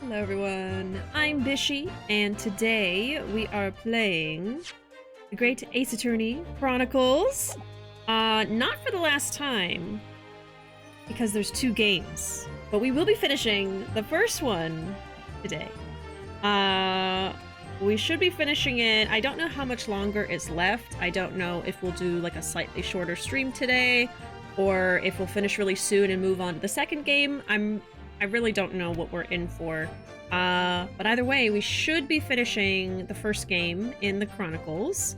Hello everyone, I'm Bishi, and today we are playing the Great Ace Attorney Chronicles. Not for the last time, because there's 2 games, but we will be finishing the first one today. We should be finishing it. I don't know how much longer is left. I don't know if we'll do like a slightly shorter stream today, or if we'll finish really soon and move on to the second game. I really don't know what we're in for. But either way, we should be finishing the first game in the Chronicles.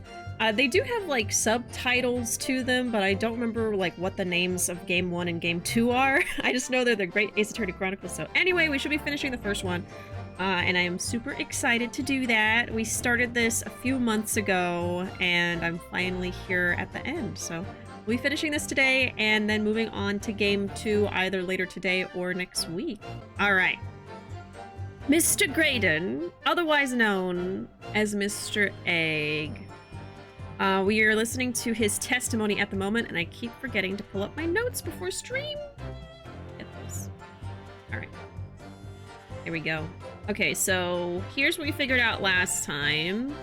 They do have like subtitles to them, but I don't remember like what the names of Game 1 and Game 2 are. I just know they're the Great Ace Attorney Chronicles. So anyway, we should be finishing the first one. And I am super excited to do that. We started this a few months ago, and I'm finally here at the end. So we'll be finishing this today, and then moving on to Game 2 either later today or next week. Alright. Mr. Graydon, otherwise known as Mr. Egg. We are listening to his testimony at the moment, and I keep forgetting to pull up my notes before stream. Get this. Alright. Here we go. Okay, so here's what we figured out last time.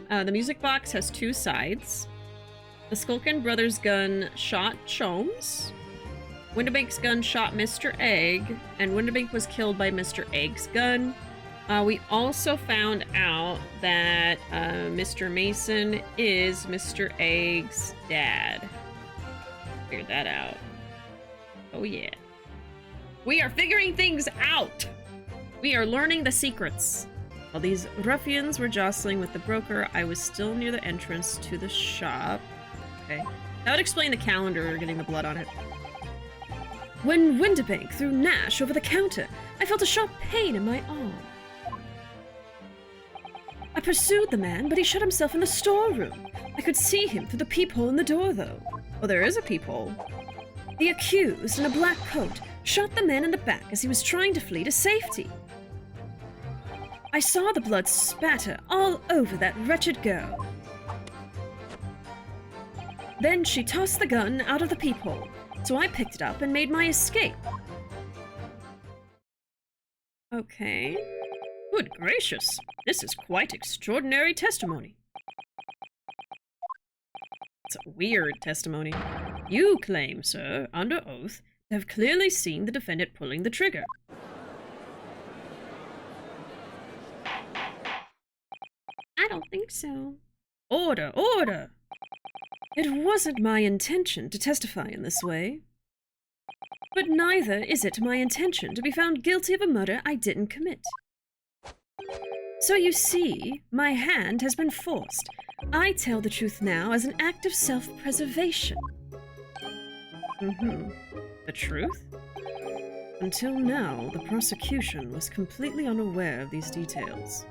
The music box has 2 sides. The Skulkin brothers' gun shot Chomes. Windibank's gun shot Mr. Egg, and Windibank was killed by Mr. Egg's gun. We also found out that Mr. Mason is Mr. Egg's dad. Figured that out. Oh yeah. We are figuring things out! We are learning the secrets. While these ruffians were jostling with the broker, I was still near the entrance to the shop. Okay. That would explain the calendar getting the blood on it. When Windibank threw Nash over the counter, I felt a sharp pain in my arm. I pursued the man, but he shut himself in the storeroom. I could see him through the peephole in the door, though. Oh, there is a peephole. The accused, in a black coat, shot the man in the back as he was trying to flee to safety. I saw the blood spatter all over that wretched girl. Then she tossed the gun out of the peephole, so I picked it up and made my escape. Okay. Good gracious, this is quite extraordinary testimony. It's a weird testimony. You claim, sir, under oath, to have clearly seen the defendant pulling the trigger. I don't think so. Order, order! It wasn't my intention to testify in this way. But neither is it my intention to be found guilty of a murder I didn't commit. So you see, my hand has been forced. I tell the truth now as an act of self-preservation. The truth? Until now, the prosecution was completely unaware of these details.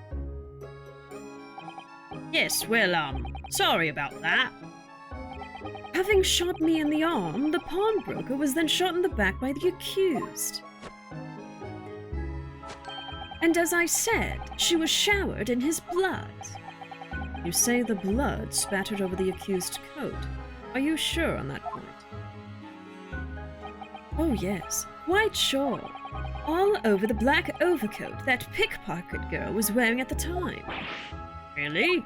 Yes, well, sorry about that. Having shot me in the arm, the pawnbroker was then shot in the back by the accused. And as I said, she was showered in his blood. You say the blood spattered over the accused's coat. Are you sure on that point? Oh yes, quite sure. All over the black overcoat that pickpocket girl was wearing at the time. Really?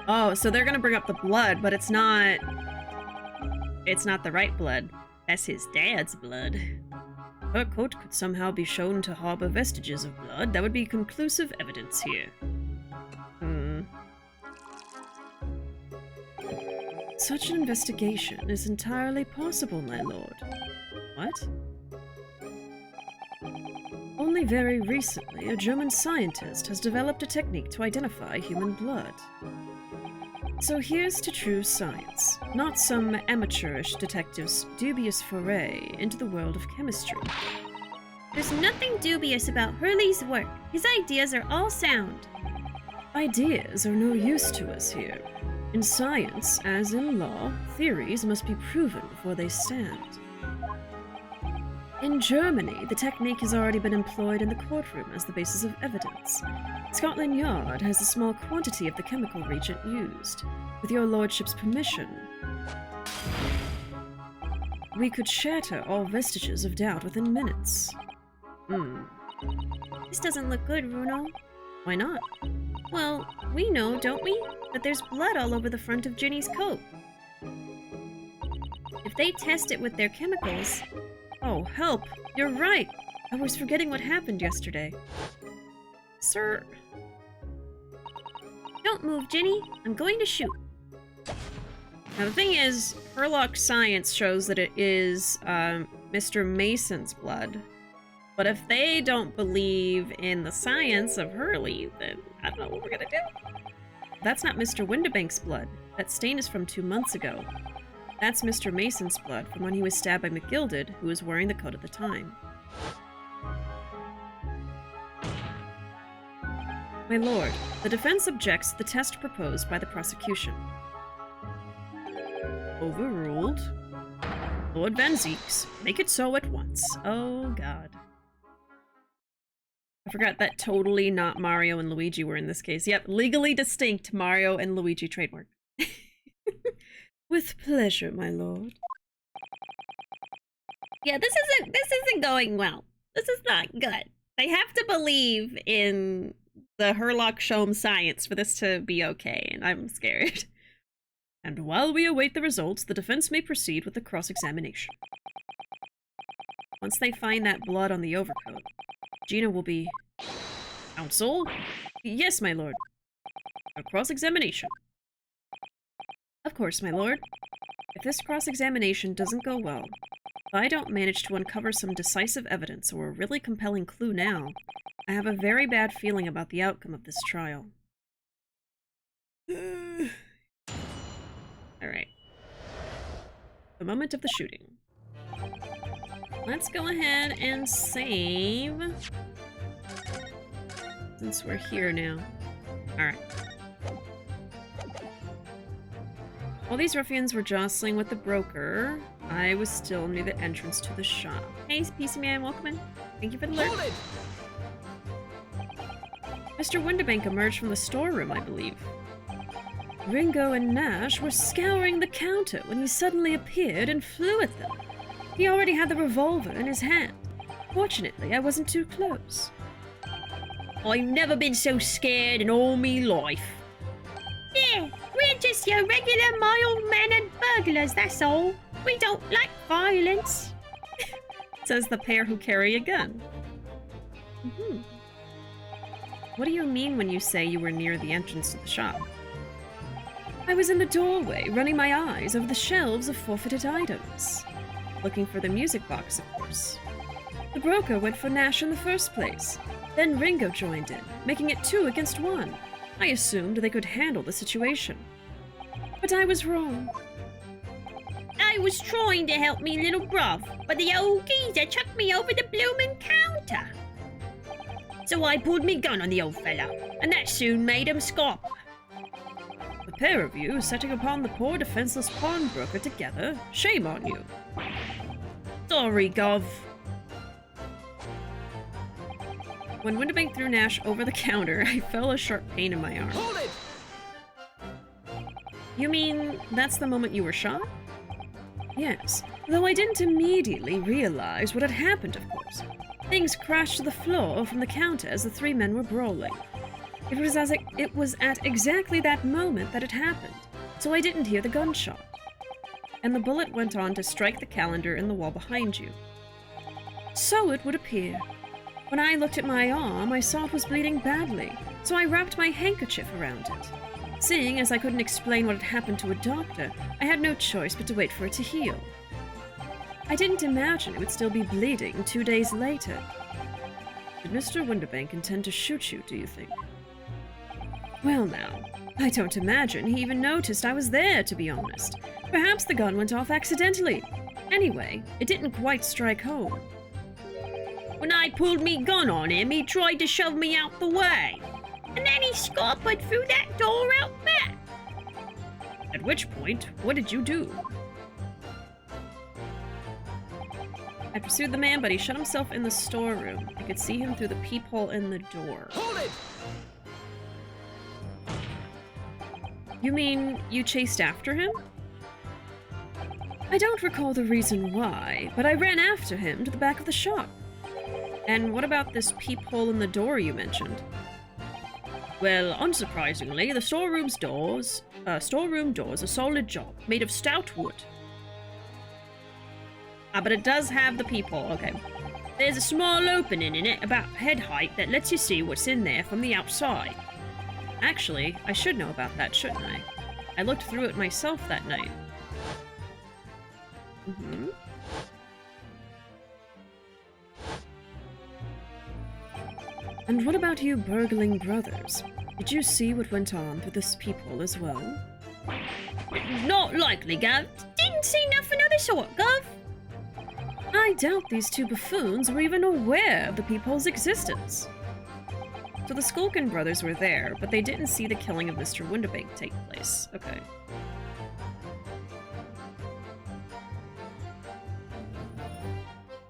Oh, so they're gonna bring up the blood, but it's not the right blood. That's his dad's blood. Her coat could somehow be shown to harbor vestiges of blood. That would be conclusive evidence here. Such an investigation is entirely possible, my lord. What? Only very recently, a German scientist has developed a technique to identify human blood. So here's to true science, not some amateurish detective's dubious foray into the world of chemistry. There's nothing dubious about Hurley's work. His ideas are all sound. Ideas are no use to us here. In science, as in law, theories must be proven before they stand. In Germany, the technique has already been employed in the courtroom as the basis of evidence. Scotland Yard has a small quantity of the chemical reagent used. With your lordship's permission, we could shatter all vestiges of doubt within minutes. This doesn't look good, Ruuuvo. Why not? Well, we know, don't we, that there's blood all over the front of Ginny's coat. If they test it with their chemicals... Oh, help! You're right! I was forgetting what happened yesterday. Sir... Don't move, Ginny. I'm going to shoot. Now, the thing is, Herlock science shows that it is, Mr. Mason's blood. But if they don't believe in the science of Hurley, then I don't know what we're gonna do. That's not Mr. Windibank's blood. That stain is from 2 months ago. That's Mr. Mason's blood from when he was stabbed by McGilded, who was wearing the coat at the time. My lord, the defense objects to the test proposed by the prosecution. Overruled. Lord Van Zeeks, make it so at once. Oh, God. I forgot that totally not Mario and Luigi were in this case. Yep, legally distinct Mario and Luigi trademark. With pleasure, my lord. Yeah, this isn't going well. This is not good. They have to believe in the Herlock Sholmes science for this to be okay, and I'm scared. And while we await the results, the defense may proceed with the cross-examination. Once they find that blood on the overcoat, Gina will be... Counsel? Yes, my lord. A cross-examination. Of course, my lord. If this cross-examination doesn't go well, if I don't manage to uncover some decisive evidence or a really compelling clue now, I have a very bad feeling about the outcome of this trial. Alright. The moment of the shooting. Let's go ahead and save. Since we're here now. Alright. While these ruffians were jostling with the broker, I was still near the entrance to the shop. Hey, PC Man, welcome in. Thank you for the alert. Mr. Windibank emerged from the storeroom, I believe. Ringo and Nash were scouring the counter when he suddenly appeared and flew at them. He already had the revolver in his hand. Fortunately, I wasn't too close. I've never been so scared in all me life. Yeah, we're just your regular mild-mannered burglars, that's all. We don't like violence. Says the pair who carry a gun. What do you mean when you say you were near the entrance to the shop? I was in the doorway, running my eyes over the shelves of forfeited items. Looking for the music box, of course. The broker went for Nash in the first place. Then Ringo joined in, making it 2 against 1. I assumed they could handle the situation. But I was wrong. I was trying to help me little bruv, but the old geezer chucked me over the bloomin' counter. So I pulled me gun on the old fella, and that soon made him scop. The pair of you setting upon the poor defenseless pawnbroker together, shame on you. Sorry, Gov. When Windibank threw Nash over the counter, I felt a sharp pain in my arm. Hold it! You mean that's the moment you were shot? Yes, though I didn't immediately realize what had happened, of course. Things crashed to the floor from the counter as the 3 men were brawling. It was at exactly that moment that it happened, so I didn't hear the gunshot. And the bullet went on to strike the calendar in the wall behind you. So it would appear. When I looked at my arm, I saw it was bleeding badly, so I wrapped my handkerchief around it. Seeing as I couldn't explain what had happened to a doctor, I had no choice but to wait for it to heal. I didn't imagine it would still be bleeding 2 days later. Did Mr. Windibank intend to shoot you, do you think? Well now, I don't imagine he even noticed I was there, to be honest. Perhaps the gun went off accidentally. Anyway, it didn't quite strike home. When I pulled me gun on him, he tried to shove me out the way. And then he scuppered through that door out back. At which point, what did you do? I pursued the man, but he shut himself in the storeroom. I could see him through the peephole in the door. Hold it! You mean you chased after him? I don't recall the reason why, but I ran after him to the back of the shop. And what about this peephole in the door you mentioned? Well, unsurprisingly, the storeroom doors are solid job, made of stout wood. Ah, but it does have the peephole, okay. There's a small opening in it about head height that lets you see what's in there from the outside. Actually, I should know about that, shouldn't I? I looked through it myself that night. Mm-hmm. And what about you burgling brothers? Did you see what went on through this peephole as well? Not likely, Gav. Didn't see nothing of the sort, Gav. I doubt these two buffoons were even aware of the peephole's existence. So the Skulkin brothers were there, but they didn't see the killing of Mr. Windibank take place. Okay.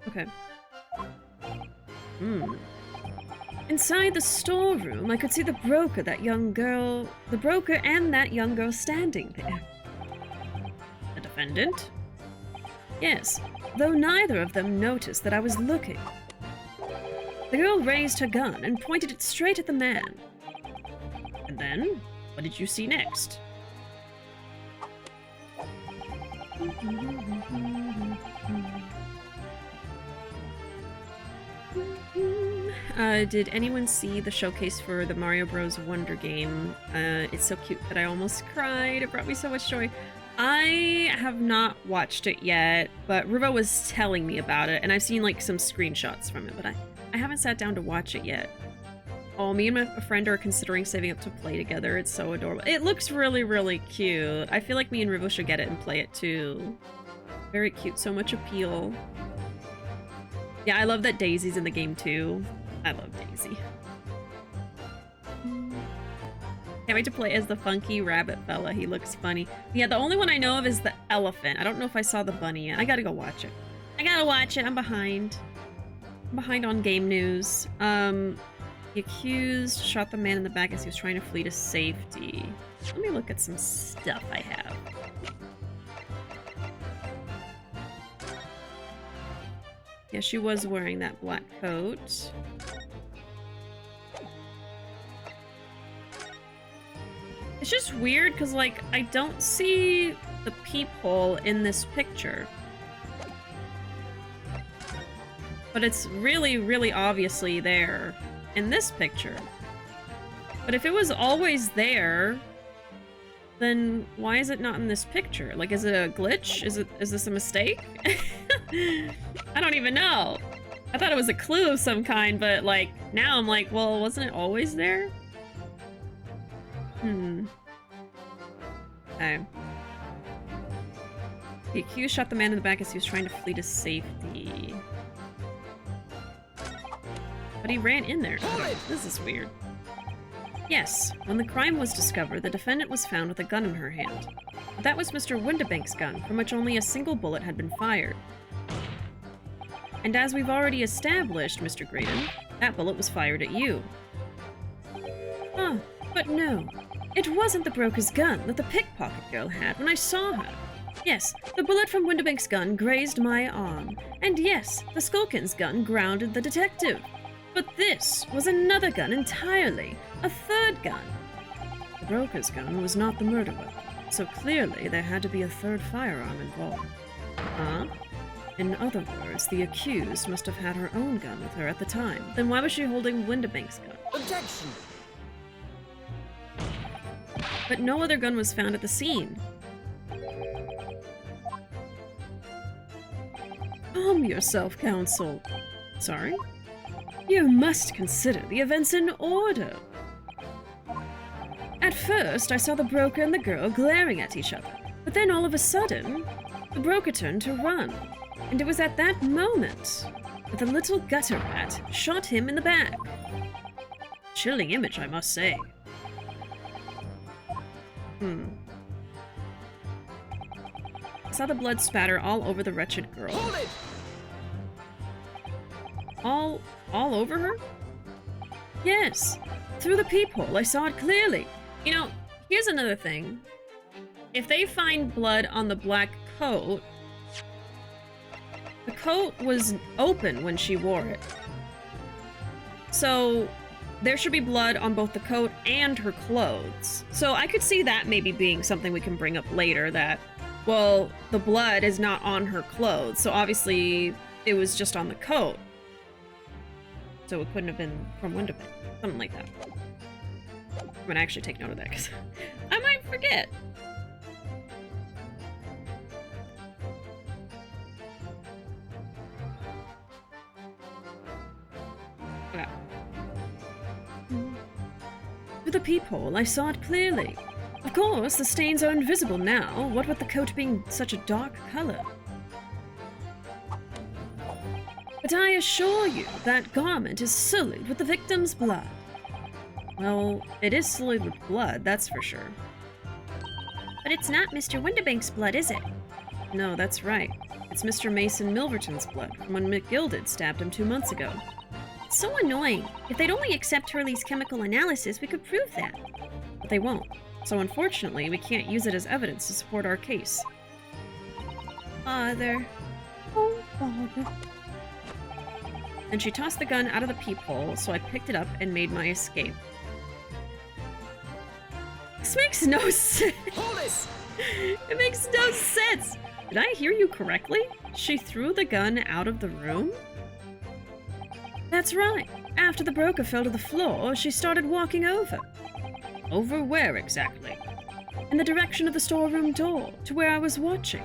Okay. Inside the storeroom, I could see the broker and that young girl standing there. The defendant? Yes, though neither of them noticed that I was looking. The girl raised her gun and pointed it straight at the man. And then, what did you see next? Did anyone see the showcase for the Mario Bros. Wonder game? It's so cute that I almost cried. It brought me so much joy. I have not watched it yet, but Ruuuvo was telling me about it, and I've seen like some screenshots from it, but I haven't sat down to watch it yet. Oh, me and my friend are considering saving up to play together. It's so adorable. It looks really, really cute. I feel like me and Ruuuvo should get it and play it too. Very cute. So much appeal. Yeah, I love that Daisy's in the game too. I love Daisy. Can't wait to play as the funky rabbit fella. He looks funny. Yeah, the only one I know of is the elephant. I don't know if I saw the bunny yet. I gotta go watch it. I gotta watch it. I'm behind. I'm behind on game news. The accused shot the man in the back as he was trying to flee to safety. Let me look at some stuff I have. Yeah, she was wearing that black coat. It's just weird because, like, I don't see the peephole in this picture. But it's really, really obviously there in this picture. But if it was always there, then why is it not in this picture? Like, is it a glitch? Is this a mistake? I don't even know. I thought it was a clue of some kind, but like now I'm like, well, wasn't it always there? Okay. The accused shot the man in the back as he was trying to flee to safety. But he ran in there. This is weird. Yes, when the crime was discovered, the defendant was found with a gun in her hand. But that was Mr. Windibank's gun, from which only a single bullet had been fired. And as we've already established, Mr. Graydon, that bullet was fired at you. Ah, but no. It wasn't the broker's gun that the pickpocket girl had when I saw her. Yes, the bullet from Windibank's gun grazed my arm. And yes, the Skulkin's gun grounded the detective. But this was another gun entirely. A third gun. The broker's gun was not the murder weapon, so clearly there had to be a third firearm involved. Huh? In other words, the accused must have had her own gun with her at the time. Then why was she holding Windibank's gun? Objection! But no other gun was found at the scene. Calm yourself, Counsel. Sorry? You must consider the events in order. At first, I saw the broker and the girl glaring at each other, but then all of a sudden, the broker turned to run, and it was at that moment that the little gutter rat shot him in the back. Chilling image, I must say. I saw the blood spatter all over the wretched girl. Hold it! All over her? Yes. Through the peephole, I saw it clearly. You know, here's another thing. If they find blood on the black coat, the coat was open when she wore it. So there should be blood on both the coat and her clothes. So I could see that maybe being something we can bring up later, that, well, the blood is not on her clothes, so obviously it was just on the coat. So it couldn't have been from Windabank. Something like that. I'm gonna actually take note of that, because I might forget. Okay. Through the peephole, I saw it clearly. Of course, the stains are invisible now, what with the coat being such a dark color. But I assure you, that garment is sullied with the victim's blood. Well, it is sullied with blood, that's for sure. But it's not Mr. Windabank's blood, is it? No, that's right. It's Mr. Mason Milverton's blood, from when McGilded stabbed him 2 months ago. It's so annoying. If they'd only accept Hurley's chemical analysis, we could prove that. But they won't. So unfortunately, we can't use it as evidence to support our case. Father. Oh, Father. And she tossed the gun out of the peephole, so I picked it up and made my escape. This makes no sense. Hold it! It makes no sense. Did I hear you correctly? She threw the gun out of the room? That's right. After the broker fell to the floor, she started walking over. Over where exactly? In the direction of the storeroom door, to where I was watching.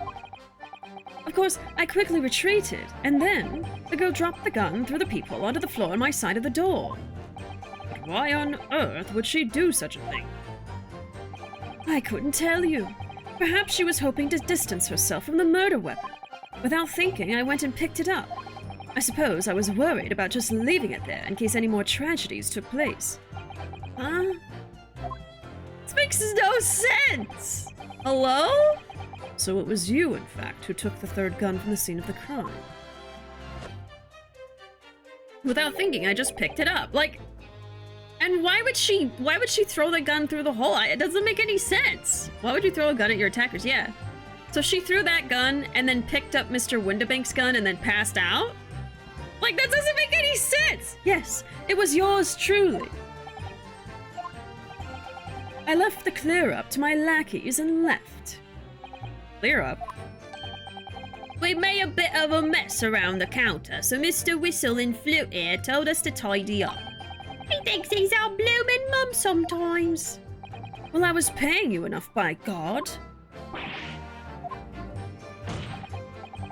Of course, I quickly retreated, and then the girl dropped the gun through the peephole onto the floor on my side of the door. But why on earth would she do such a thing? I couldn't tell you. Perhaps she was hoping to distance herself from the murder weapon. Without thinking, I went and picked it up. I suppose I was worried about just leaving it there in case any more tragedies took place. Huh? This makes no sense! Hello? So it was you, in fact, who took the third gun from the scene of the crime. Without thinking, I just picked it up. Like, and why would she throw the gun through the hole? It doesn't make any sense. Why would you throw a gun at your attackers? Yeah. So she threw that gun and then picked up Mr. Windabank's gun and then passed out? Like, that doesn't make any sense! Yes, it was yours truly. I left the clear-up to my lackeys and left. Clear-up? We made a bit of a mess around the counter, so Mr. Whistle and Flute here told us to tidy up. He thinks he's our bloomin' mum sometimes. Well, I was paying you enough, by God.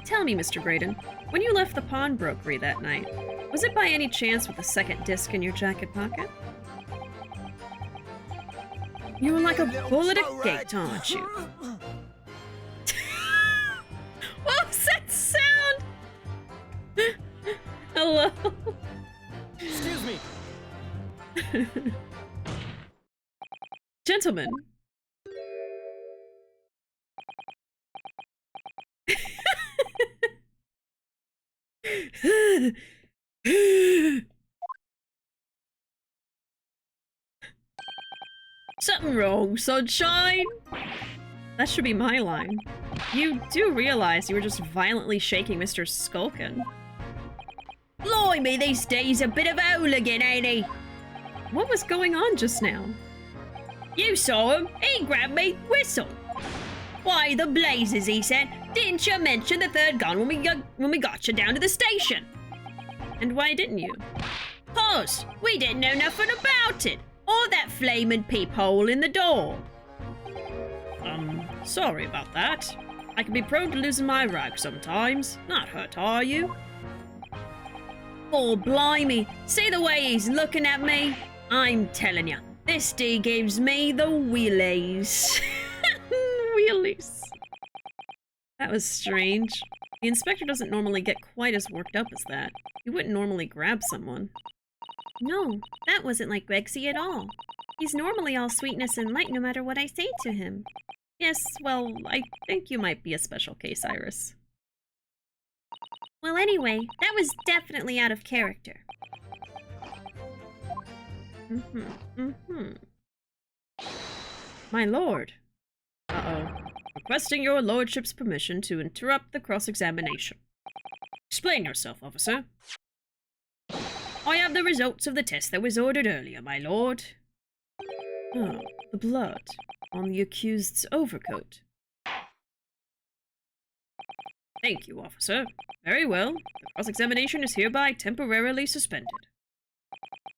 Tell me, Mr. Graydon, when you left the pawnbrokery that night, was it by any chance with the second disc in your jacket pocket? You were like a bull at a gate, aren't you? What was that sound? Hello? Excuse me. Gentlemen. Something wrong, sunshine? That should be my line. You do realize you were just violently shaking Mr. Skulkin. Blimey, these days a bit of a hooligan, ain't he? What was going on just now? You saw him. He grabbed me whistle. Why the blazes, he said. Didn't you mention the third gun when we got you down to the station? And why didn't you? 'Cause we didn't know nothing about it. Or that flamin' peephole in the door. Sorry about that. I can be prone to losing my rag sometimes. Not hurt, are you? Oh, blimey. See the way he's looking at me? I'm telling you, this D gives me the wheelies. Wheelies. That was strange. The inspector doesn't normally get quite as worked up as that. He wouldn't normally grab someone. No, that wasn't like Gregsy at all. He's normally all sweetness and light no matter what I say to him. Yes, well, I think you might be a special case, Iris. Well, anyway, that was definitely out of character. My lord. Uh-oh. Requesting your lordship's permission to interrupt the cross-examination. Explain yourself, officer. I have the results of the test that was ordered earlier, my lord. Oh, the blood on the accused's overcoat. Thank you, officer. Very well. The cross-examination is hereby temporarily suspended.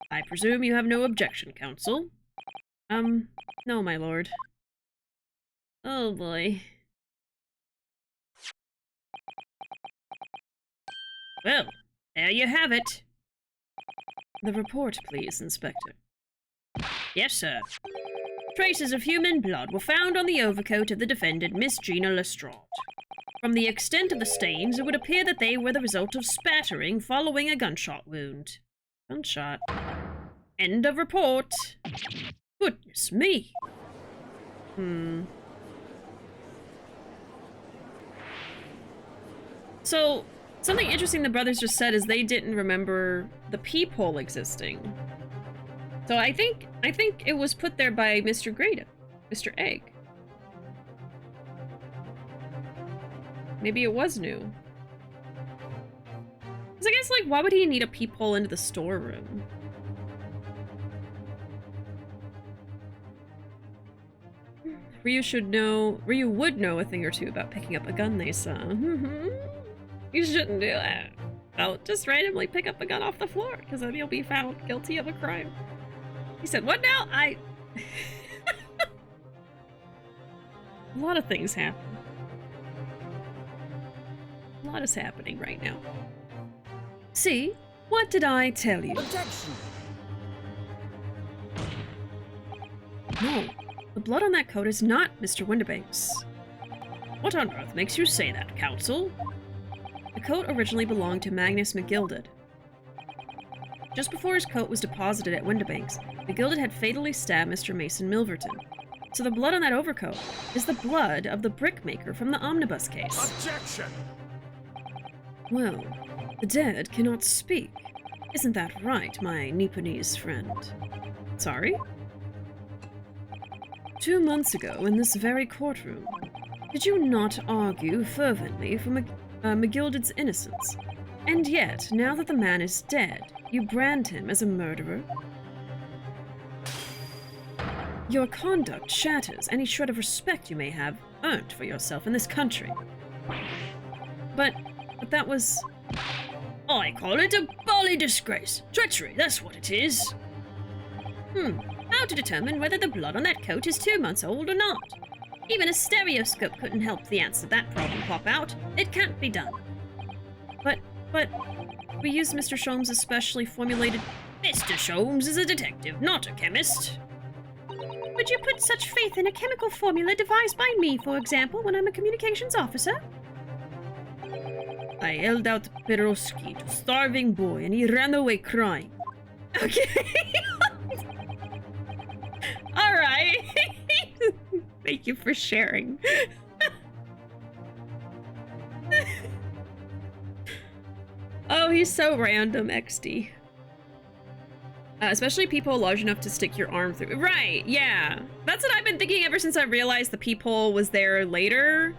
I presume you have no objection, counsel? No, my lord. Oh boy. Well, there you have it. The report, please, Inspector. Yes, sir. Traces of human blood were found on the overcoat of the defendant, Miss Gina Lestrade. From the extent of the stains, it would appear that they were the result of spattering following a gunshot wound. Gunshot. End of report. Goodness me. So, something interesting the brothers just said is they didn't remember the peephole existing. So I think it was put there by Mr. Grado, Mr. Egg. Maybe it was new. Because I guess, like, why would he need a peephole into the storeroom? Ryu would know a thing or two about picking up a gun, they saw. You shouldn't do that. Don't just randomly pick up a gun off the floor, because then you'll be found guilty of a crime. He said, what now? A lot of things happen. A lot is happening right now. See? What did I tell you? Objection! No, the blood on that coat is not Mr. Windibank's. What on earth makes you say that, counsel? The coat originally belonged to Magnus McGilded. Just before his coat was deposited at Windibank's, McGilded had fatally stabbed Mr. Mason Milverton. So the blood on that overcoat is the blood of the brickmaker from the omnibus case. Objection! Well, the dead cannot speak. Isn't that right, my Nipponese friend? Sorry? 2 months ago, in this very courtroom, did you not argue fervently for McGilded's innocence? And yet, now that the man is dead, you brand him as a murderer? Your conduct shatters any shred of respect you may have earned for yourself in this country. But that was... I call it a bally disgrace. Treachery, that's what it is. How to determine whether the blood on that coat is 2 months old or not? Even a stereoscope couldn't help the answer to that problem pop out. It can't be done. But, we used Mr. Sholmes' specially formulated... Mr. Sholmes is a detective, not a chemist. Would you put such faith in a chemical formula devised by me, for example, when I'm a communications officer? I held out Peroski to a starving boy and he ran away crying. Okay. Alright. Thank you for sharing. Oh, he's so random, XD. Especially people large enough to stick your arm through. Right, yeah. That's what I've been thinking ever since I realized the peephole was there later,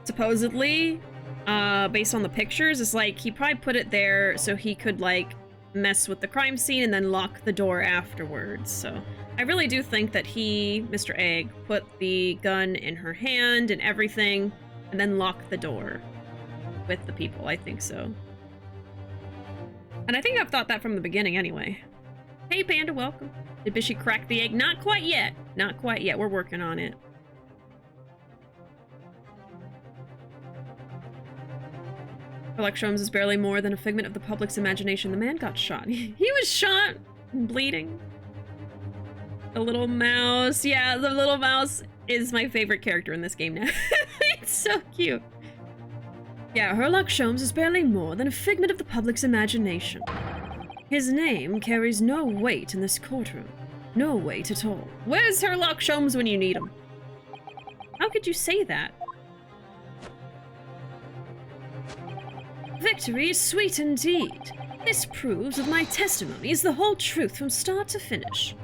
supposedly. Based on the pictures, it's like he probably put it there so he could like mess with the crime scene and then lock the door afterwards. So I really do think that he, Mr. Egg, put the gun in her hand and everything and then locked the door with the people. I think so. And I think I've thought that from the beginning anyway. Hey Panda, welcome. Did Bishi crack the egg? Not quite yet. Not quite yet. We're working on it. Sherlock Sholmes is barely more than a figment of the public's imagination. The man got shot. He was shot and bleeding. The little mouse. Yeah, the little mouse is my favorite character in this game now. It's so cute. Yeah, Sherlock Sholmes is barely more than a figment of the public's imagination. His name carries no weight in this courtroom. No weight at all. Where's Sherlock Sholmes when you need him? How could you say that? Victory is sweet indeed. This proves that my testimony is the whole truth from start to finish.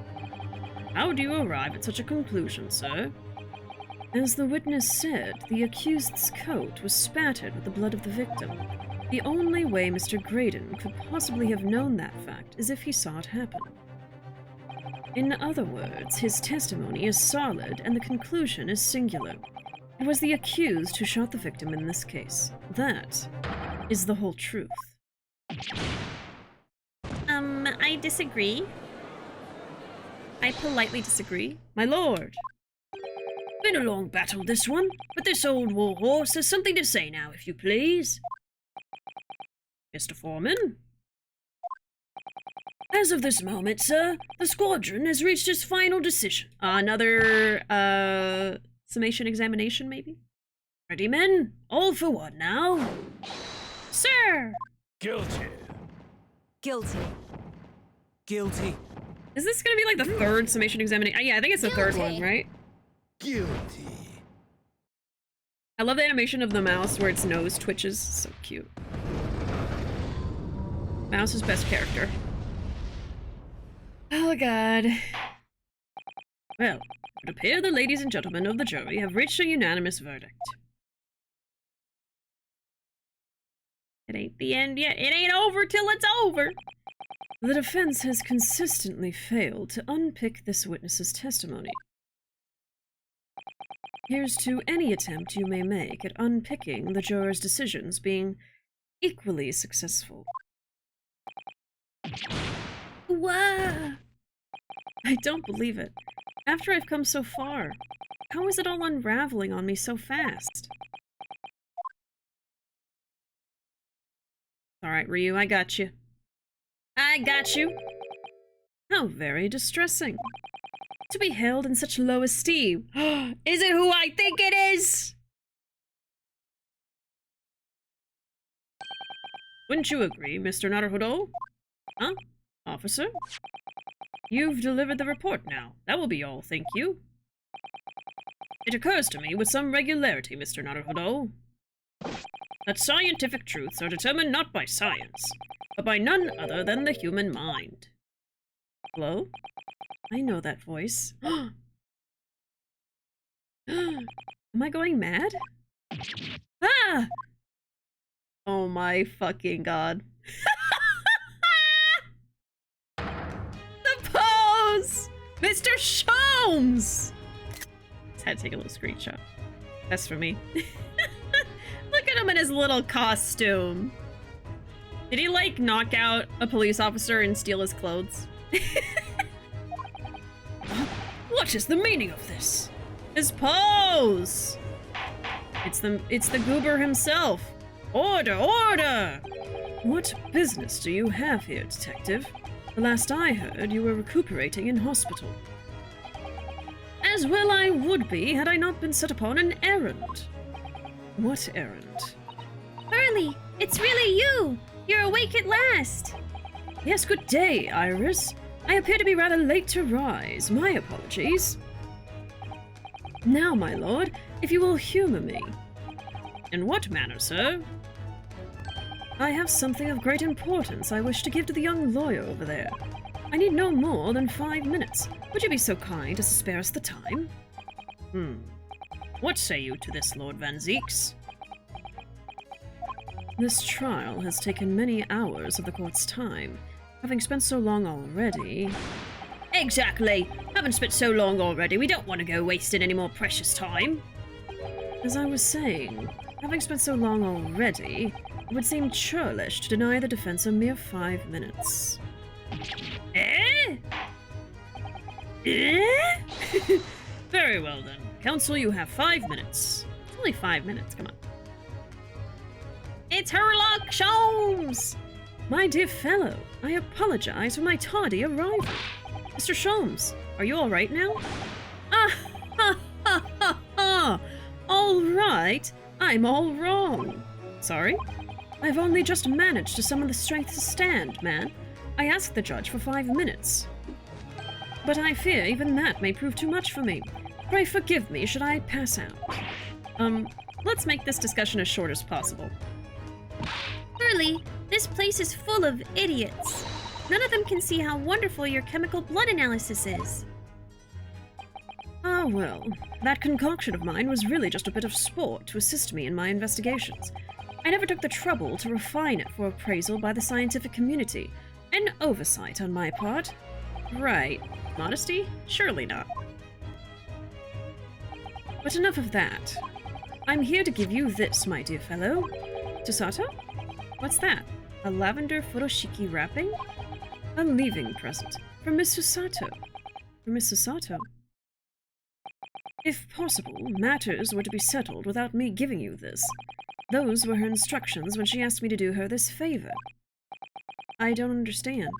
How do you arrive at such a conclusion, sir? As the witness said, the accused's coat was spattered with the blood of the victim. The only way Mr. Graydon could possibly have known that fact is if he saw it happen. In other words, his testimony is solid and the conclusion is singular. It was the accused who shot the victim in this case. That is the whole truth. I disagree. I politely disagree. My lord! Been a long battle, this one, but this old war horse has something to say now, if you please. Mr. Foreman? As of this moment, sir, the squadron has reached its final decision. Another, summation examination, maybe? Ready, men? All for one now. Sir! Guilty. Guilty. Guilty. Is this gonna be like the third summation examination? Yeah, I think it's the third one, right? Guilty. I love the animation of the mouse where its nose twitches. So cute. Mouse is best character. Oh god. Well, it would appear the ladies and gentlemen of the jury have reached a unanimous verdict. It ain't the end yet. It ain't over till it's over. The defense has consistently failed to unpick this witness's testimony. Here's to any attempt you may make at unpicking the jurors' decisions being equally successful. Whoa! I don't believe it. After I've come so far, how is it all unraveling on me so fast? Alright, Ryu, I got you. I got you! How very distressing. To be held in such low esteem. Is it who I think it is? Wouldn't you agree, Mr. Naruhodo? Huh? Officer? You've delivered the report now. That will be all, thank you. It occurs to me with some regularity, Mr. Naruhodo, that scientific truths are determined not by science, but by none other than the human mind. Hello? I know that voice. Am I going mad? Ah! Oh my fucking god. The pose! Mr. Sholmes! Just had to take a little screenshot. That's for me. Look at him in his little costume. Did he, like, knock out a police officer and steal his clothes? What is the meaning of this? His pose! It's the goober himself. Order, order! What business do you have here, detective? The last I heard, you were recuperating in hospital. As well I would be, had I not been set upon an errand. What errand? Hurley, it's really you! You're awake at last! Yes, good day, Iris. I appear to be rather late to rise. My apologies. Now, my lord, if you will humor me. In what manner, sir? I have something of great importance I wish to give to the young lawyer over there. I need no more than 5 minutes. Would you be so kind as to spare us the time? What say you to this, Lord Van Zeeks? This trial has taken many hours of the court's time. Having spent so long already... Exactly! Haven't spent so long already. We don't want to go wasting any more precious time. As I was saying, having spent so long already, it would seem churlish to deny the defense a mere 5 minutes. Eh? Eh? Very well then. Counsel, you have 5 minutes. It's only 5 minutes, come on. It's Herlock Sholmes! My dear fellow, I apologize for my tardy arrival. Mr. Sholmes, are you alright now? Ah, ha, ha, ha, ha! Alright, I'm all wrong. Sorry? I've only just managed to summon the strength to stand, man. I asked the judge for 5 minutes. But I fear even that may prove too much for me. Pray forgive me should I pass out. Let's make this discussion as short as possible. Hurley, this place is full of idiots. None of them can see how wonderful your chemical blood analysis is. Ah, well, that concoction of mine was really just a bit of sport to assist me in my investigations. I never took the trouble to refine it for appraisal by the scientific community. An oversight on my part. Right. Modesty? Surely not. But enough of that. I'm here to give you this, my dear fellow. Susato? What's that? A lavender furoshiki wrapping? A leaving present. From Miss Susato. From Miss Susato? If possible, matters were to be settled without me giving you this. Those were her instructions when she asked me to do her this favor. I don't understand.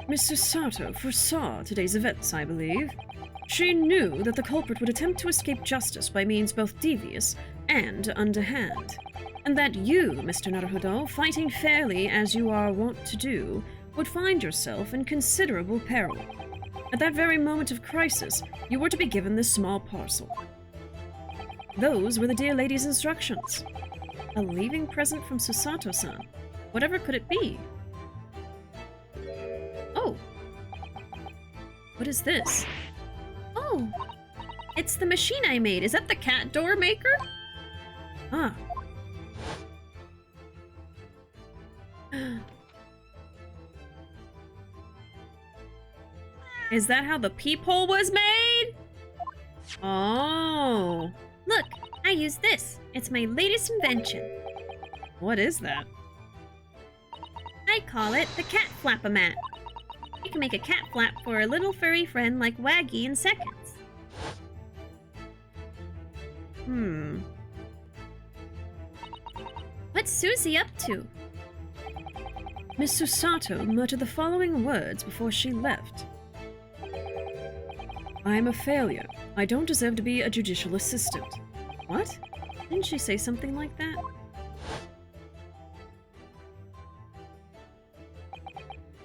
Miss Susato foresaw today's events, I believe. She knew that the culprit would attempt to escape justice by means both devious and underhand, and that you, Mr. Naruhodo, fighting fairly as you are wont to do, would find yourself in considerable peril. At that very moment of crisis, you were to be given this small parcel. Those were the dear lady's instructions. A leaving present from Susato-san. Whatever could it be? Oh. What is this? Oh, it's the machine I made. Is that the cat door maker? Ah. Is that how the peephole was made? Oh. Look, I use this. It's my latest invention. What is that? I call it the cat flap-o-mat. You can make a cat flap for a little furry friend like Waggy in seconds. What's Susie up to? Miss Susato muttered the following words before she left. I'm a failure. I don't deserve to be a judicial assistant. What? Didn't she say something like that?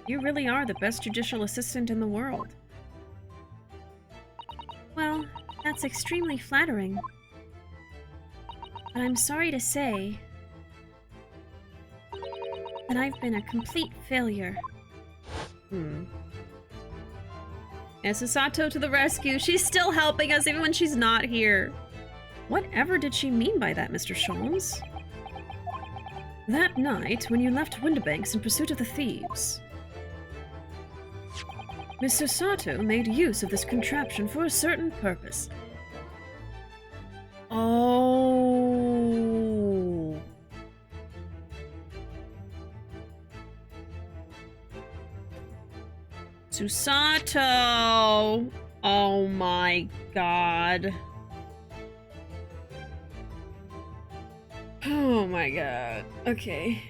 You really are the best judicial assistant in the world. Well, that's extremely flattering. But I'm sorry to say that I've been a complete failure. And Susato to the rescue. She's still helping us even when she's not here. Whatever did she mean by that, Mr. Sholmes? That night, when you left Windibanks in pursuit of the thieves, Miss Susato made use of this contraption for a certain purpose. Oh. Susato! Oh my god. Oh my god. Okay.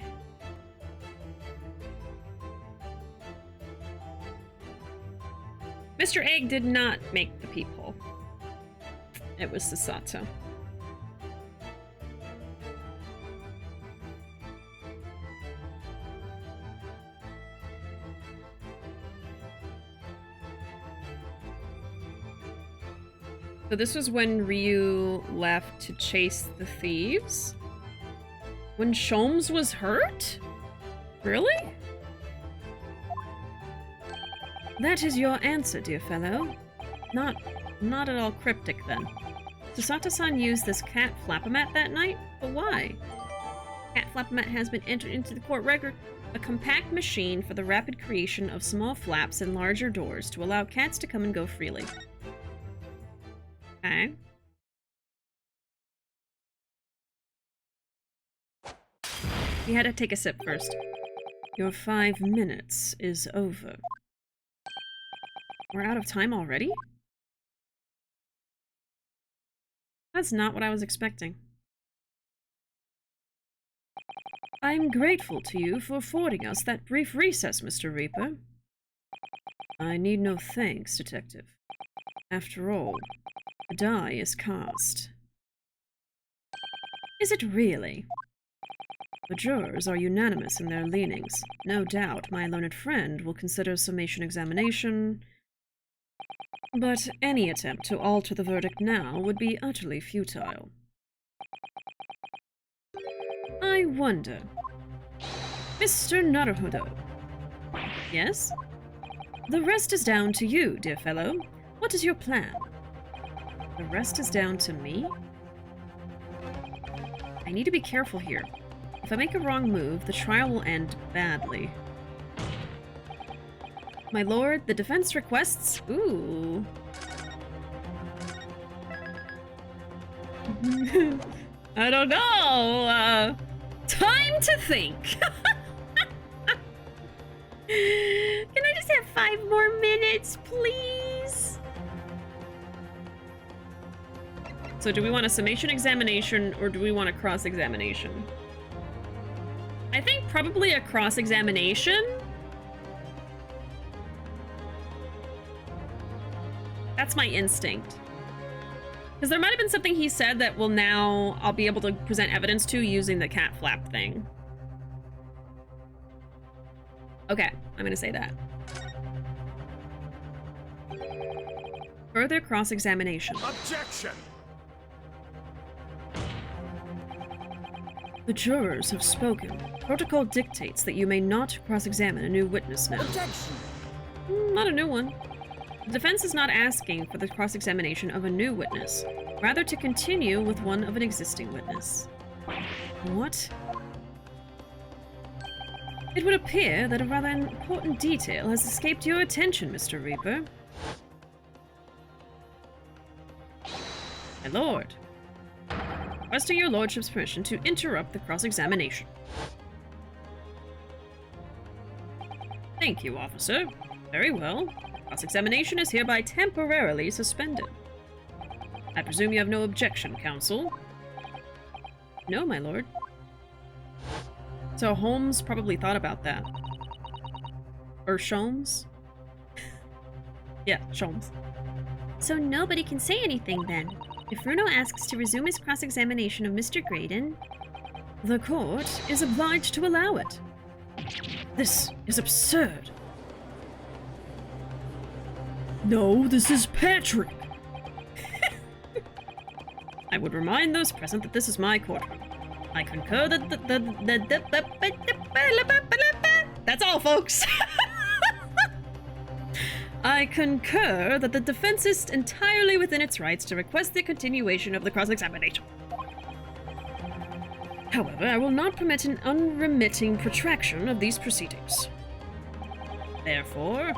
Mr. Egg did not make the peephole. It was Susato. So this was when Ryu left to chase the thieves? When Sholmes was hurt? Really? That is your answer, dear fellow. Not at all cryptic, then. Susato-san used this cat flap-o-mat that night? But why? Cat flap-o-mat has been entered into the court record. A compact machine for the rapid creation of small flaps and larger doors to allow cats to come and go freely. Okay. You had to take a sip first. Your 5 minutes is over. We're out of time already? That's not what I was expecting. I'm grateful to you for affording us that brief recess, Mr. Reaper. I need no thanks, Detective. After all, the die is cast. Is it really? The jurors are unanimous in their leanings. No doubt my learned friend will consider summation examination, but any attempt to alter the verdict now would be utterly futile. I wonder... Mr. Naruhodo. Yes? The rest is down to you, dear fellow. What is your plan? The rest is down to me? I need to be careful here. If I make a wrong move, the trial will end badly. My lord, the defense requests... Ooh. I don't know. Time to think. Can I just have 5 more minutes, please? So do we want a summation examination or do we want a cross-examination? I think probably a cross-examination. That's my instinct. Because there might have been something he said that will now I'll be able to present evidence to using the cat flap thing. Okay, I'm gonna say that. Further cross-examination. Objection! The jurors have spoken. Protocol dictates that you may not cross-examine a new witness now. Objection! Not a new one. The defense is not asking for the cross-examination of a new witness, rather to continue with one of an existing witness. What? It would appear that a rather important detail has escaped your attention, Mr. Reaper. My lord. Requesting your lordship's permission to interrupt the cross-examination. Thank you, officer. Very well. Cross-examination is hereby temporarily suspended. I presume you have no objection, counsel? No, my lord. So Holmes probably thought about that. Or Sholmes? Yeah, Sholmes. So nobody can say anything then. If Ruuuvo asks to resume his cross-examination of Mr. Graydon... The court is obliged to allow it. This is absurd. No, this is Patrick. I would remind those present that this is my courtroom. I concur that that's all, folks. I concur that the defense is entirely within its rights to request the continuation of the cross-examination. However, I will not permit an unremitting protraction of these proceedings. Therefore,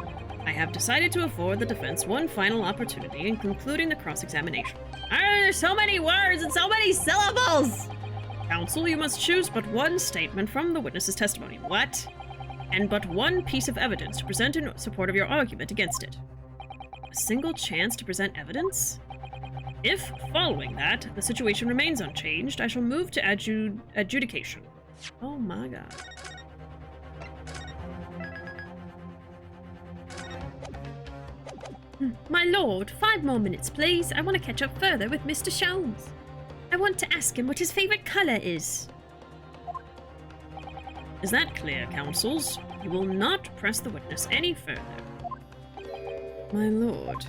I have decided to afford the defense one final opportunity in concluding the cross-examination. There's so many words and so many syllables! Counsel, you must choose but one statement from the witness's testimony. What? And but one piece of evidence to present in support of your argument against it. A single chance to present evidence? If, following that, the situation remains unchanged, I shall move to adjudication. Oh my god. My lord, 5 more minutes, please. I want to catch up further with Mr. Sholmes. I want to ask him what his favorite color is. Is that clear, counsels? You will not press the witness any further. My lord.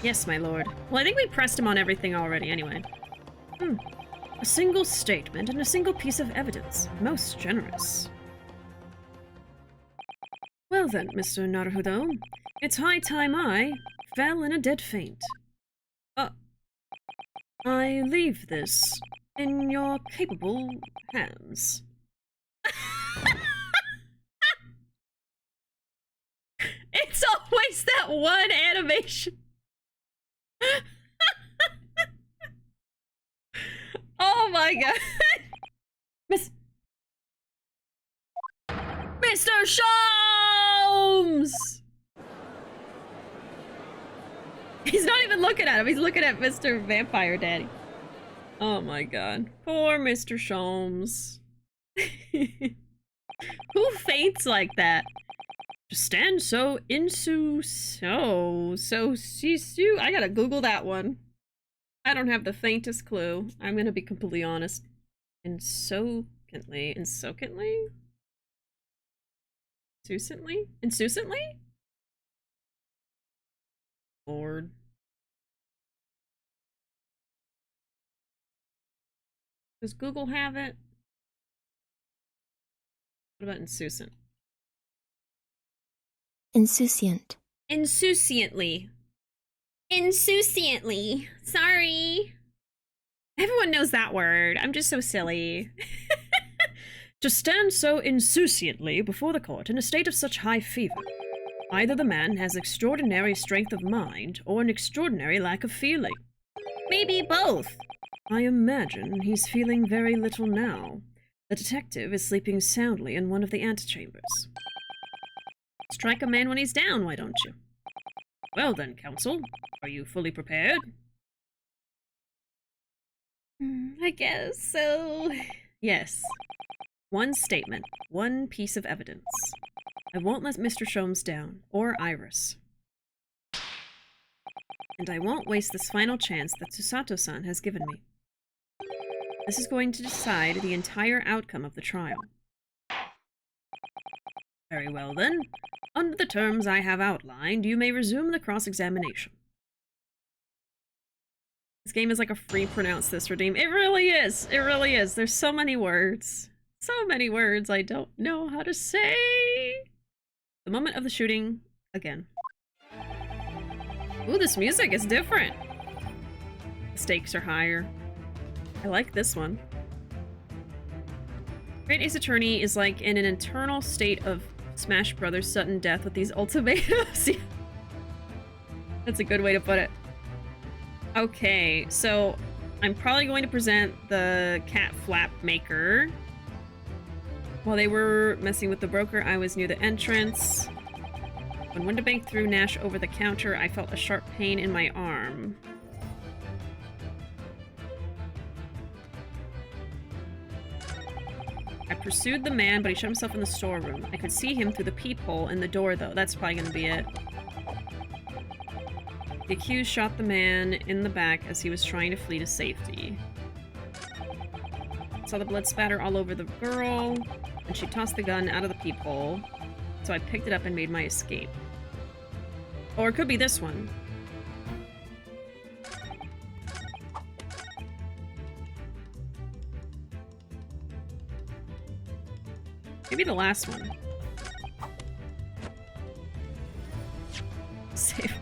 Yes, my lord. Well, I think we pressed him on everything already anyway. A single statement and a single piece of evidence. Most generous. Well then, Mr. Naruhodo, it's high time I fell in a dead faint. I leave this in your capable hands. It's always that one animation. Oh my god. Mr. Sholmes! He's not even looking at him, he's looking at Mr. Vampire Daddy. Oh my god. Poor Mr. Sholmes. Who faints like that? Just stand so sisu. I gotta Google that one. I don't have the faintest clue. I'm gonna be completely honest. Insocently? Insouciantly? Lord. Does Google have it? What about insouciant? Insouciant. Insouciantly. Insouciantly. Sorry. Everyone knows that word. I'm just so silly. To stand so insouciantly before the court in a state of such high fever. Either the man has extraordinary strength of mind or an extraordinary lack of feeling. Maybe both. I imagine he's feeling very little now. The detective is sleeping soundly in one of the antechambers. Strike a man when he's down, why don't you? Well then, counsel, are you fully prepared? I guess so. Yes. One statement, one piece of evidence. I won't let Mr. Sholmes down, or Iris. And I won't waste this final chance that Susato-san has given me. This is going to decide the entire outcome of the trial. Very well then. Under the terms I have outlined, you may resume the cross-examination. This game is like a free pronounce this redeem. It really is! It really is. There's so many words. So many words I don't know how to say. The moment of the shooting, again. Ooh, this music is different. The stakes are higher. I like this one. Great Ace Attorney is like in an eternal state of Smash Brothers sudden death with these ultimatums. That's a good way to put it. Okay, so I'm probably going to present the cat flap maker. While they were messing with the broker, I was near the entrance. When Wanda Bank threw Nash over the counter, I felt a sharp pain in my arm. I pursued the man, but he shut himself in the storeroom. I could see him through the peephole in the door, though. That's probably gonna be it. The accused shot the man in the back as he was trying to flee to safety. Saw the blood spatter all over the girl, and she tossed the gun out of the peephole. So I picked it up and made my escape. Or it could be this one. Maybe the last one. Save.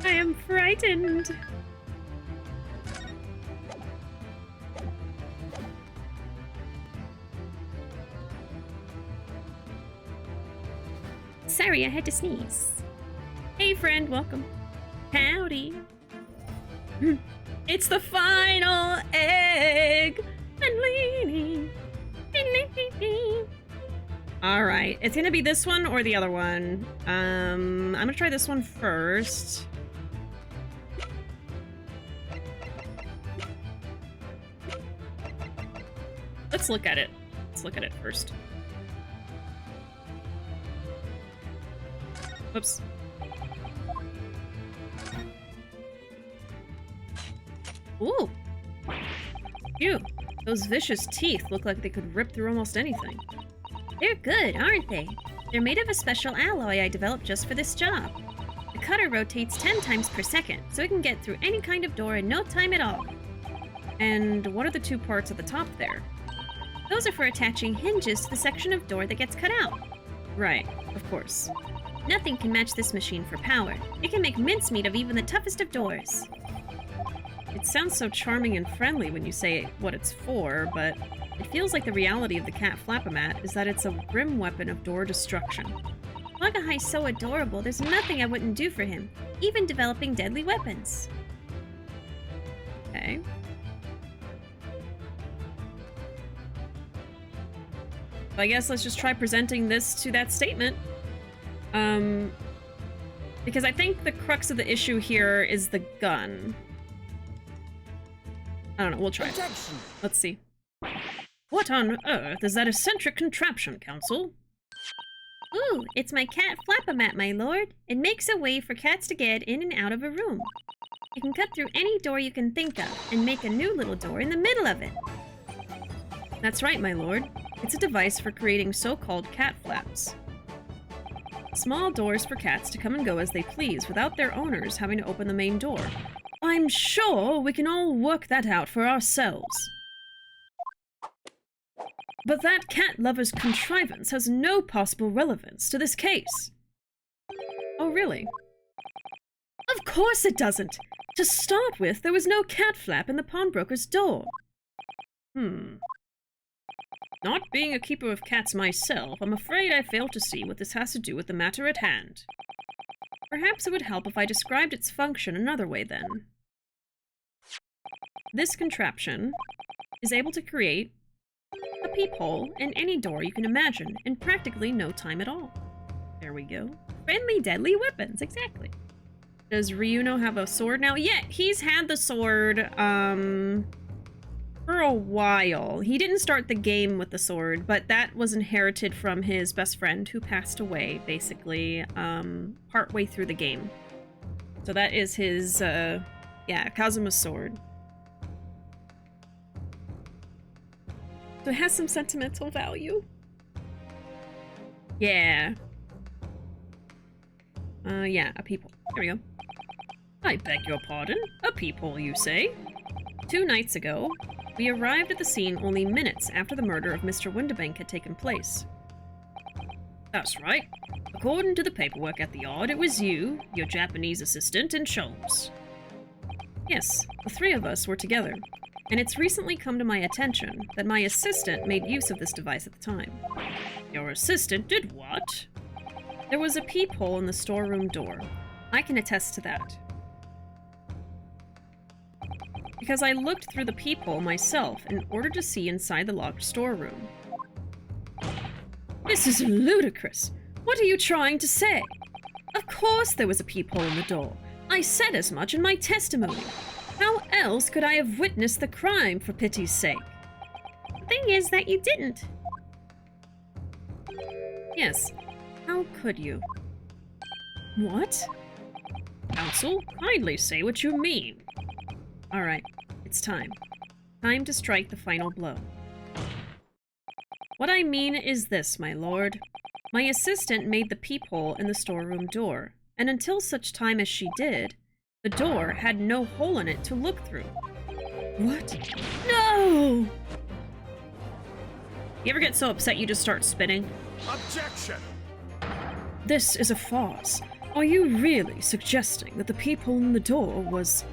I am frightened. Sorry, I had to sneeze. Hey friend, welcome. Howdy. It's the final egg. Alright, it's gonna be this one or the other one. I'm gonna try this one first. Let's look at it. Let's look at it first. Whoops. Ooh. Phew. Those vicious teeth look like they could rip through almost anything. They're good, aren't they? They're made of a special alloy I developed just for this job. The cutter rotates 10 times per second, so it can get through any kind of door in no time at all. And what are the two parts at the top there? Those are for attaching hinges to the section of door that gets cut out. Right, of course. Nothing can match this machine for power. It can make mincemeat of even the toughest of doors. It sounds so charming and friendly when you say what it's for, but it feels like the reality of the cat Flapomat is that it's a grim weapon of door destruction. Wagahai's so adorable, there's nothing I wouldn't do for him, even developing deadly weapons. Okay. I guess let's just try presenting this to that statement. Because I think the crux of the issue here is the gun. I don't know, we'll try. Let's see. What on earth is that eccentric contraption, Counsel? Ooh, it's my cat Flapomat, my lord. It makes a way for cats to get in and out of a room. You can cut through any door you can think of, and make a new little door in the middle of it. That's right, my lord. It's a device for creating so-called cat flaps. Small doors for cats to come and go as they please without their owners having to open the main door. I'm sure we can all work that out for ourselves. But that cat lover's contrivance has no possible relevance to this case. Oh, really? Of course it doesn't! To start with, there was no cat flap in the pawnbroker's door. Not being a keeper of cats myself, I'm afraid I fail to see what this has to do with the matter at hand. Perhaps it would help if I described its function another way, then. This contraption is able to create a peephole in any door you can imagine in practically no time at all. There we go. Friendly, deadly weapons, exactly. Does Ruuuvo have a sword now? Yeah, he's had the sword, for a while. He didn't start the game with the sword, but that was inherited from his best friend who passed away, basically, partway through the game. So that is his, yeah, Kazuma's sword. So it has some sentimental value. Yeah. Yeah, a peephole. There we go. I beg your pardon? A peephole, you say? 2 nights ago, we arrived at the scene only minutes after the murder of Mr. Windibank had taken place. That's right. According to the paperwork at the yard, it was you, your Japanese assistant, and Sholmes. Yes, the 3 of us were together, and it's recently come to my attention that my assistant made use of this device at the time. Your assistant did what? There was a peephole in the storeroom door. I can attest to that. Because I looked through the peephole myself in order to see inside the locked storeroom. This is ludicrous. What are you trying to say? Of course there was a peephole in the door. I said as much in my testimony. How else could I have witnessed the crime, for pity's sake? The thing is that you didn't. Yes. How could you? What? Counsel, kindly say what you mean. Alright, it's time. Time to strike the final blow. What I mean is this, my lord. My assistant made the peephole in the storeroom door, and until such time as she did, the door had no hole in it to look through. What? No! You ever get so upset you just start spinning? Objection! This is a farce. Are you really suggesting that the peephole in the door was...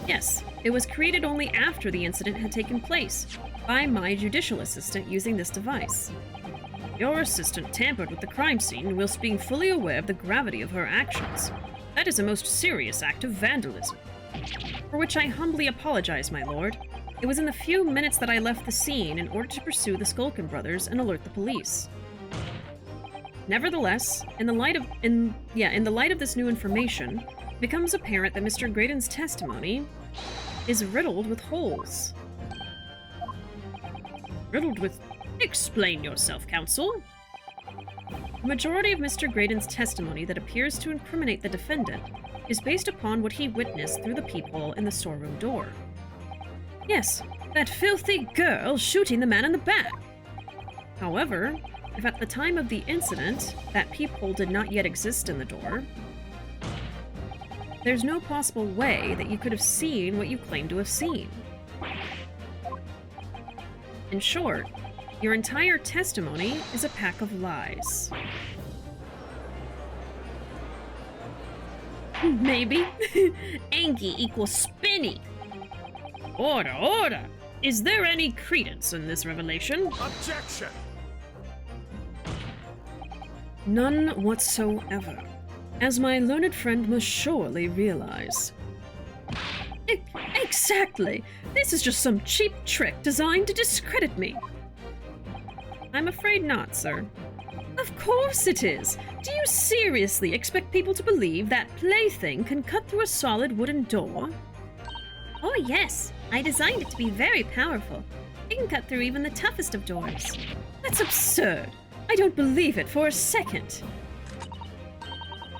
Yes, it was created only after the incident had taken place, by my judicial assistant using this device. Your assistant tampered with the crime scene whilst being fully aware of the gravity of her actions. That is a most serious act of vandalism. For which I humbly apologize, my lord. It was in the few minutes that I left the scene in order to pursue the Skulkin brothers and alert the police. Nevertheless, in the light of this new information, it becomes apparent that Mr. Graydon's testimony is riddled with holes. Riddled with... Explain yourself, counsel. The majority of Mr. Graydon's testimony that appears to incriminate the defendant is based upon what he witnessed through the peephole in the storeroom door. Yes, that filthy girl shooting the man in the back. However, if at the time of the incident, that peephole did not yet exist in the door, there's no possible way that you could have seen what you claim to have seen. In short, your entire testimony is a pack of lies. Maybe. Angie equals spinny. Order, order! Is there any credence in this revelation? Objection! None whatsoever, as my learned friend must surely realize. Exactly! This is just some cheap trick designed to discredit me. I'm afraid not, sir. Of course it is! Do you seriously expect people to believe that plaything can cut through a solid wooden door? Oh yes, I designed it to be very powerful. It can cut through even the toughest of doors. That's absurd! I don't believe it for a second.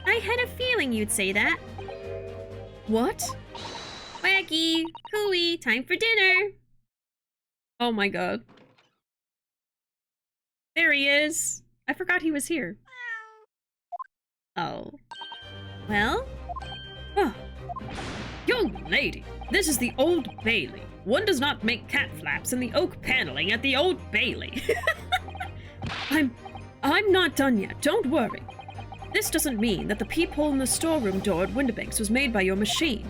I had a feeling you'd say that. What? Wacky, hooey, time for dinner. Oh my god. There he is. I forgot he was here. Oh. Well? Oh. Young lady, this is the Old Bailey. One does not make cat flaps in the oak paneling at the Old Bailey. I'm not done yet, don't worry. This doesn't mean that the peephole in the storeroom door at Windibanks was made by your machine.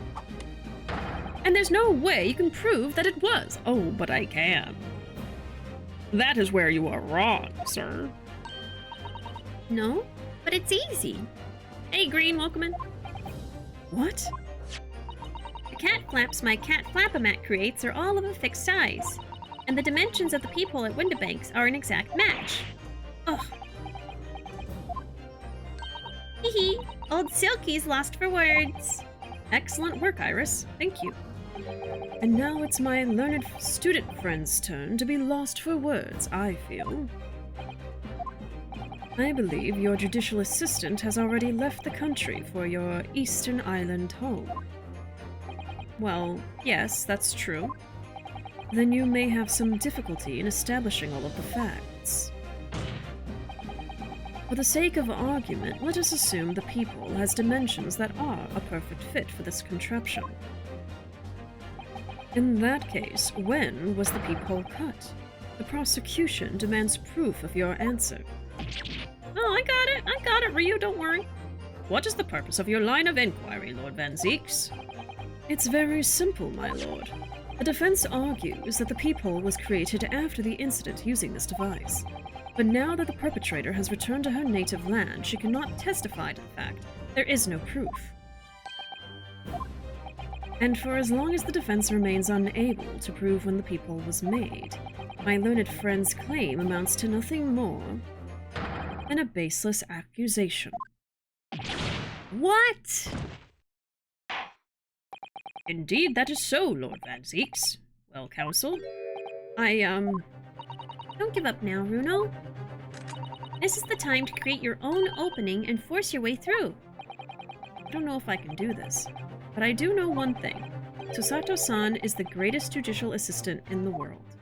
And there's no way you can prove that it was. Oh, but I can. That is where you are wrong, sir. No, but it's easy. Hey, Green, welcome in. What? The cat flaps my cat flap-a-mat creates are all of a fixed size, and the dimensions of the peephole at Windibanks are an exact match. Ugh. Hee old Silky's lost for words. Excellent work, Iris. Thank you. And now it's my learned student friend's turn to be lost for words, I feel. I believe your judicial assistant has already left the country for your Eastern Island home. Well, yes, that's true. Then you may have some difficulty in establishing all of the facts. For the sake of argument, let us assume the peephole has dimensions that are a perfect fit for this contraption. In that case, when was the peephole cut? The prosecution demands proof of your answer. Oh, I got it, Ryu, don't worry. What is the purpose of your line of inquiry, Lord Van Zeeks? It's very simple, my lord. The defense argues that the peephole was created after the incident using this device. But now that the perpetrator has returned to her native land, she cannot testify to the fact. There is no proof. And for as long as the defense remains unable to prove when the peephole was made, my learned friend's claim amounts to nothing more than a baseless accusation. What? Indeed, that is so, Lord Van Zeeks. Well, counsel, Don't give up now, Ruuuvo. This is the time to create your own opening and force your way through. I don't know if I can do this, but I do know one thing. Susato-san is the greatest judicial assistant in the world.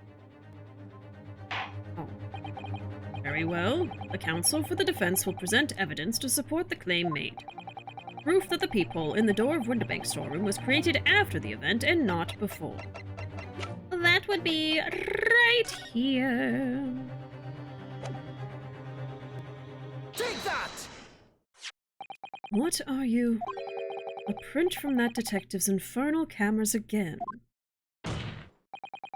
Oh. Very well. The counsel for the defense will present evidence to support the claim made. Proof that the peephole in the door of Windibank's storeroom was created after the event and not before. That would be right here. Take that! What are you? A print from that detective's infernal cameras again.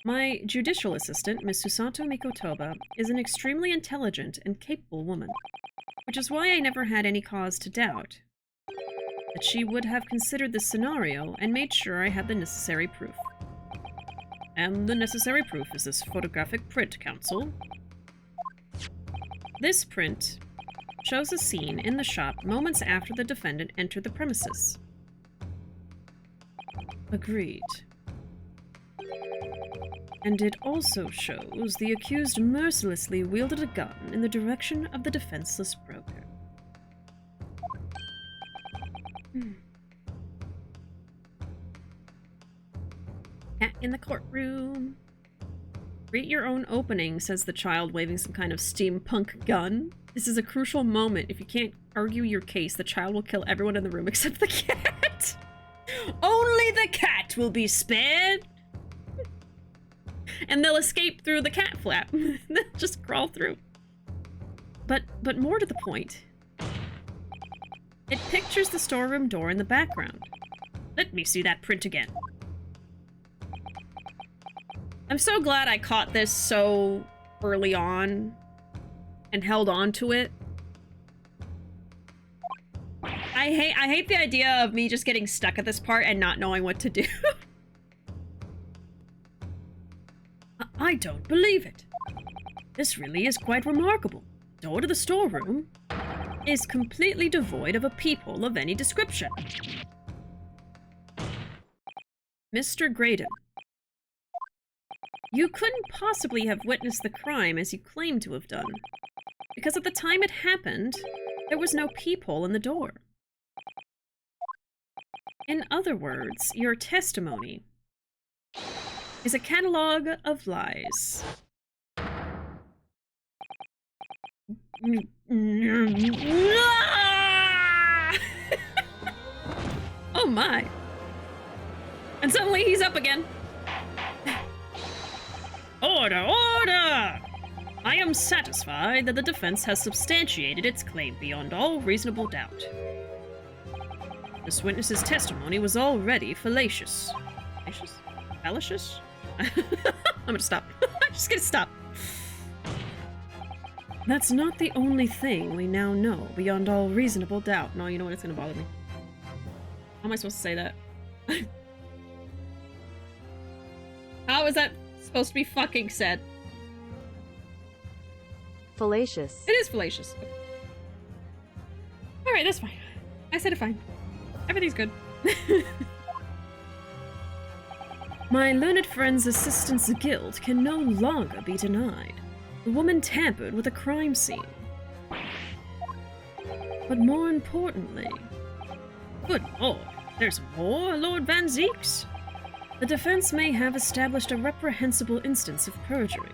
My judicial assistant, Miss Susato Mikotoba, is an extremely intelligent and capable woman, which is why I never had any cause to doubt that she would have considered this scenario and made sure I had the necessary proof. And the necessary proof is this photographic print, counsel. This print shows a scene in the shop moments after the defendant entered the premises. Agreed. And it also shows the accused mercilessly wielded a gun in the direction of the defenseless broker. Cat in the courtroom. Create your own opening, says the child, waving some kind of steampunk gun. This is a crucial moment. If you can't argue your case, the child will kill everyone in the room except the cat. Only the cat will be spared. And they'll escape through the cat flap. They'll just crawl through. But more to the point, it pictures the storeroom door in the background. Let me see that print again. I'm so glad I caught this so early on and held on to it. I hate the idea of me just getting stuck at this part and not knowing what to do. I don't believe it. This really is quite remarkable. The door to the storeroom is completely devoid of a peephole of any description. Mr. Graydon, you couldn't possibly have witnessed the crime as you claim to have done, because at the time it happened, there was no peephole in the door. In other words, your testimony is a catalog of lies. Oh my. And suddenly he's up again. Order, order! I am satisfied that the defense has substantiated its claim beyond all reasonable doubt. This witness's testimony was already fallacious. Fallacious? Fallacious? I'm gonna stop. I'm just gonna stop. That's not the only thing we now know beyond all reasonable doubt. No, you know what? It's gonna bother me. How am I supposed to say that? How is that supposed to be fucking said? Fallacious. It is fallacious. Alright, that's fine. I said it fine. Everything's good. My learned friend's assistance guilt can no longer be denied. The woman tampered with a crime scene. But more importantly... Good lord, there's more, Lord Van Zeeks? The defense may have established a reprehensible instance of perjury.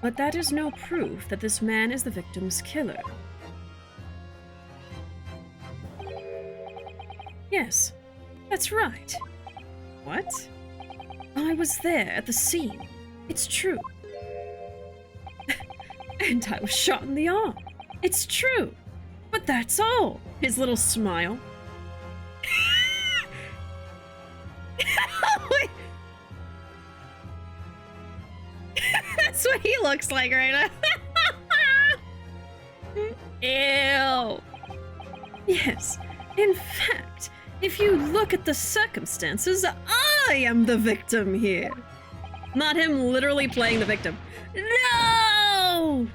But that is no proof that this man is the victim's killer. Yes, that's right. What? I was there at the scene. It's true. And I was shot in the arm. It's true. But that's all. His little smile. That's what he looks like right now. Ew. Yes, in fact, if you look at the circumstances, I am the victim here. Not him literally playing the victim. No!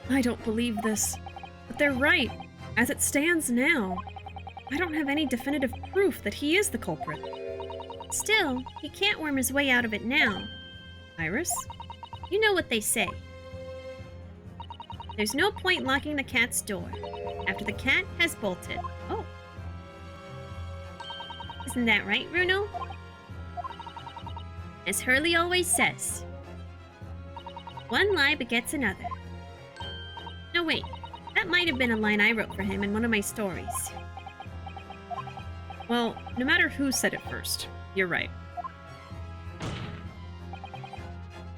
I don't believe this, but they're right. As it stands now, I don't have any definitive proof that he is the culprit. Still, he can't worm his way out of it now. Iris? You know what they say. There's no point locking the cat's door after the cat has bolted. Oh. Isn't that right, Ruuuvo? As Hurley always says, one lie begets another. No, wait. That might have been a line I wrote for him in one of my stories. Well, no matter who said it first, you're right.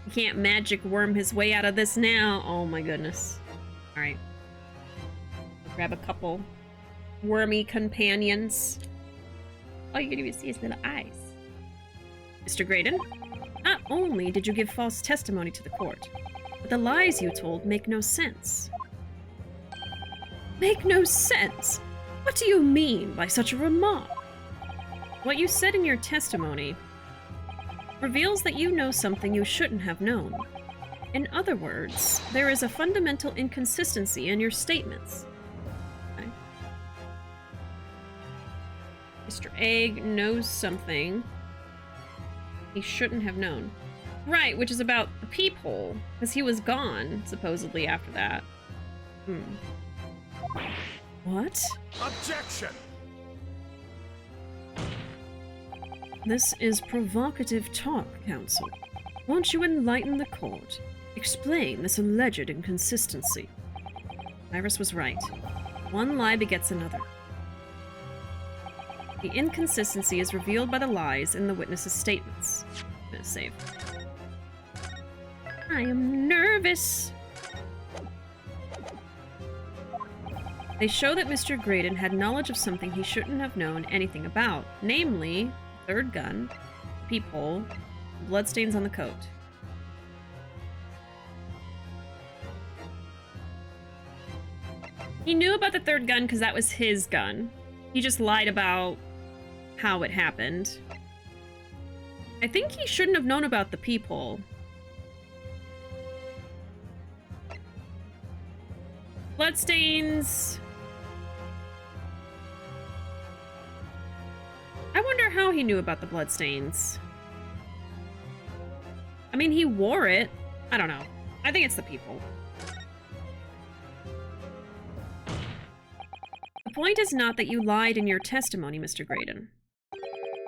He can't magic worm his way out of this now. Oh my goodness. Alright. Grab a couple wormy companions. All you can even see is little eyes. Mr. Graydon, not only did you give false testimony to the court, but the lies you told make no sense. Make no sense? What do you mean by such a remark? What you said in your testimony reveals that you know something you shouldn't have known. In other words, there is a fundamental inconsistency in your statements. Okay. Mr. Egg knows something he shouldn't have known. Right, which is about the peephole, because he was gone, supposedly, after that. What? Objection! This is provocative talk, Counsel. Won't you enlighten the court? Explain this alleged inconsistency. Iris was right. One lie begets another. The inconsistency is revealed by the lies in the witness's statements. I'm gonna save. I am nervous. They show that Mr. Graydon had knowledge of something he shouldn't have known anything about, namely, the third gun, the peephole, bloodstains on the coat. He knew about the third gun because that was his gun. He just lied about how it happened. I think he shouldn't have known about the peephole. Bloodstains. I wonder how he knew about the bloodstains. I mean, he wore it. I don't know. I think it's the peephole. The point is not that you lied in your testimony, Mr. Graydon.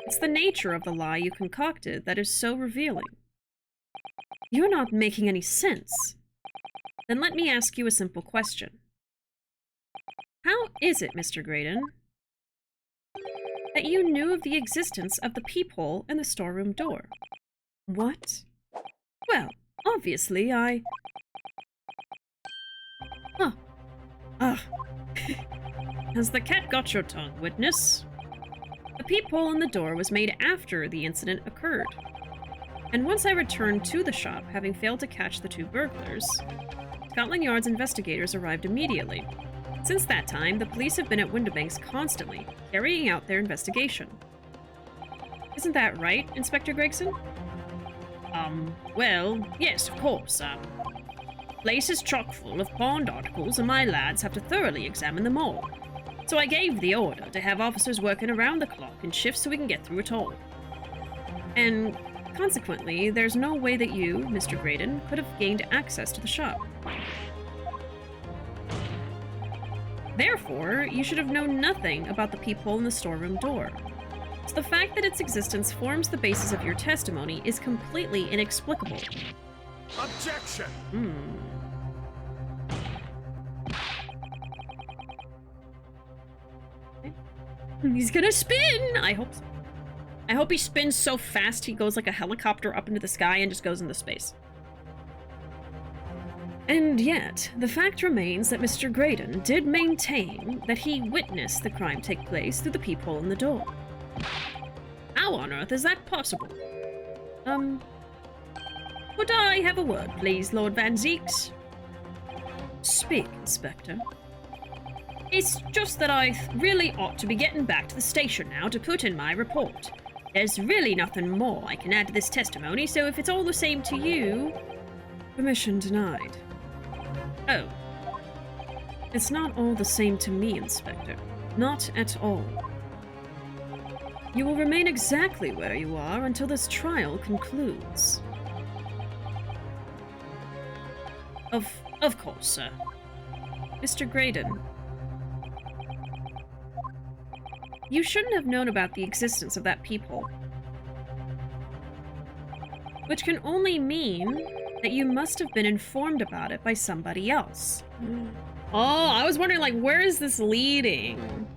It's the nature of the lie you concocted that is so revealing. You're not making any sense. Then let me ask you a simple question. How is it, Mr. Graydon, that you knew of the existence of the peephole in the storeroom door? What? Well, Obviously, I... Huh. Ah. Has the cat got your tongue, witness? The peephole in the door was made after the incident occurred. And once I returned to the shop, having failed to catch the two burglars, Scotland Yard's investigators arrived immediately. Since that time, the police have been at Windibanks constantly, carrying out their investigation. Isn't that right, Inspector Gregson? Well, yes, of course. Place is chock full of pawned articles, and my lads have to thoroughly examine them all. So I gave the order to have officers working around the clock in shifts so we can get through it all. And consequently, there's no way that you, Mr. Graydon, could have gained access to the shop. Therefore, you should have known nothing about the peephole in the storeroom door. So the fact that its existence forms the basis of your testimony is completely inexplicable. Objection! He's gonna spin! I hope so. I hope he spins so fast he goes like a helicopter up into the sky and just goes into space. And yet, the fact remains that Mr. Graydon did maintain that he witnessed the crime take place through the peephole in the door. How on earth is that possible? Could I have a word, please, Lord Van Zeeks? Speak, Inspector. It's just that I really ought to be getting back to the station now to put in my report. There's really nothing more I can add to this testimony, so if it's all the same to you... Permission denied. Oh. It's not all the same to me, Inspector. Not at all. You will remain exactly where you are until this trial concludes. Of course, sir. Mr. Graydon. You shouldn't have known about the existence of that peephole. Which can only mean that you must have been informed about it by somebody else. Oh, I was wondering, like, where is this leading?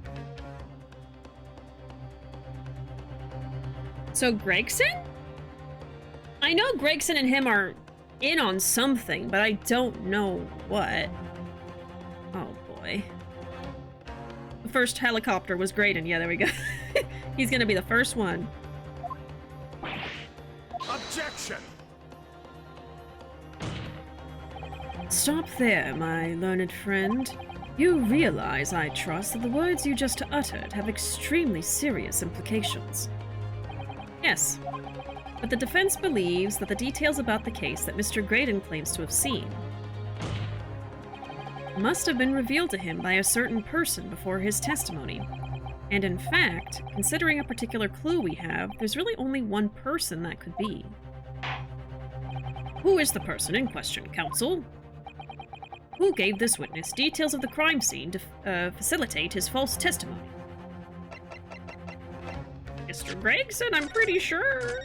So Gregson? I know Gregson and him are in on something, but I don't know what. Oh boy. The first helicopter was Graydon. Yeah, there we go. He's gonna be the first one. Objection! Stop there, my learned friend. You realize, I trust, that the words you just uttered have extremely serious implications. Yes, but the defense believes that the details about the case that Mr. Graydon claims to have seen must have been revealed to him by a certain person before his testimony. And in fact, considering a particular clue we have, there's really only one person that could be. Who is the person in question, counsel? Who gave this witness details of the crime scene to facilitate his false testimony? Mr. Gregson, I'm pretty sure.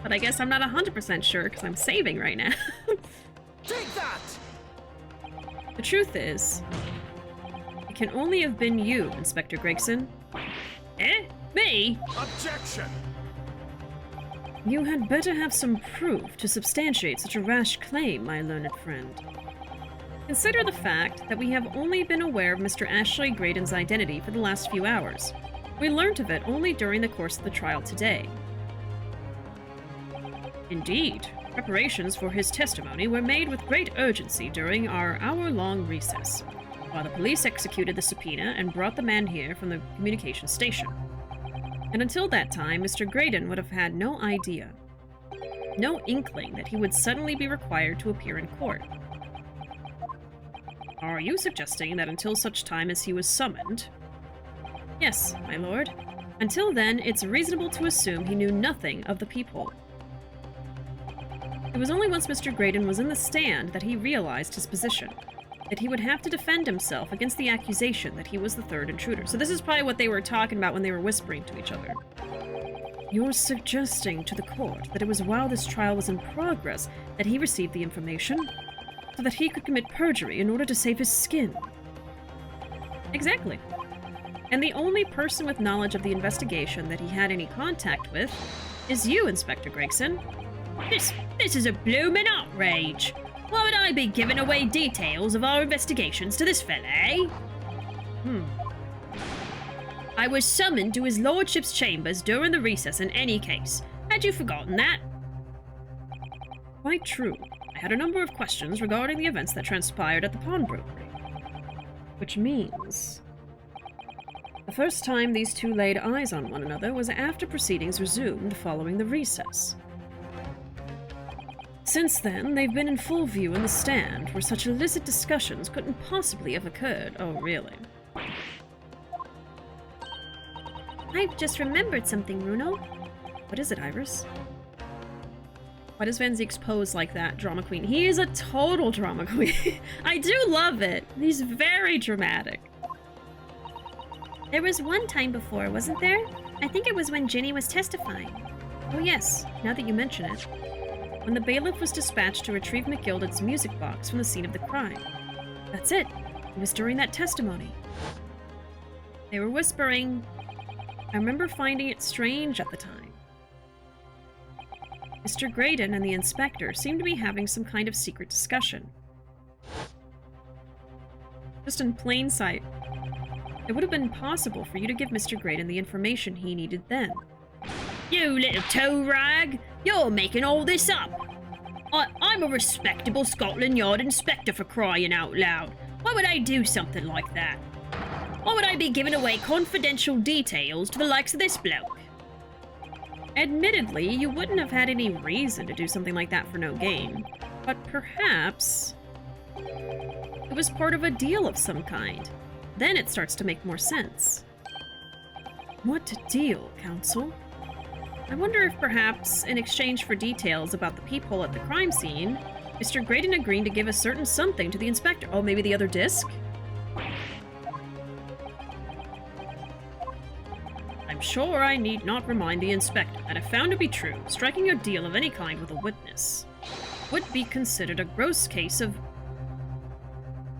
But I guess I'm not 100% sure because I'm saving right now. Take that! The truth is, it can only have been you, Inspector Gregson. Eh? Me? Objection! You had better have some proof to substantiate such a rash claim, my learned friend. Consider the fact that we have only been aware of Mr. Ashley Graydon's identity for the last few hours. We learnt of it only during the course of the trial today. Indeed, preparations for his testimony were made with great urgency during our hour-long recess, while the police executed the subpoena and brought the man here from the communications station. And until that time, Mr. Graydon would have had no idea, no inkling that he would suddenly be required to appear in court. Are you suggesting that until such time as he was summoned? Yes, my lord. Until then, it's reasonable to assume he knew nothing of the peephole. It was only once Mr. Graydon was in the stand that he realized his position, that he would have to defend himself against the accusation that he was the third intruder. So this is probably what they were talking about when they were whispering to each other. You're suggesting to the court that it was while this trial was in progress that he received the information, so that he could commit perjury in order to save his skin. Exactly. And the only person with knowledge of the investigation that he had any contact with is you, Inspector Gregson. This is a bloomin' outrage. Why would I be giving away details of our investigations to this fella, eh? I was summoned to his lordship's chambers during the recess in any case. Had you forgotten that? Quite true. I had a number of questions regarding the events that transpired at the pawnbrokery. Which means... the first time these two laid eyes on one another was after proceedings resumed following the recess. Since then, they've been in full view in the stand, where such illicit discussions couldn't possibly have occurred. Oh, really? I've just remembered something, Ruuuvo. What is it, Iris? Why does Van Zieks pose like that, drama queen? He is a total drama queen. I do love it. He's very dramatic. There was one time before, wasn't there? I think it was when Ginny was testifying. Oh yes, now that you mention it. When the bailiff was dispatched to retrieve McGilded's music box from the scene of the crime. That's it. It was during that testimony. They were whispering. I remember finding it strange at the time. Mr. Graydon and the inspector seemed to be having some kind of secret discussion. Just in plain sight. It would have been possible for you to give Mr. Graydon the information he needed then. You little toe rag! You're making all this up! I'm a respectable Scotland Yard inspector, for crying out loud. Why would I do something like that? Why would I be giving away confidential details to the likes of this bloke? Admittedly, you wouldn't have had any reason to do something like that for no gain. But perhaps... it was part of a deal of some kind. Then it starts to make more sense. What deal, Counsel? I wonder if perhaps, in exchange for details about the peephole at the crime scene, Mr. Graydon agreed to give a certain something to the inspector. Oh, maybe the other disc? I'm sure I need not remind the inspector that if found to be true, striking a deal of any kind with a witness would be considered a gross case of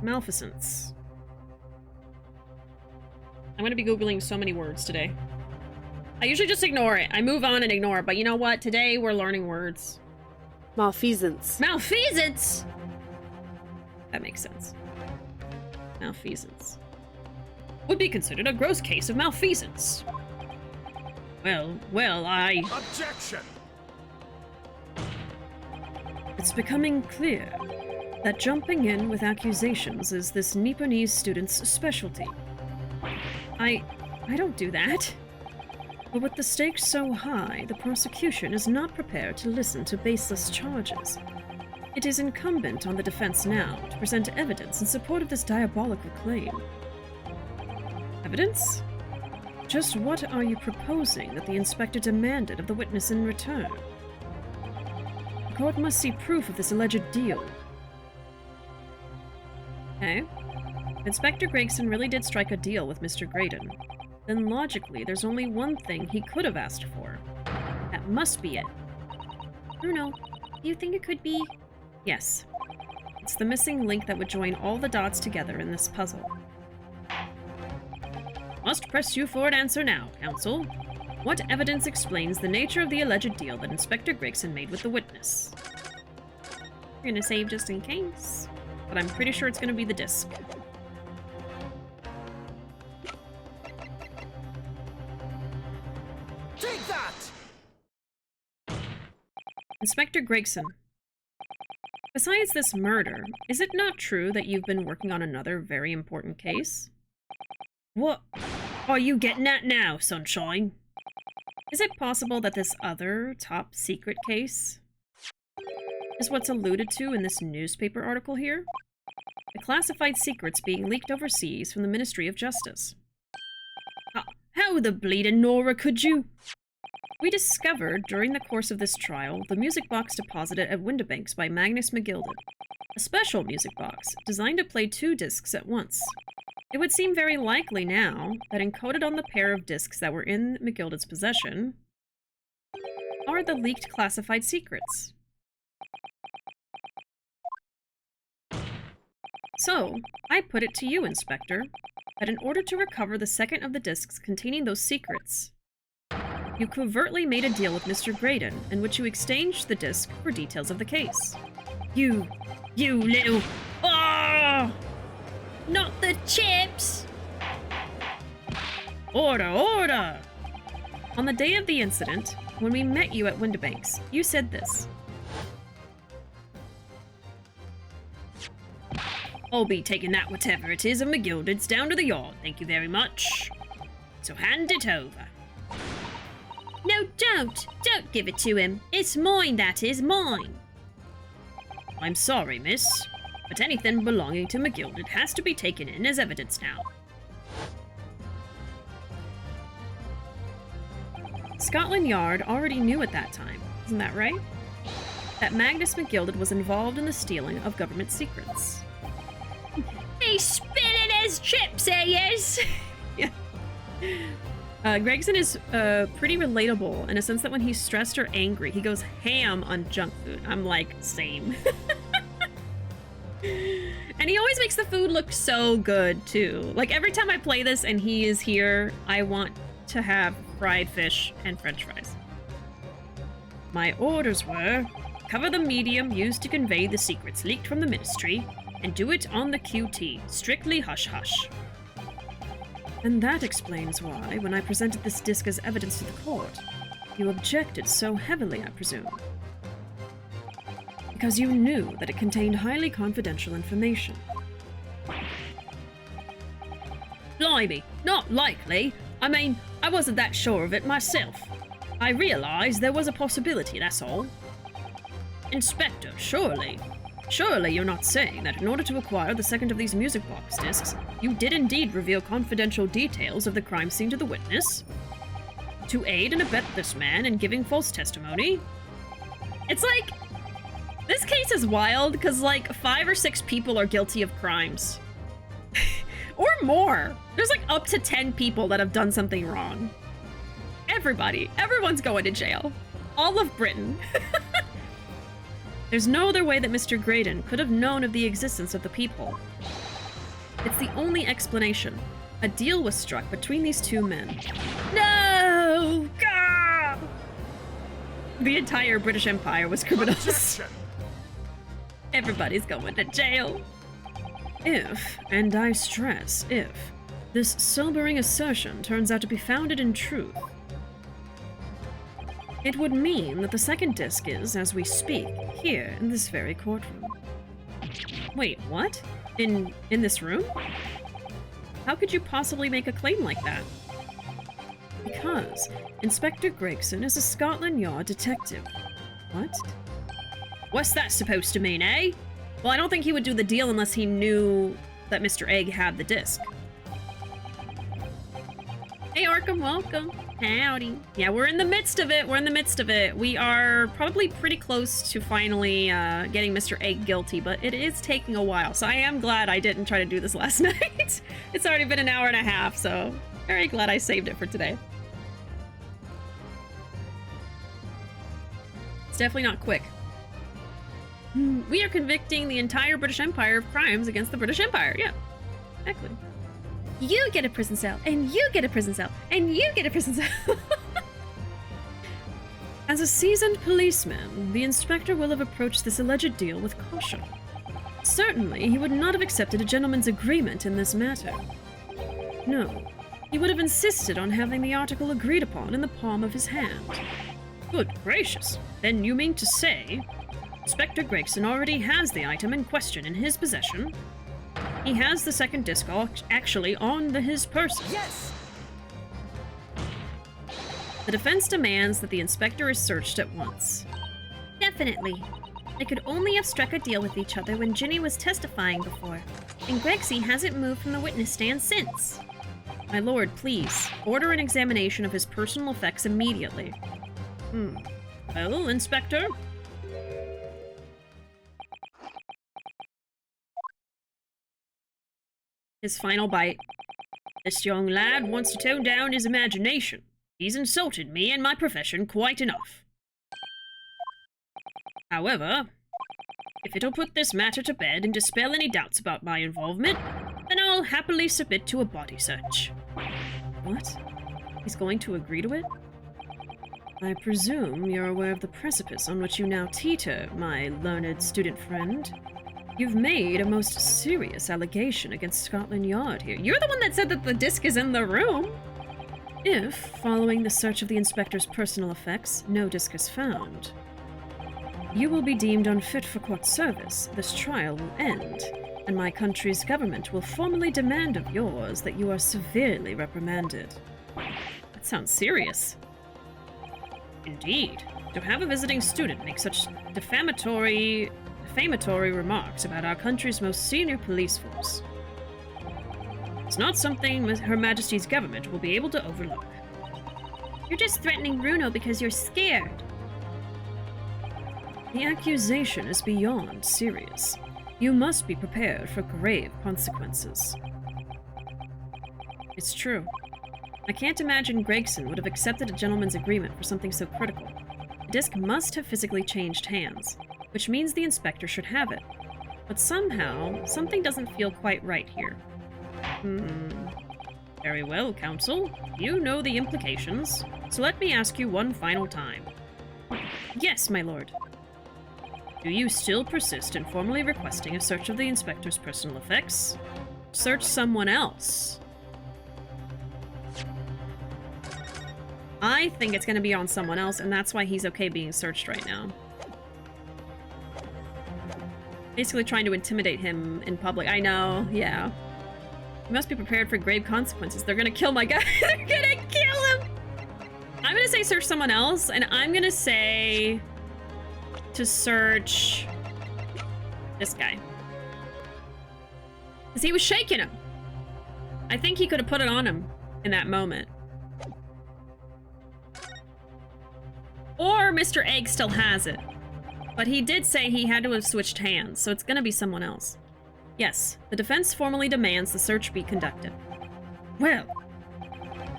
malfeasance. I'm going to be Googling so many words today. I usually just ignore it. I move on and ignore it, but you know what? Today we're learning words. Malfeasance. Malfeasance! That makes sense. Malfeasance. Would be considered a gross case of malfeasance. Well, Objection! It's becoming clear that jumping in with accusations is this Nipponese student's specialty. I don't do that. But with the stakes so high, the prosecution is not prepared to listen to baseless charges. It is incumbent on the defense now to present evidence in support of this diabolical claim. Evidence? Just what are you proposing that the inspector demanded of the witness in return? The court must see proof of this alleged deal. Okay. Inspector Gregson really did strike a deal with Mr. Graydon. Then logically, there's only one thing he could have asked for. That must be it. Ruuuvo, do you think it could be? Yes. It's the missing link that would join all the dots together in this puzzle. Must press you for an answer now, Counsel. What evidence explains the nature of the alleged deal that Inspector Gregson made with the witness? You're gonna save just in case. But I'm pretty sure it's gonna be the disc. Take that! Inspector Gregson. Besides this murder, is it not true that you've been working on another very important case? What are you getting at now, Sunshine? Is it possible that this other top secret case is what's alluded to in this newspaper article here? The classified secrets being leaked overseas from the Ministry of Justice. How the bleeding Nora could you? We discovered, during the course of this trial, the music box deposited at Windibanks by Magnus McGilded. A special music box, designed to play 2 discs at once. It would seem very likely now that encoded on the pair of discs that were in McGilded's possession are the leaked classified secrets. So, I put it to you, Inspector, that in order to recover the second of the discs containing those secrets, You covertly made a deal with Mr. Graydon, in which you exchanged the disc for details of the case. You little... Oh! Not the chips! Order, order! On the day of the incident, when we met you at Windibanks, you said this. I'll be taking that whatever it is of McGilded's down to the yard, thank you very much. So hand it over. No, don't! Don't give it to him. It's mine, that is, mine. I'm sorry, miss, but anything belonging to McGilded has to be taken in as evidence now. Scotland Yard already knew at that time, isn't that right? That Magnus McGilded was involved in the stealing of government secrets. He's spilling his chips, he is! Yeah. Gregson is pretty relatable in a sense that when he's stressed or angry, he goes ham on junk food. I'm like, same. And he always makes the food look so good, too. Like, every time I play this and he is here, I want to have fried fish and french fries. My orders were, cover the medium used to convey the secrets leaked from the ministry, and do it on the QT, strictly hush-hush. And that explains why, when I presented this disc as evidence to the court, you objected so heavily, I presume. Because you knew that it contained highly confidential information. Blimey, not likely. I mean, I wasn't that sure of it myself. I realized there was a possibility, that's all. Inspector, surely you're not saying that in order to acquire the second of these music box discs, you did indeed reveal confidential details of the crime scene to the witness? To aid and abet this man in giving false testimony? It's like, this case is wild because like 5 or 6 people are guilty of crimes. Or more. There's like up to 10 people that have done something wrong. Everyone's going to jail. All of Britain. There's no other way that Mr. Graydon could have known of the existence of the people. It's the only explanation. A deal was struck between these two men. No! Gah! The entire British Empire was criminals. Objection! Everybody's going to jail. If, and I stress if, this sobering assertion turns out to be founded in truth, it would mean that the second disc is, as we speak, here in this very courtroom. Wait, what? In this room? How could you possibly make a claim like that? Because Inspector Gregson is a Scotland Yard detective. What? What's that supposed to mean, eh? Well, I don't think he would do the deal unless he knew that Mr. Egg had the disc. Hey, Arkham, welcome. Howdy. Yeah, we're in the midst of it. We are probably pretty close to finally getting Mr. Egg guilty, but it is taking a while. So I am glad I didn't try to do this last night. It's already been an hour and a half, so very glad I saved it for today. It's definitely not quick. We are convicting the entire British Empire of crimes against the British Empire. Yeah, exactly. You get a prison cell, and you get a prison cell, and you get a prison cell. As a seasoned policeman, the inspector will have approached this alleged deal with caution. Certainly, he would not have accepted a gentleman's agreement in this matter. No, he would have insisted on having the article agreed upon in the palm of his hand. Good gracious, then you mean to say Inspector Gregson already has the item in question in his possession? He has the second disc actually on his person. Yes! The defense demands that the inspector is searched at once. Definitely. They could only have struck a deal with each other when Ginny was testifying before, and Gregsy hasn't moved from the witness stand since. My lord, please, order an examination of his personal effects immediately. Well, Inspector? His final bite. This young lad wants to tone down his imagination. He's insulted me and my profession quite enough. However, if it'll put this matter to bed and dispel any doubts about my involvement, then I'll happily submit to a body search. What? He's going to agree to it? I presume you're aware of the precipice on which you now teeter, my learned student friend. You've made a most serious allegation against Scotland Yard here. You're the one that said that the disc is in the room. If, following the search of the inspector's personal effects, no disc is found, you will be deemed unfit for court service. This trial will end, and my country's government will formally demand of yours that you are severely reprimanded. That sounds serious. Indeed. To have a visiting student make such defamatory remarks about our country's most senior police force. It's not something Her Majesty's government will be able to overlook. You're just threatening Ruuuvo because you're scared. The accusation is beyond serious. You must be prepared for grave consequences. It's true. I can't imagine Gregson would have accepted a gentleman's agreement for something so critical. The disc must have physically changed hands, which means the inspector should have it. But somehow, something doesn't feel quite right here. Very well, Counsel. You know the implications, so let me ask you one final time. Yes, my lord. Do you still persist in formally requesting a search of the inspector's personal effects? Search someone else. I think it's going to be on someone else, and that's why he's okay being searched right now. Basically trying to intimidate him in public. I know, yeah. You must be prepared for grave consequences. They're gonna kill my guy. They're gonna kill him! I'm gonna say search someone else, and I'm gonna say to search this guy. Because he was shaking him. I think he could have put it on him in that moment. Or Mr. Egg still has it. But he did say he had to have switched hands, so it's gonna be someone else. Yes, the defense formally demands the search be conducted. Well,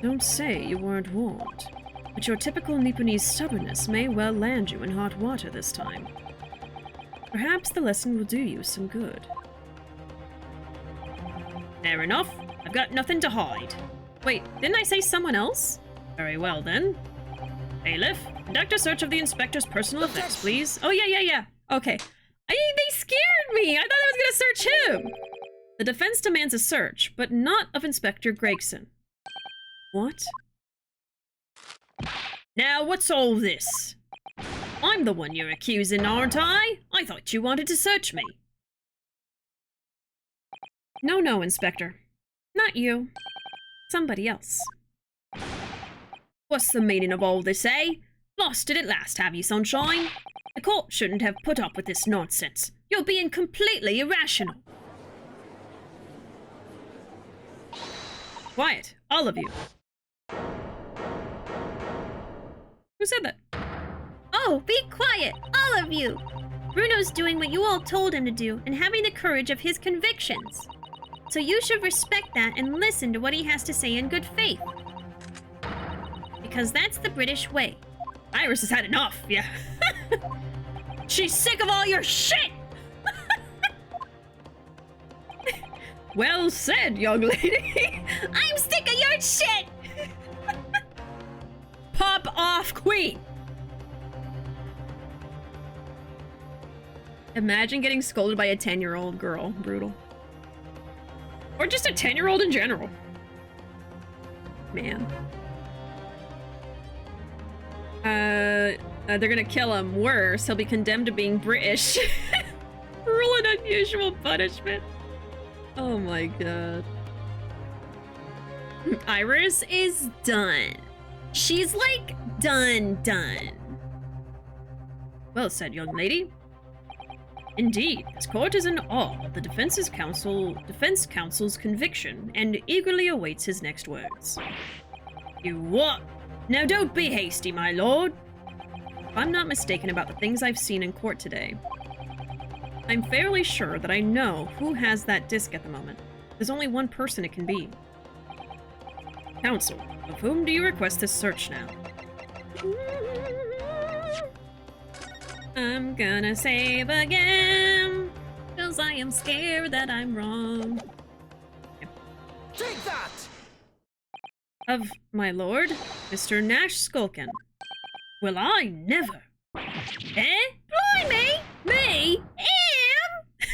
don't say you weren't warned, but your typical Nipponese stubbornness may well land you in hot water this time. Perhaps the lesson will do you some good. Fair enough. I've got nothing to hide. Wait, didn't I say someone else? Very well then. Bailiff, conduct a search of the inspector's personal effects, please. Oh, yeah. Okay. They scared me! I thought I was gonna search him! The defense demands a search, but not of Inspector Gregson. What? Now, what's all this? I'm the one you're accusing, aren't I? I thought you wanted to search me. No, Inspector. Not you. Somebody else. What's the meaning of all this, eh? Lost it at last, have you, Sunshine? The court shouldn't have put up with this nonsense. You're being completely irrational. Quiet, all of you. Who said that? Oh, be quiet, all of you! Bruno's doing what you all told him to do and having the courage of his convictions. So you should respect that and listen to what he has to say in good faith. Because that's the British way. Iris has had enough, yeah. She's sick of all your shit! Well said, young lady. I'm sick of your shit! Pop off, queen! Imagine getting scolded by a 10-year-old girl. Brutal. Or just a 10-year-old in general. Man. They're gonna kill him. Worse, he'll be condemned to being British. Cruel and unusual punishment. Oh my god. Iris is done. She's like done. Well said, young lady. Indeed, this court is in awe of the defense counsel's conviction and eagerly awaits his next words. You what? Now don't be hasty, my lord. If I'm not mistaken about the things I've seen in court today, I'm fairly sure that I know who has that disc at the moment. There's only one person it can be. Counsel, of whom do you request this search now? I'm gonna save again, 'cause I am scared that I'm wrong. Take that! Of my lord, Mr. Nash Skulkin. Well, I never. Eh? Blimey! Me? Him?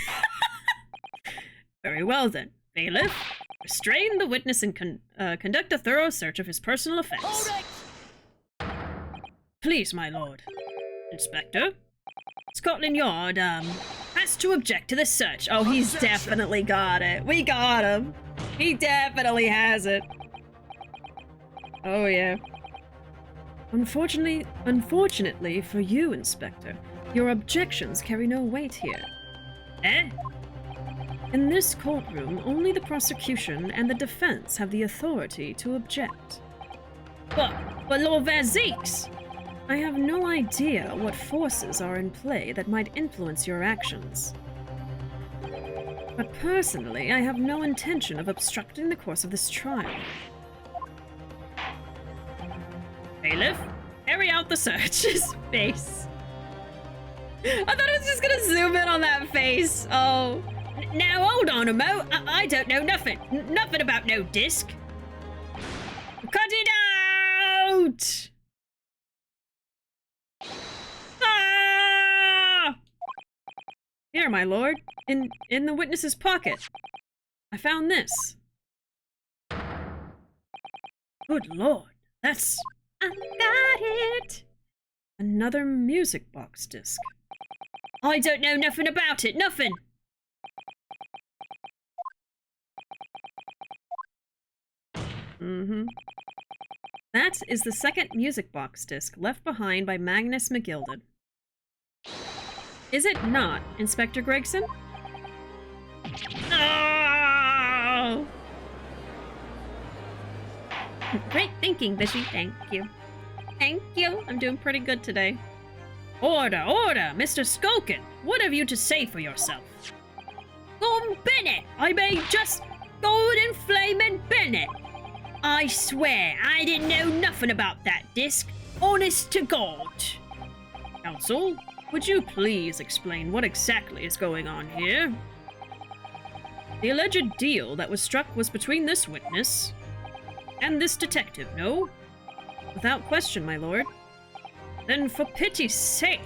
Very well then. Bailiff, restrain the witness and conduct a thorough search of his personal effects. Hold it! Please, my lord. Inspector? Scotland Yard, has to object to this search. Oh, he's definitely got it. We got him. He definitely has it. Oh, yeah. Unfortunately for you, Inspector, your objections carry no weight here. Eh? In this courtroom, only the prosecution and the defense have the authority to object. But Lord Verzeeks! I have no idea what forces are in play that might influence your actions. But personally, I have no intention of obstructing the course of this trial. Bailiff, carry out the search. His face. I thought I was just gonna zoom in on that face. Oh. Now hold on a mo. I don't know nothing. Nothing about no disc. Cut it out! Ah! Here, my lord. In the witness's pocket. I found this. Good lord. That's... I got it! Another music box disc. I don't know nothing about it. Nothing. Mm-hmm. That is the second music box disc left behind by Magnus McGilded. Is it not, Inspector Gregson? Oh! Great thinking, Bishy. Thank you. Thank you. I'm doing pretty good today. Order, order, Mr. Skulkin. What have you to say for yourself? Gordon Bennett! I may just Gordon Flamin' Bennett! I swear, I didn't know nothing about that disc. Honest to God. Counsel, would you please explain what exactly is going on here? The alleged deal that was struck was between this witness and this detective, no? Without question, my lord. Then for pity's sake,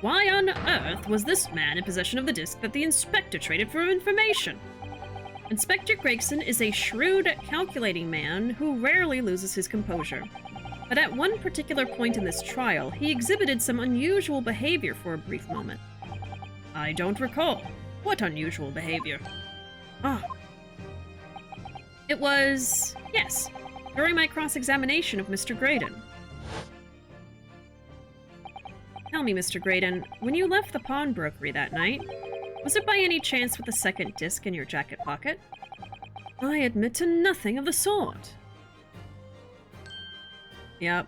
why on earth was this man in possession of the disc that the inspector traded for information? Inspector Gregson is a shrewd, calculating man who rarely loses his composure. But at one particular point in this trial, he exhibited some unusual behavior for a brief moment. I don't recall. What unusual behavior? Ah. It was... yes, during my cross-examination of Mr. Graydon. Tell me, Mr. Graydon, when you left the pawnbrokery that night, was it by any chance with the second disc in your jacket pocket? I admit to nothing of the sort. Yep.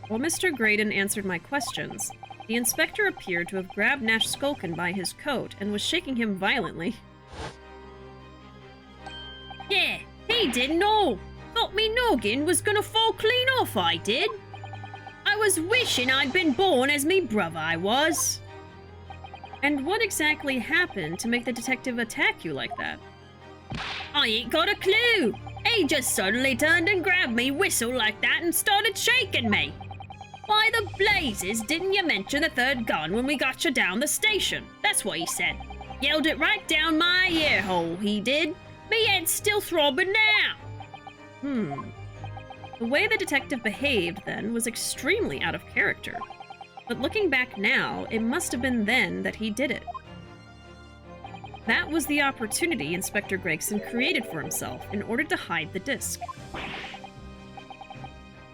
While Mr. Graydon answered my questions, the inspector appeared to have grabbed Nash Skulkin by his coat and was shaking him violently. Yeah, he didn't know. Thought me noggin was gonna fall clean off, I did. I was wishing I'd been born as me brother, I was. And what exactly happened to make the detective attack you like that? I ain't got a clue. He just suddenly turned and grabbed me whistle like that and started shaking me. Why the blazes didn't you mention the third gun when we got you down the station? That's what he said. Yelled it right down my ear hole, he did. Me head's still throbbing now. The way the detective behaved then was extremely out of character. But looking back now, it must have been then that he did it. That was the opportunity Inspector Gregson created for himself in order to hide the disc.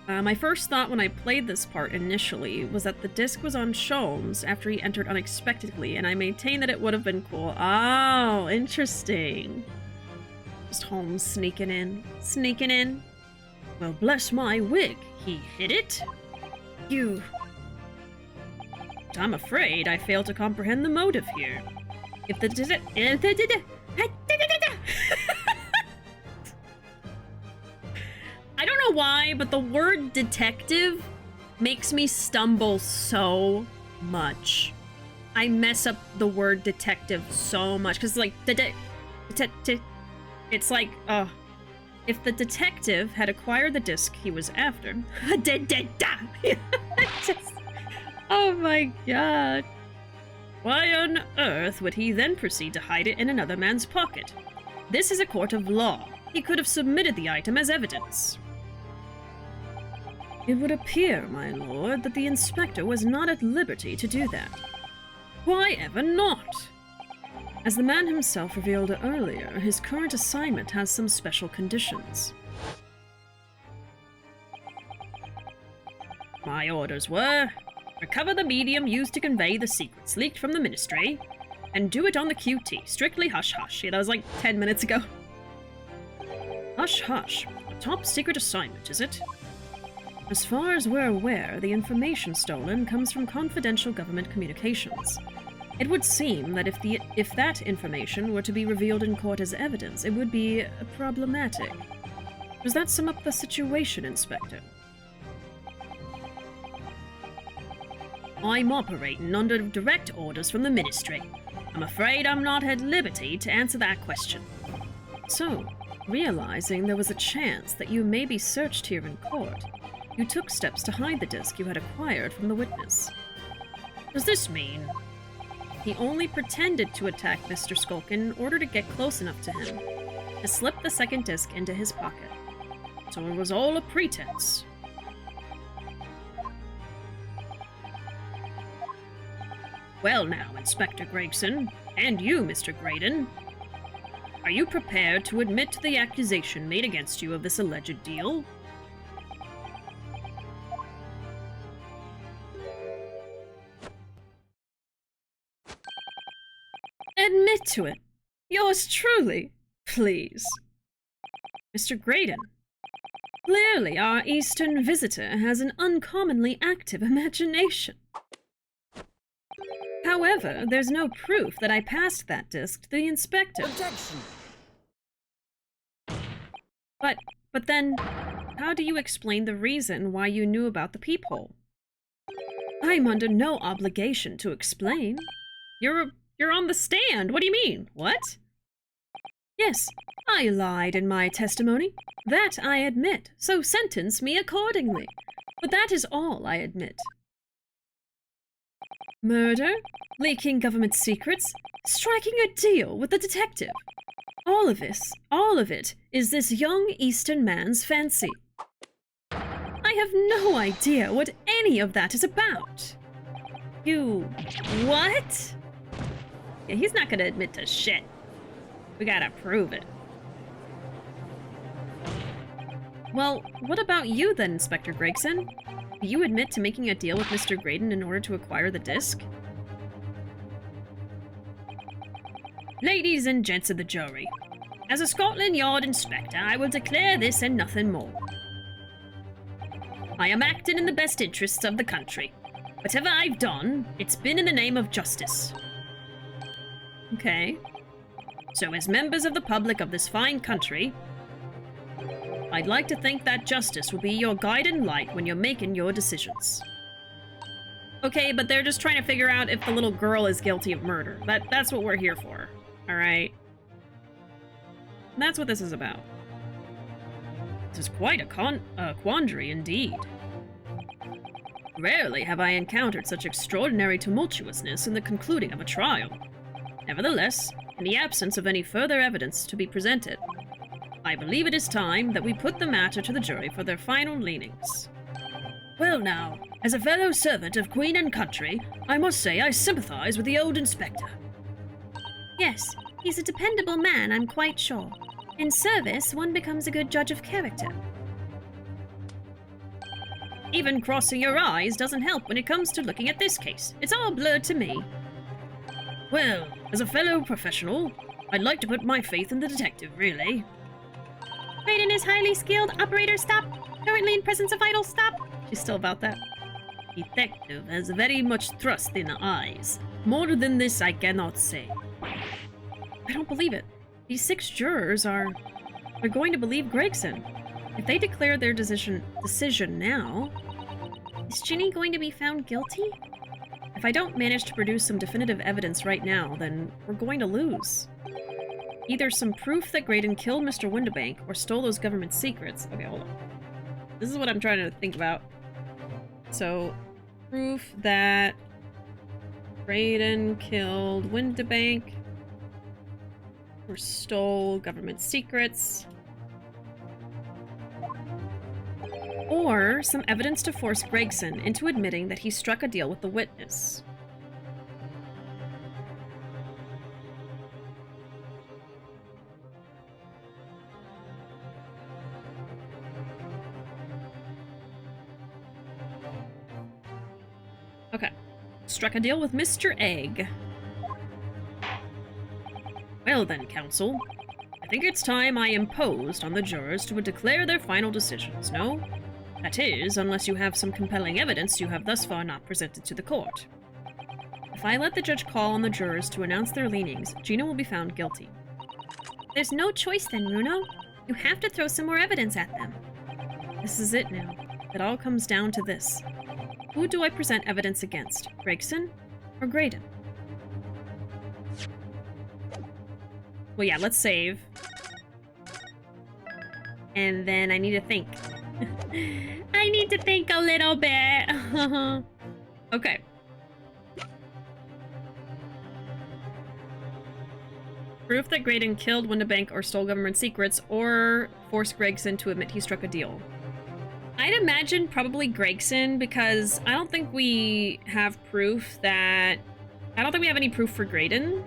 My first thought when I played this part initially was that the disc was on Sholmes after he entered unexpectedly, and I maintain that it would have been cool. Oh, interesting. Just Holmes sneaking in. Sneaking in. Well, bless my wig, he hid it? You... I'm afraid I fail to comprehend the motive here. If the I don't know why, but the word detective makes me stumble so much. I mess up the word detective so much because, like, detective. It's like, If the detective had acquired the disc he was after... Just... Oh my god. Why on earth would he then proceed to hide it in another man's pocket? This is a court of law. He could have submitted the item as evidence. It would appear, my lord, that the inspector was not at liberty to do that. Why ever not? As the man himself revealed earlier, his current assignment has some special conditions. My orders were, recover the medium used to convey the secrets leaked from the ministry, and do it on the QT, strictly hush-hush. Yeah, that was like 10 minutes ago. Hush-hush. A top secret assignment, is it? As far as we're aware, the information stolen comes from confidential government communications. It would seem that if that information were to be revealed in court as evidence, it would be problematic. Does that sum up the situation, Inspector? I'm operating under direct orders from the Ministry. I'm afraid I'm not at liberty to answer that question. So, realizing there was a chance that you may be searched here in court, you took steps to hide the disc you had acquired from the witness. Does this mean... He only pretended to attack Mr. Skulkin in order to get close enough to him, to slip the second disc into his pocket. So it was all a pretense. Well now, Inspector Gregson, and you, Mr. Graydon, are you prepared to admit to the accusation made against you of this alleged deal? Admit to it. Yours truly. Please. Mr. Graydon. Clearly, our Eastern visitor has an uncommonly active imagination. However, there's no proof that I passed that disc to the inspector. Objection! But then, how do you explain the reason why you knew about the peephole? I'm under no obligation to explain. You're on the stand. What do you mean? What? Yes, I lied in my testimony. That I admit, so sentence me accordingly. But that is all I admit. Murder, leaking government secrets, striking a deal with the detective. All of it is this young Eastern man's fancy. I have no idea what any of that is about. You... what? Yeah, he's not gonna admit to shit. We gotta prove it. Well, what about you then, Inspector Gregson? Do you admit to making a deal with Mr. Graydon in order to acquire the disc? Ladies and gents of the jury, as a Scotland Yard inspector, I will declare this and nothing more. I am acting in the best interests of the country. Whatever I've done, it's been in the name of justice. Okay. So as members of the public of this fine country, I'd like to think that justice will be your guiding light when you're making your decisions. Okay, but they're just trying to figure out if the little girl is guilty of murder. That's what we're here for. Alright? That's what this is about. This is quite a quandary indeed. Rarely have I encountered such extraordinary tumultuousness in the concluding of a trial. Nevertheless, in the absence of any further evidence to be presented, I believe it is time that we put the matter to the jury for their final leanings. Well now, as a fellow servant of Queen and country, I must say I sympathize with the old inspector. Yes, he's a dependable man, I'm quite sure. In service, one becomes a good judge of character. Even crossing your eyes doesn't help when it comes to looking at this case. It's all blurred to me. Well, as a fellow professional, I'd like to put my faith in the detective, really. Graydon is highly skilled. Operator, stop. Currently in presence of idol, stop. She's still about that. Detective has very much thrust in the eyes. More than this I cannot say. I don't believe it. These 6 jurors are going to believe Gregson. If they declare their decision now... Is Ginny going to be found guilty? If I don't manage to produce some definitive evidence right now, then we're going to lose. Either some proof that Graydon killed Mr. Windibank or stole those government secrets. Okay, hold on. This is what I'm trying to think about. So, proof that Graydon killed Windibank or stole government secrets. Or some evidence to force Gregson into admitting that he struck a deal with the witness. Okay. Struck a deal with Mr. Egg. Well then, Council. I think it's time I imposed on the jurors to declare their final decisions, no? That is, unless you have some compelling evidence you have thus far not presented to the court. If I let the judge call on the jurors to announce their leanings, Gina will be found guilty. There's no choice then, Ruuuvo. You have to throw some more evidence at them. This is it now. It all comes down to this. Who do I present evidence against? Gregson or Graydon? Well, yeah, let's save. And then I need to think. I need to think a little bit. Okay. Proof that Graydon killed Windibank or stole government secrets, or force Gregson to admit he struck a deal. I'd imagine probably Gregson, because I don't think we have proof that... I don't think we have any proof for Graydon,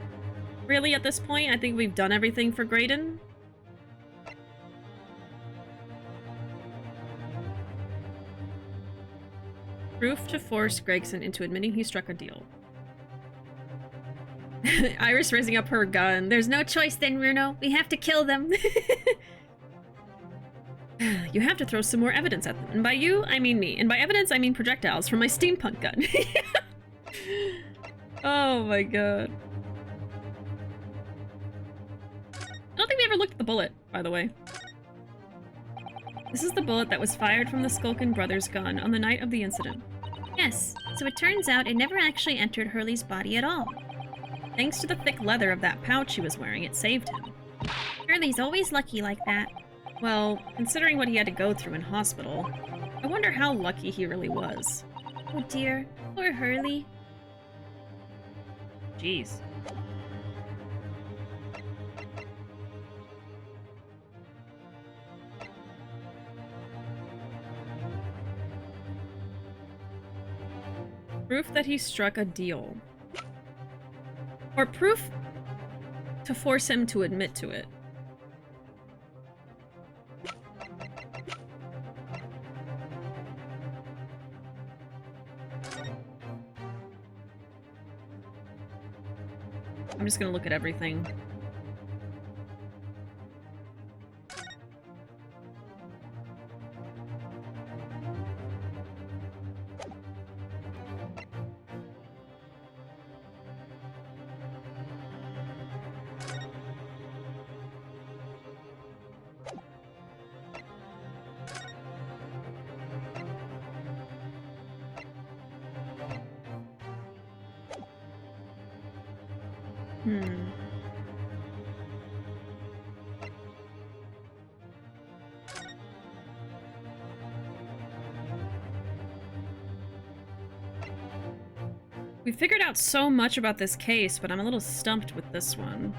really, at this point. I think we've done everything for Graydon. Proof to force Gregson into admitting he struck a deal. Iris raising up her gun. There's no choice then, Ruuuvo. We have to kill them. You have to throw some more evidence at them. And by you, I mean me. And by evidence, I mean projectiles from my steampunk gun. Oh my god. I don't think we ever looked at the bullet, by the way. This is the bullet that was fired from the Skulkin brothers' gun on the night of the incident. Yes, so it turns out it never actually entered Hurley's body at all. Thanks to the thick leather of that pouch he was wearing, it saved him. Hurley's always lucky like that. Well, considering what he had to go through in hospital, I wonder how lucky he really was. Oh dear, poor Hurley. Jeez. Proof that he struck a deal. Or proof to force him to admit to it. I'm just gonna look at everything. We figured out so much about this case, but I'm a little stumped with this one.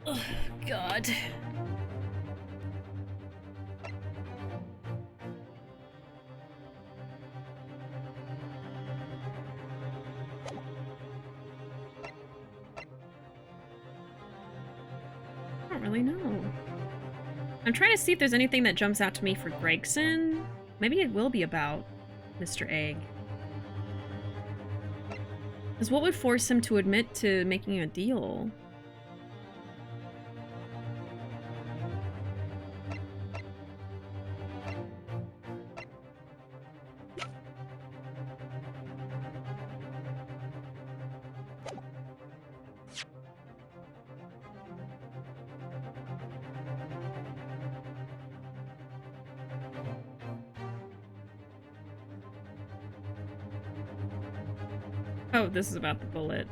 Oh, God. I don't really know. I'm trying to see if there's anything that jumps out to me for Gregson. Maybe it will be about Mr. Egg. Because what would force him to admit to making a deal? Oh, this is about the bullet.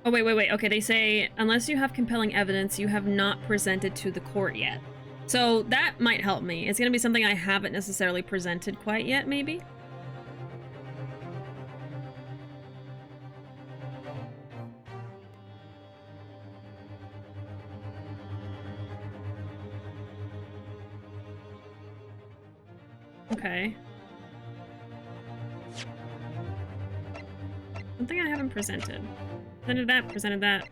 Oh, wait. Okay, they say, unless you have compelling evidence you have not presented to the court yet. So that might help me. It's gonna be something I haven't necessarily presented quite yet, maybe? Okay. Something I haven't presented. Presented that.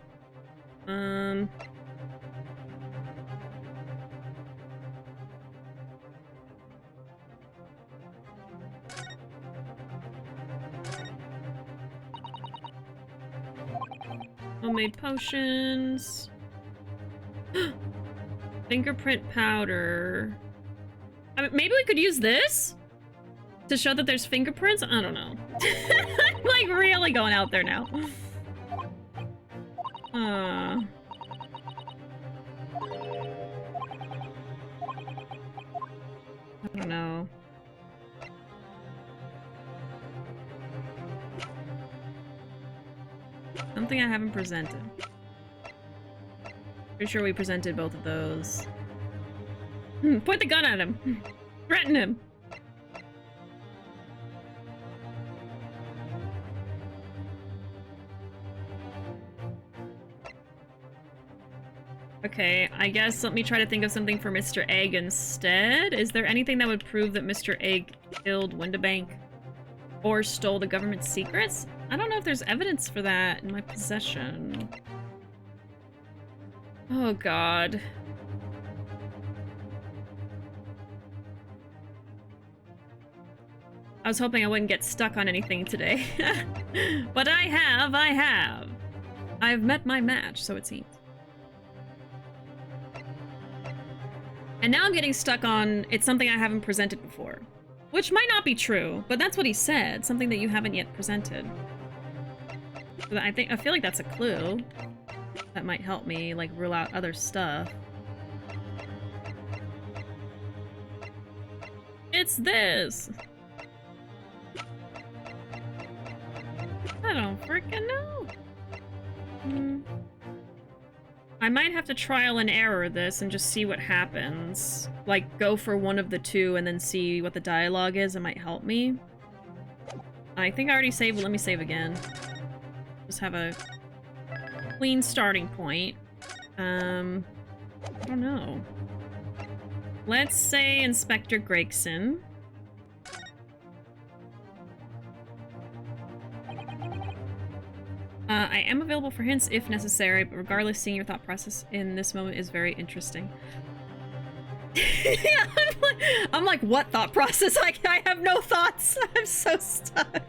Homemade potions. Fingerprint powder. I mean, maybe we could use this to show that there's fingerprints? I don't know. I'm like really going out there now. I don't know. Something I haven't presented. Pretty sure we presented both of those. Point the gun at him. Threaten him. Okay, I guess let me try to think of something for Mr. Egg instead. Is there anything that would prove that Mr. Egg killed Windabank or stole the government's secrets? I don't know if there's evidence for that in my possession. Oh god. I was hoping I wouldn't get stuck on anything today. But I have. I've met my match, so it seems. And now I'm getting stuck on, it's something I haven't presented before. Which might not be true, but that's what he said. Something that you haven't yet presented. So I feel like that's a clue. That might help me, like, rule out other stuff. It's this! I don't freaking know. I might have to trial and error this and just see what happens. Like, go for one of the two and then see what the dialogue is. It might help me. I think I already saved, but let me save again. Just have a clean starting point. I don't know. Let's say Inspector Gregson. I am available for hints if necessary, but regardless, seeing your thought process in this moment is very interesting. I'm like, what thought process? I have no thoughts. I'm so stuck.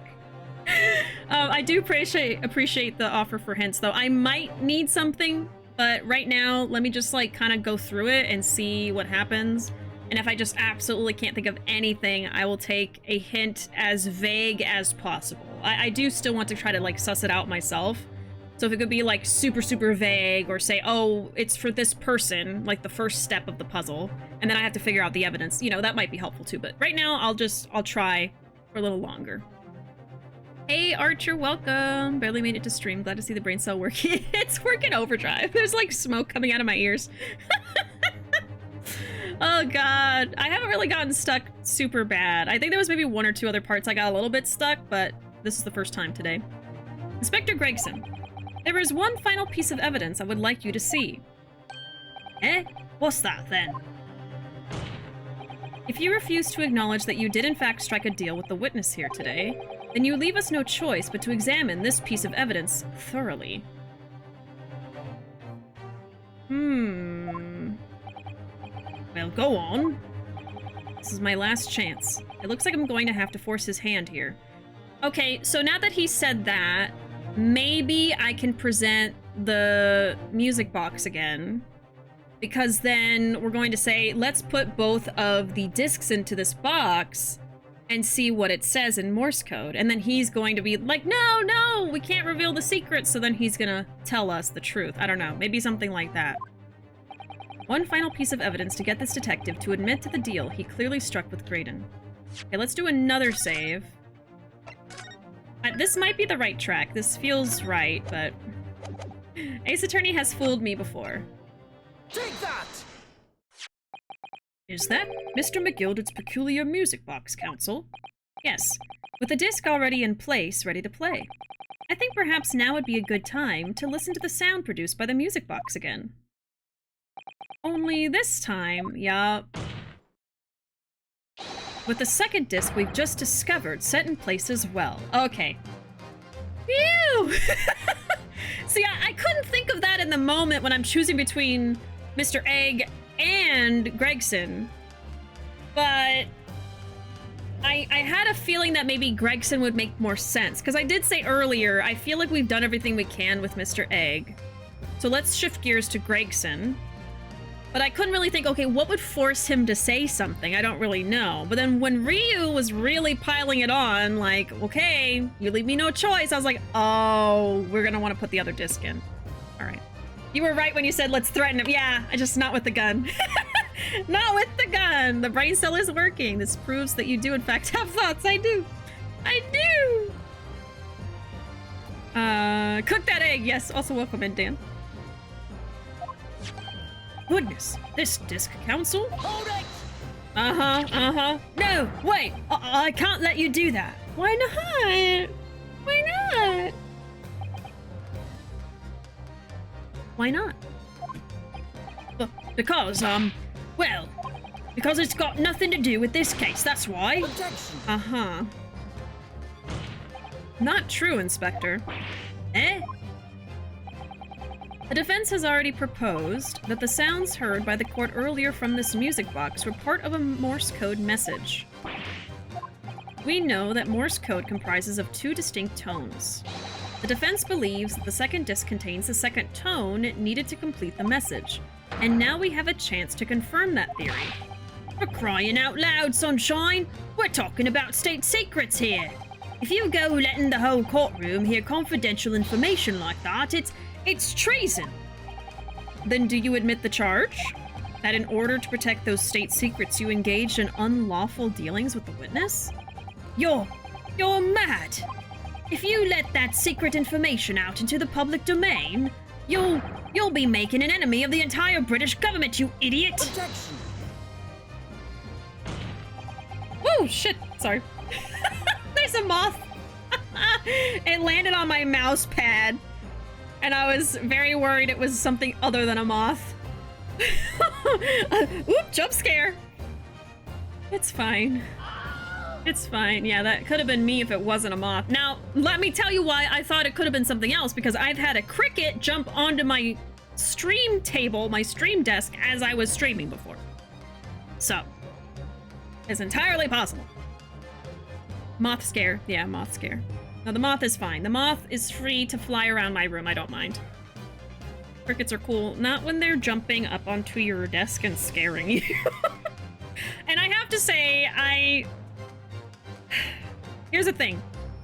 I do appreciate the offer for hints, though. I might need something, but right now, let me just, like, kind of go through it and see what happens. And if I just absolutely can't think of anything, I will take a hint as vague as possible. I do still want to try to, like, suss it out myself. So if it could be, like, super, super vague, or say, oh, it's for this person, like the first step of the puzzle, and then I have to figure out the evidence, you know, that might be helpful too. But right now, I'll try for a little longer. Hey, Archer, welcome. Barely made it to stream. Glad to see the brain cell working. It's working overdrive. There's, like, smoke coming out of my ears. Oh god, I haven't really gotten stuck super bad. I think there was maybe one or two other parts I got a little bit stuck, but this is the first time today. Inspector Gregson, there is one final piece of evidence I would like you to see. Eh? What's that, then? If you refuse to acknowledge that you did in fact strike a deal with the witness here today, then you leave us no choice but to examine this piece of evidence thoroughly. Well, go on. This is my last chance. It looks like I'm going to have to force his hand here. Okay, so now that he said that, maybe I can present the music box again. Because then we're going to say, let's put both of the discs into this box and see what it says in Morse code. And then he's going to be like, no, we can't reveal the secret. So then he's gonna tell us the truth. I don't know, maybe something like that. One final piece of evidence to get this detective to admit to the deal he clearly struck with Graydon. Okay, let's do another save. This might be the right track. This feels right, but... Ace Attorney has fooled me before. Take that! Is that Mr. McGilded's peculiar music box, Counsel? Yes, with the disc already in place, ready to play. I think perhaps now would be a good time to listen to the sound produced by the music box again. Only this time, yup. With the second disc we've just discovered set in place as well. Okay. Phew! See, I couldn't think of that in the moment when I'm choosing between Mr. Egg and Gregson, but I had a feeling that maybe Gregson would make more sense, because I did say earlier, I feel like we've done everything we can with Mr. Egg. So let's shift gears to Gregson. But I couldn't really think, okay, what would force him to say something? I don't really know. But then when Ryu was really piling it on, like, okay, you leave me no choice, I was like, oh, we're gonna want to put the other disc in. All right. You were right when you said, let's threaten him. Yeah, I just not with the gun. Not with the gun. The brain cell is working. This proves that you do, in fact, have thoughts. I do. I do. Cook that egg. Yes, also welcome in, Dan. Goodness, this disc, Counsel? Hold it! No, wait! I can't let you do that. Why not? Why not? Why not? Because, well, because it's got nothing to do with this case, that's why. Protection! Uh-huh. Not true, Inspector. Eh? The defense has already proposed that the sounds heard by the court earlier from this music box were part of a Morse code message. We know that Morse code comprises of 2 distinct tones. The defense believes that the second disc contains the second tone needed to complete the message, and now we have a chance to confirm that theory. For crying out loud, Sunshine! We're talking about state secrets here! If you go letting the whole courtroom hear confidential information like that, it's treason! Then do you admit the charge? That in order to protect those state secrets you engaged in unlawful dealings with the witness? You're mad! If you let that secret information out into the public domain, you'll be making an enemy of the entire British government, you idiot! Protection! Whoa, shit, sorry. There's a moth! It landed on my mouse pad, and I was very worried it was something other than a moth. Oop, jump scare! It's fine. It's fine. Yeah, that could have been me if it wasn't a moth. Now, let me tell you why I thought it could have been something else, because I've had a cricket jump onto my stream table, my stream desk, as I was streaming before. So, it's entirely possible. Moth scare. Yeah, moth scare. No, the moth is fine. The moth is free to fly around my room. I don't mind. Crickets are cool. Not when they're jumping up onto your desk and scaring you. And I have to say, here's the thing.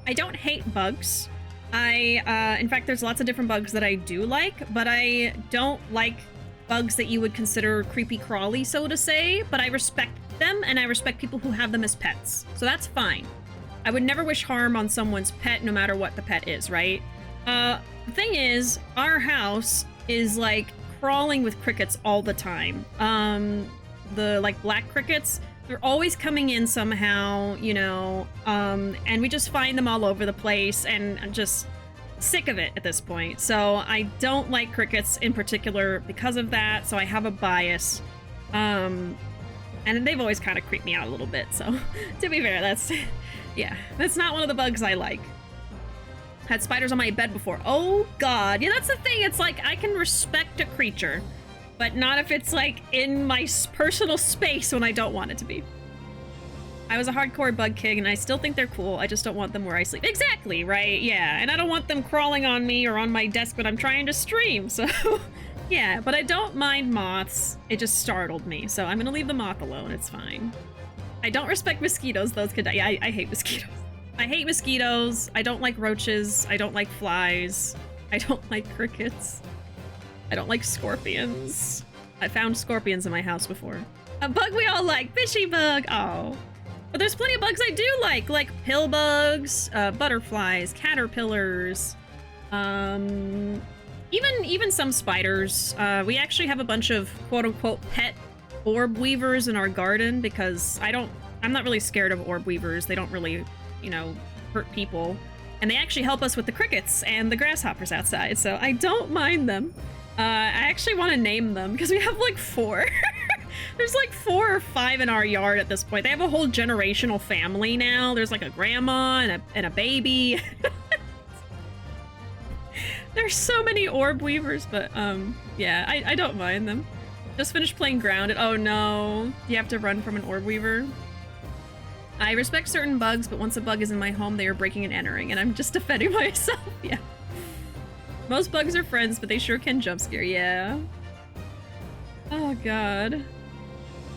I don't hate bugs. In fact, there's lots of different bugs that I do like, but I don't like bugs that you would consider creepy crawly, so to say, but I respect them, and I respect people who have them as pets. So that's fine. I would never wish harm on someone's pet, no matter what the pet is, right? The thing is, our house is, like, crawling with crickets all the time. The, like, black crickets, they're always coming in somehow, you know, and we just find them all over the place, and I'm just sick of it at this point. So I don't like crickets in particular because of that, so I have a bias. And they've always kind of creeped me out a little bit, so to be fair, yeah, that's not one of the bugs I like. Had spiders on my bed before. Oh god. Yeah, that's the thing. It's like, I can respect a creature, but not if it's like in my personal space when I don't want it to be. I was a hardcore bug king, and I still think they're cool. I just don't want them where I sleep. Exactly, right? Yeah, and I don't want them crawling on me or on my desk when I'm trying to stream, so... Yeah, but I don't mind moths. It just startled me, so I'm gonna leave the moth alone. It's fine. I don't respect mosquitoes. Those could die. Yeah, I hate mosquitoes. I hate mosquitoes. I don't like roaches. I don't like flies. I don't like crickets. I don't like scorpions. I found scorpions in my house before. A bug we all like, fishy bug. Oh, but there's plenty of bugs I do like pill bugs, butterflies, caterpillars, even some spiders. We actually have a bunch of quote unquote pet orb weavers in our garden because I'm not really scared of orb weavers. They don't really, you know, hurt people. And they actually help us with the crickets and the grasshoppers outside, so I don't mind them. I actually want to name them because we have like 4. There's like 4 or 5 in our yard at this point. They have a whole generational family now. There's like a grandma and a baby. There's so many orb weavers, but yeah, I don't mind them. Just finished playing Grounded. Oh no, you have to run from an orb weaver. I respect certain bugs, but once a bug is in my home, they are breaking and entering, and I'm just defending myself. Yeah. Most bugs are friends, but they sure can jump scare. Yeah. Oh god.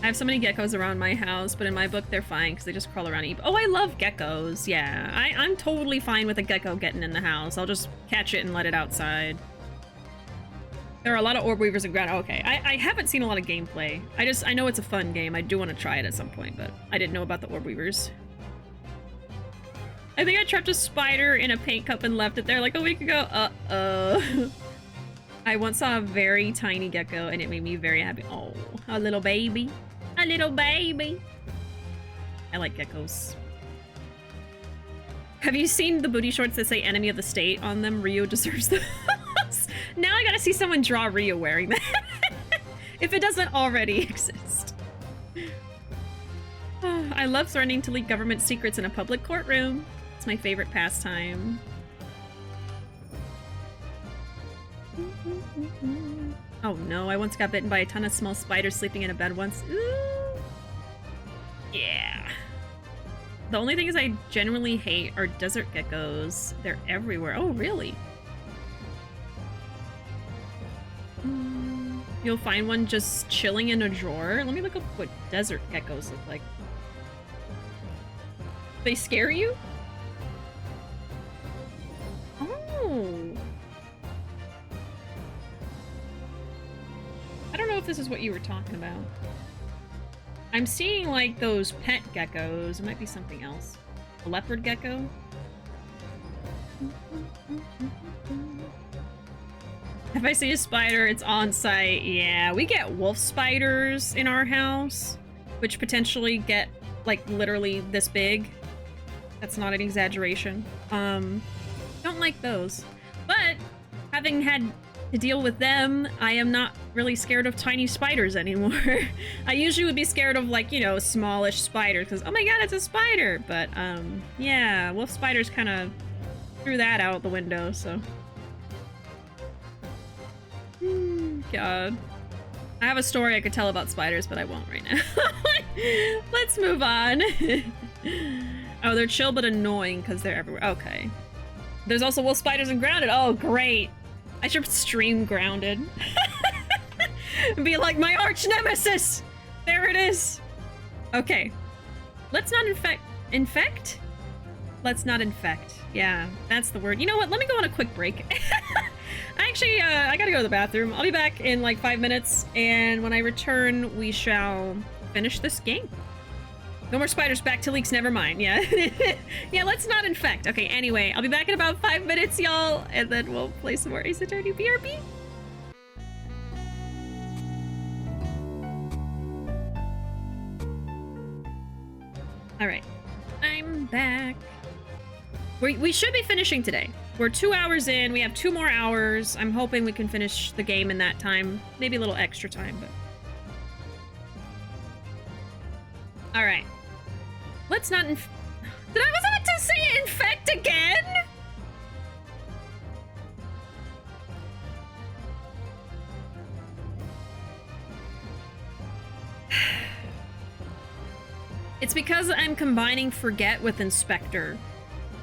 I have so many geckos around my house, but in my book they're fine because they just crawl around and eat. Oh, I love geckos. Yeah, I'm totally fine with a gecko getting in the house. I'll just catch it and let it outside. There are a lot of orb weavers in ground. Okay, I haven't seen a lot of gameplay. I know it's a fun game. I do want to try it at some point, but I didn't know about the orb weavers. I think I trapped a spider in a paint cup and left it there like a week ago. Uh-oh. I once saw a very tiny gecko and it made me very happy. Oh, a little baby. A little baby. I like geckos. Have you seen the booty shorts that say enemy of the state on them? Rio deserves those. Now I gotta see someone draw Rio wearing that. If it doesn't already exist. Oh, I love threatening to leak government secrets in a public courtroom. It's my favorite pastime. Oh no, I once got bitten by a ton of small spiders sleeping in a bed once. Ooh. Yeah. The only thing is I genuinely hate are desert geckos. They're everywhere. Oh, really? You'll find one just chilling in a drawer. Let me look up what desert geckos look like. They scare you? Oh. I don't know if this is what you were talking about. I'm seeing like those pet geckos. It might be something else. A leopard gecko? If I see a spider, it's on site. Yeah, we get wolf spiders in our house, which potentially get like literally this big. That's not an exaggeration. Don't like those. But having had to deal with them, I am not really scared of tiny spiders anymore. I usually would be scared of like, you know, smallish spiders because, oh my god, it's a spider. But yeah, wolf spiders kind of threw that out the window, so. God. I have a story I could tell about spiders, but I won't right now. Let's move on. Oh, they're chill but annoying because they're everywhere. Okay. There's also wolf spiders in Grounded. Oh, great. I should stream Grounded. And be like, my arch nemesis! There it is! Okay. Let's not infect? Let's not infect. Yeah, that's the word. You know what? Let me go on a quick break. Actually, I gotta go to the bathroom. I'll be back in like 5 minutes, and when I return, we shall finish this game. No more spiders, back to leaks, never mind. Yeah. Yeah, let's not infect. Okay, anyway, I'll be back in about 5 minutes, y'all, and then we'll play some more Ace Attorney BRB. Alright, I'm back. We should be finishing today. We're 2 hours in, we have 2 more hours. I'm hoping we can finish the game in that time. Maybe a little extra time, but... Alright. Let's not Did I was about to say infect again? It's because I'm combining forget with inspector.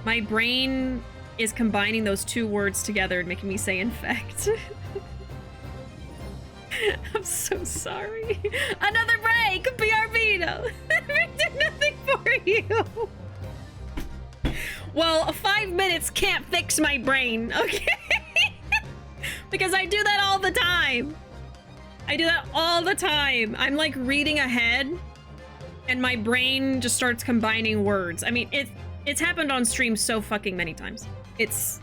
My brain is combining those 2 words together and making me say infect. I'm so sorry. Another break! BRB, no. I did nothing for you. Well, 5 minutes can't fix my brain, okay? Because I do that all the time. I do that all the time. I'm like reading ahead and my brain just starts combining words. I mean, it's happened on stream so fucking many times. It's...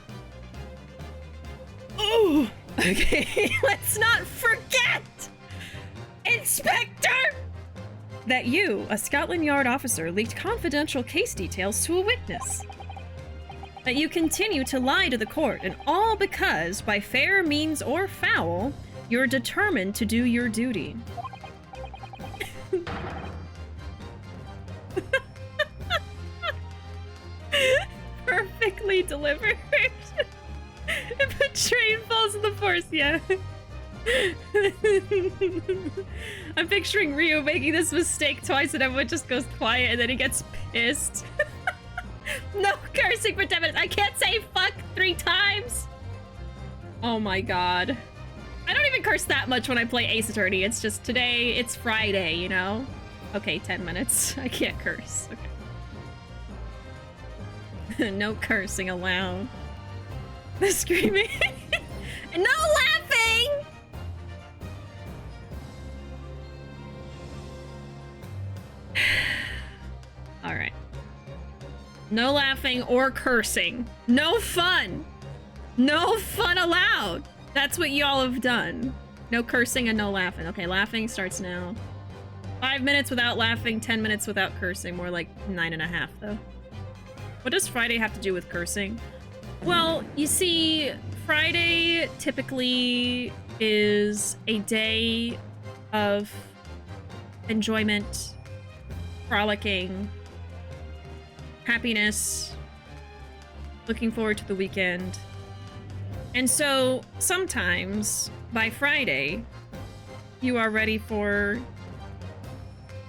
Oh! Okay, let's not forget! Inspector! That you, a Scotland Yard officer, leaked confidential case details to a witness. That you continue to lie to the court, and all because, by fair means or foul, you're determined to do your duty. Perfectly delivered. If a train falls in the forest, yeah. I'm picturing Ryu making this mistake twice and everyone just goes quiet and then he gets pissed. No cursing for 10 minutes. I can't say fuck 3 times. Oh my god. I don't even curse that much when I play Ace Attorney. It's just today, it's Friday, you know? Okay, 10 minutes. I can't curse. Okay. No cursing allowed. The screaming. No laughing! Alright. No laughing or cursing. No fun! No fun allowed! That's what y'all have done. No cursing and no laughing. Okay, laughing starts now. 5 minutes without laughing, 10 minutes without cursing. More like 9.5 though. What does Friday have to do with cursing? Well, you see, Friday typically is a day of enjoyment, frolicking, happiness, looking forward to the weekend. And so sometimes by Friday, you are ready for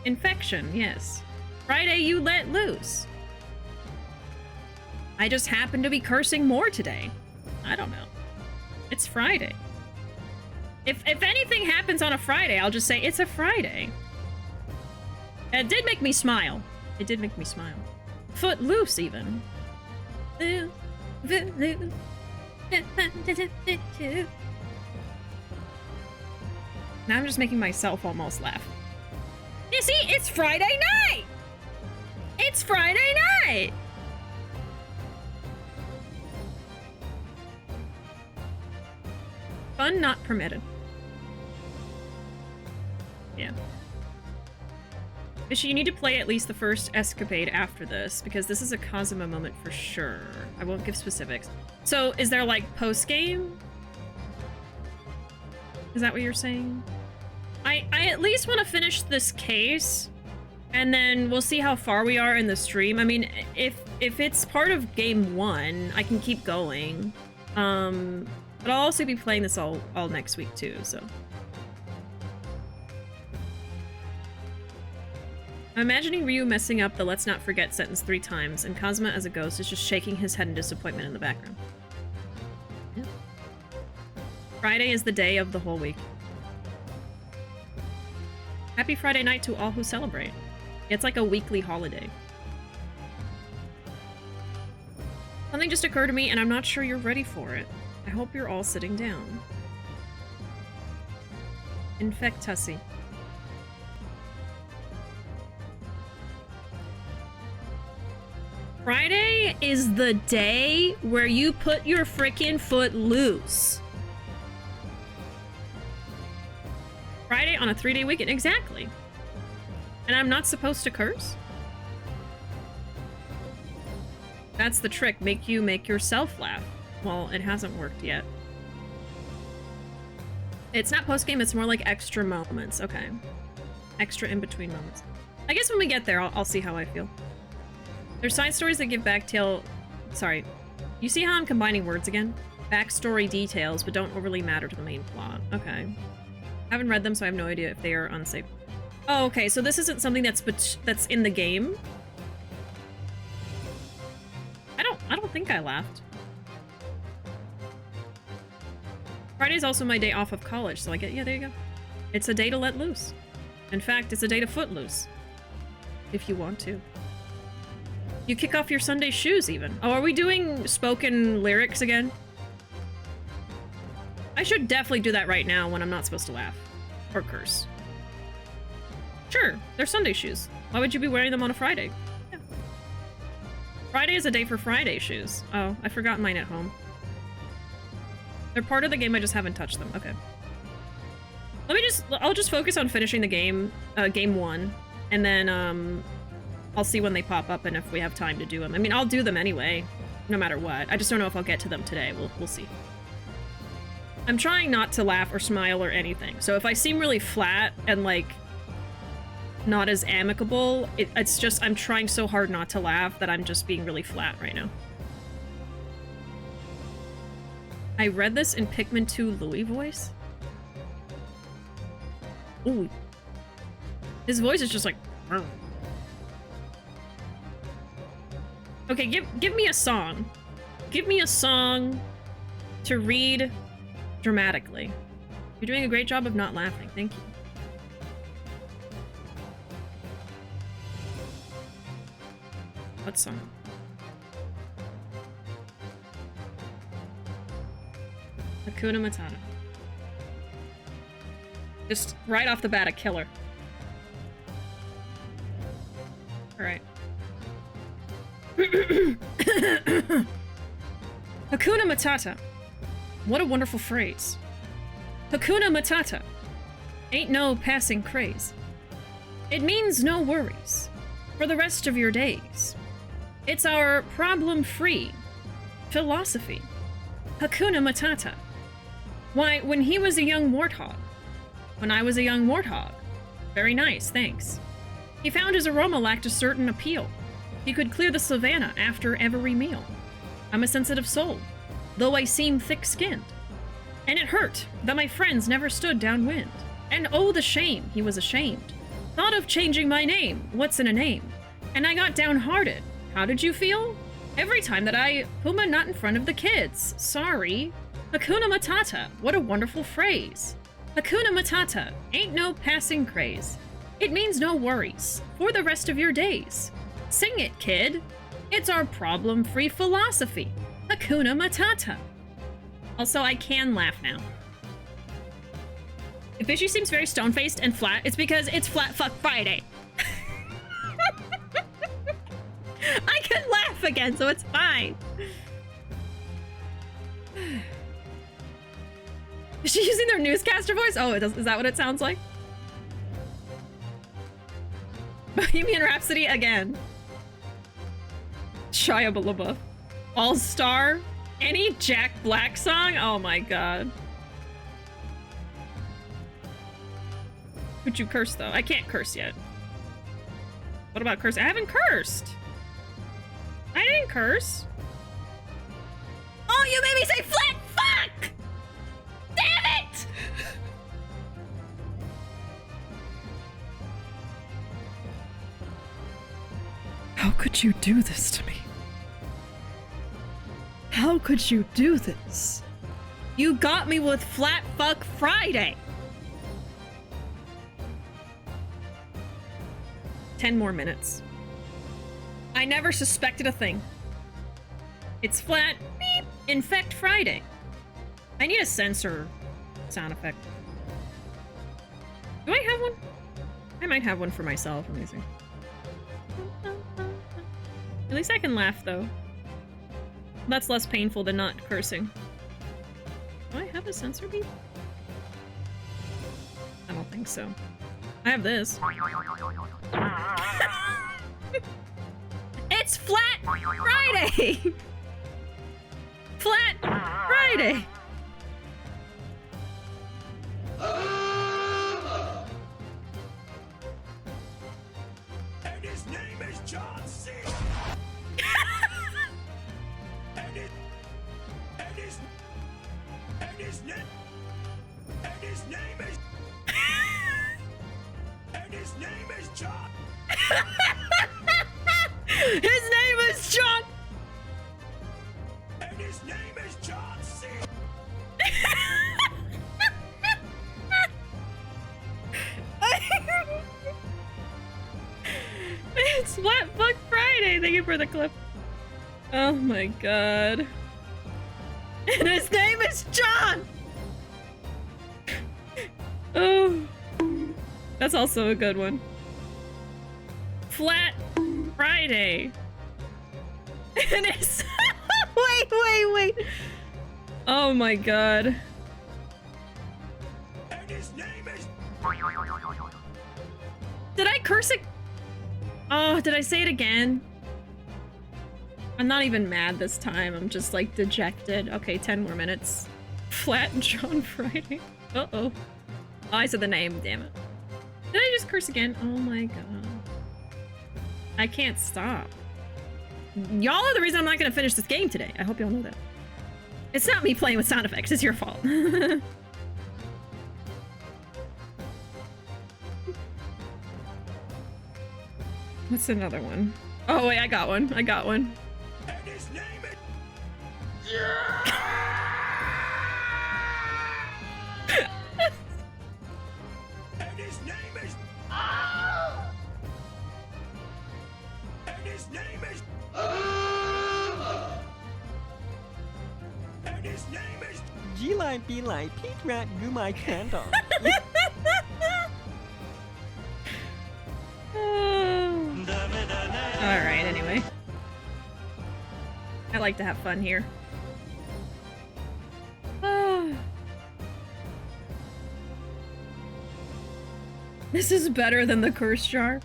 infection, yes. Friday, you let loose. I just happen to be cursing more today. I don't know. It's Friday. If anything happens on a Friday, I'll just say it's a Friday. It did make me smile. It did make me smile. Foot loose, even. Now I'm just making myself almost laugh. You see, it's Friday night! It's Friday night! Fun not permitted. Yeah. Bishi, you need to play at least the first escapade after this, because this is a Kazuma moment for sure. I won't give specifics. So, is there, like, post-game? Is that what you're saying? I at least want to finish this case, and then we'll see how far we are in the stream. I mean, if it's part of game 1, I can keep going. But I'll also be playing this all next week, too, so... I'm imagining Ryu messing up the let's not forget sentence 3 times, and Kazuma as a ghost is just shaking his head in disappointment in the background. Yeah. Friday is the day of the whole week. Happy Friday night to all who celebrate. It's like a weekly holiday. Something just occurred to me, and I'm not sure you're ready for it. I hope you're all sitting down. Infectussi. Friday is the day where you put your frickin' foot loose. Friday on a 3-day weekend, exactly. And I'm not supposed to curse? That's the trick, make yourself laugh. Well, it hasn't worked yet. It's not post-game, it's more like extra moments, okay. Extra in-between moments. I guess when we get there, I'll see how I feel. There's side stories that give backtail... Sorry. You see how I'm combining words again? Backstory details, but don't overly matter to the main plot. Okay. I haven't read them, so I have no idea if they are unsafe. Oh, okay, so this isn't something that's in the game? I don't think I laughed. Friday's also my day off of college, so I get... Yeah, there you go. It's a day to let loose. In fact, it's a day to foot loose. If you want to. You kick off your Sunday shoes, even. Oh, are we doing spoken lyrics again? I should definitely do that right now when I'm not supposed to laugh. Or curse. Sure, they're Sunday shoes. Why would you be wearing them on a Friday? Yeah. Friday is a day for Friday shoes. Oh, I forgot mine at home. They're part of the game, I just haven't touched them. Okay. I'll just focus on finishing the game, game 1. And then, I'll see when they pop up and if we have time to do them. I mean, I'll do them anyway, no matter what. I just don't know if I'll get to them today. We'll see. I'm trying not to laugh or smile or anything. So if I seem really flat and, like, not as amicable, it's just I'm trying so hard not to laugh that I'm just being really flat right now. I read this in Pikmin 2 Louis voice. Ooh. His voice is just like... Okay, give me a song. Give me a song to read dramatically. You're doing a great job of not laughing. Thank you. What song? Hakuna Matata. Just right off the bat, a killer. Alright. Hakuna Matata. What a wonderful phrase. Hakuna Matata. Ain't no passing craze. It means no worries for the rest of your days. It's our problem-free philosophy. Hakuna Matata. Why, when he was a young warthog. When I was a young warthog. Very nice, thanks. He found his aroma lacked a certain appeal. He could clear the savannah after every meal. I'm a sensitive soul, though I seem thick-skinned. And it hurt that my friends never stood downwind. And oh, the shame, he was ashamed. Thought of changing my name, what's in a name? And I got downhearted. How did you feel? Every time that I Puma not in front of the kids. Sorry. Hakuna Matata, what a wonderful phrase. Hakuna Matata, ain't no passing craze. It means no worries for the rest of your days. Sing it, kid. It's our problem-free philosophy. Hakuna Matata. Also, I can laugh now. If Bishi seems very stone-faced and flat, it's because it's Flat Fuck Friday. I can laugh again, so it's fine. Is she using their newscaster voice? Oh, is that what it sounds like? Bohemian Rhapsody again. Shia LaBeouf. All-Star. Any Jack Black song? Oh my god. Could you curse though? I can't curse yet. What about curse? I haven't cursed. I didn't curse. Oh, you made me say flat fuck! Damn it! How could you do this to me? How could you do this? You got me with Flat Fuck Friday! 10 more minutes. I never suspected a thing. It's flat, beep, Infect Friday. I need a censor sound effect. Do I have one? I might have one for myself. Let me see. At least I can laugh, though. That's less painful than not cursing. Do I have a censor beep? I don't think so. I have this. It's Flat Friday! Flat Friday! And his name is John C. and his name is and his name is John. His name is John! And his name is John C. It's Flat Fuck Friday! Thank you for the clip. Oh my god. And his name is John! Oh. That's also a good one. Flat Friday. And it's wait. Oh my god. And his name is Did I curse it? Oh, did I say it again? I'm not even mad this time. I'm just like dejected. Okay, 10 more minutes. Flat John Friday. Uh-oh. Oh, I said the name, damn it. Did I just curse again? Oh my god. I can't stop. Y'all are the reason I'm not gonna finish this game today. I hope y'all know that. It's not me playing with sound effects, it's your fault. What's another one? Oh wait, I got one. and his name is and his name is and his name is and his name is G-line, B-line, Pete Rat, do my candle. Alright, anyway. I like to have fun here. This is better than the curse jar.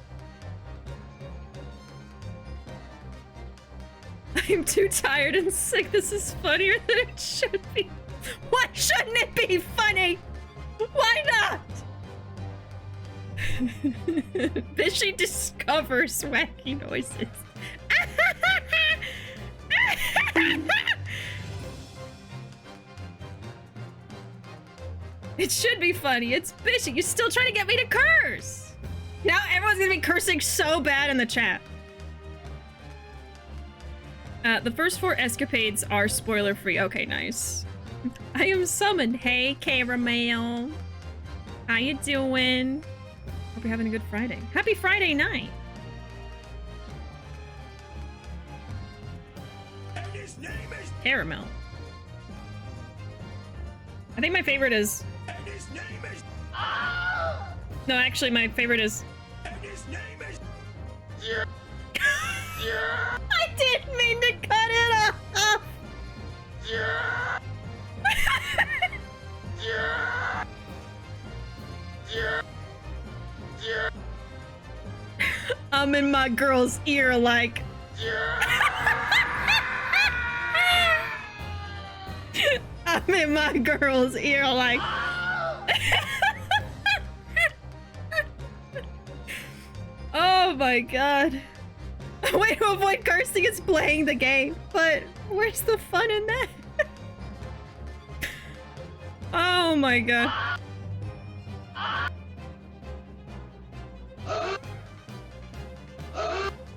I'm too tired and sick. This is funnier than it should be. Why shouldn't it be funny? Why not? Bishy discovers wacky noises. It should be funny. It's Bishy. You're still trying to get me to curse. Now everyone's gonna be cursing so bad in the chat. The first 4 escapades are spoiler free. Okay, nice. I am summoned. Hey, Caramel. How you doing? Hope you're having a good Friday. Happy Friday night. and his name is Caramel. I think my favorite is... and his name is No, actually, my favorite is... and his name is I didn't mean to cut it off! I'm in my girl's ear like... I'm in my girl's ear like... Oh my god. A way to avoid cursing is playing the game, but where's the fun in that? Oh my god.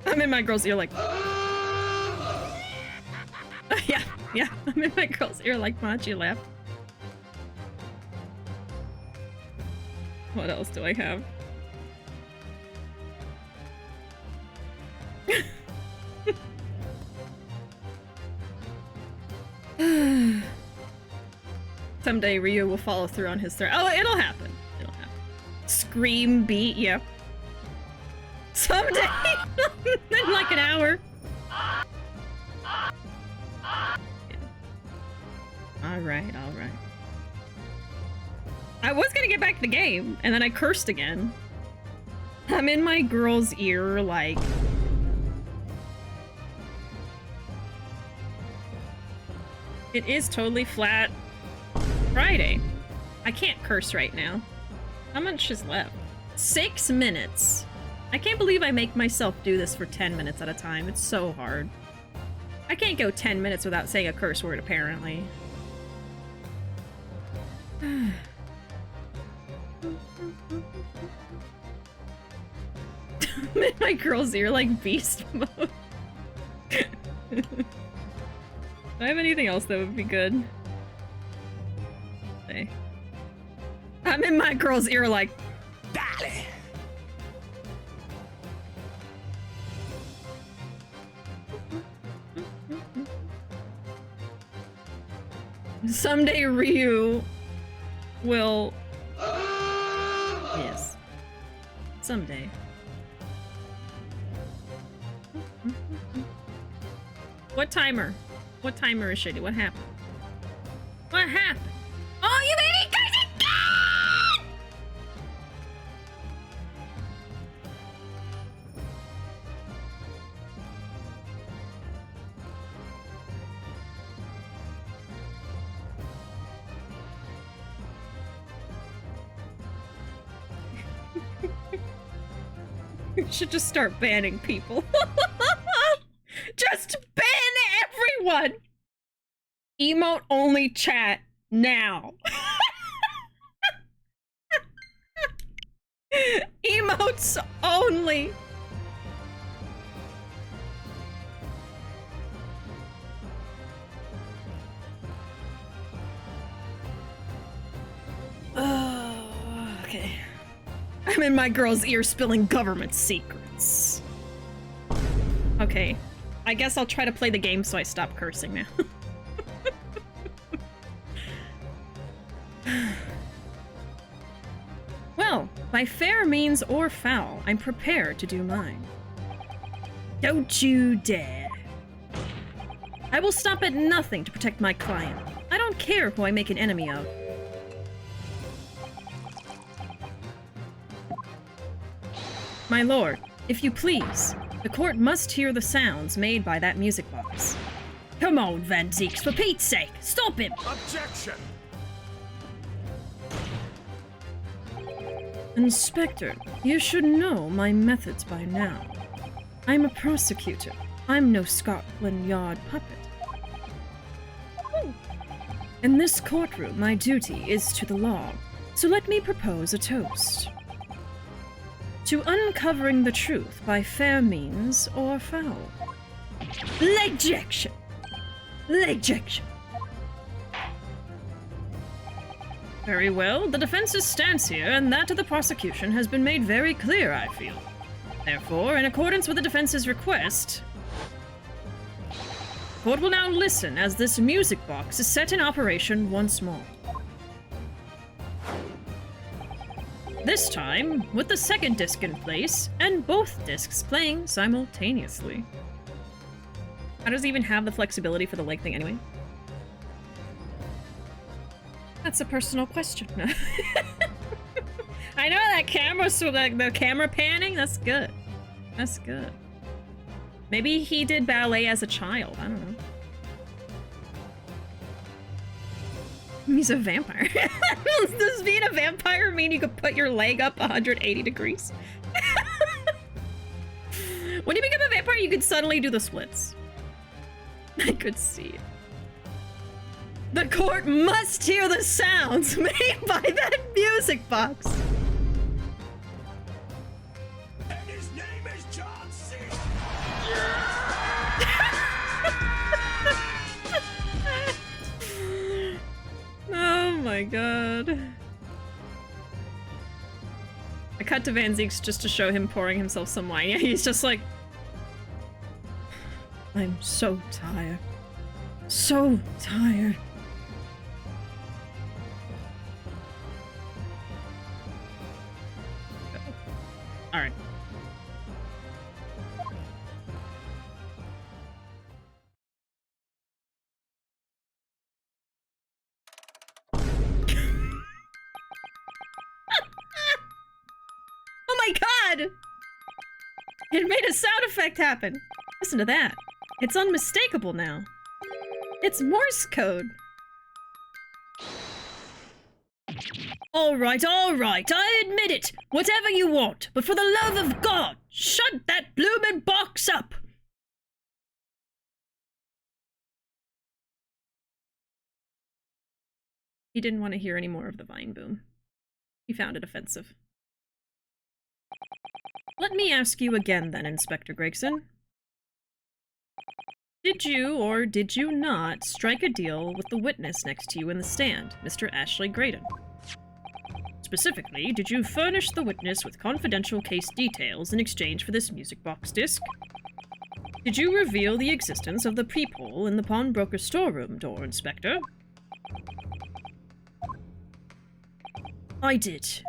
I'm in my girl's ear like... Yeah, I'm in my girl's ear like Machi left. What else do I have? Someday Ryu will follow through on his threat. Oh, it'll happen. It'll happen. Scream beat, yep. Someday! In like an hour. Alright. I was gonna get back to the game, and then I cursed again. I'm in my girl's ear, like... It is totally flat Friday. I can't curse right now. How much is left? 6 minutes. I can't believe I make myself do this for 10 minutes at a time. It's so hard. I can't go 10 minutes without saying a curse word, apparently. I'm in my girl's ear like beast mode. Do I have anything else that would be good? Okay. I'm in my girl's ear like... Dale. Someday Ryu will... Yes. Someday. What timer? What timer is shady? What happened? What happened? Oh, you made me crazy! You should just start banning people. Just ban everyone! Emote only chat now. Emotes only. Oh, okay. I'm in my girl's ear spilling government secrets. Okay. I guess I'll try to play the game so I stop cursing now. Well, by fair means or foul, I'm prepared to do mine. Don't you dare. I will stop at nothing to protect my client. I don't care who I make an enemy of. My lord, if you please, the court must hear the sounds made by that music box. Come on, Van Zieks, for Pete's sake, stop him! Objection! Inspector, you should know my methods by now. I'm a prosecutor. I'm no Scotland Yard puppet. In this courtroom, my duty is to the law, so let me propose a toast. To uncovering the truth by fair means or foul. Lejection! Lejection! Very well, the defense's stance here and that of the prosecution has been made very clear, I feel. Therefore, in accordance with the defense's request, the court will now listen as this music box is set in operation once more. This time, with the second disc in place, and both discs playing simultaneously. How does it even have the flexibility for the leg thing anyway? That's a personal question. I know that camera, so the camera panning, that's good. That's good. Maybe he did ballet as a child, I don't know. He's a vampire. Does being a vampire mean you could put your leg up 180 degrees? When you become a vampire, you could suddenly do the splits. I could see it. The court must hear the sounds made by that music box. And his name is John C. Oh my god. I cut to Van Zieks just to show him pouring himself some wine. Yeah, he's just like... I'm so tired. So tired. Alright. Oh my god! It made a sound effect happen! Listen to that. It's unmistakable now. It's Morse code. Alright, I admit it! Whatever you want, but for the love of God, shut that bloomin' box up! He didn't want to hear any more of the Vine Boom. He found it offensive. Let me ask you again then, Inspector Gregson. Did you or did you not strike a deal with the witness next to you in the stand, Mr. Ashley Graydon? Specifically, did you furnish the witness with confidential case details in exchange for this music box disc? Did you reveal the existence of the peephole in the pawnbroker storeroom door, Inspector? I did.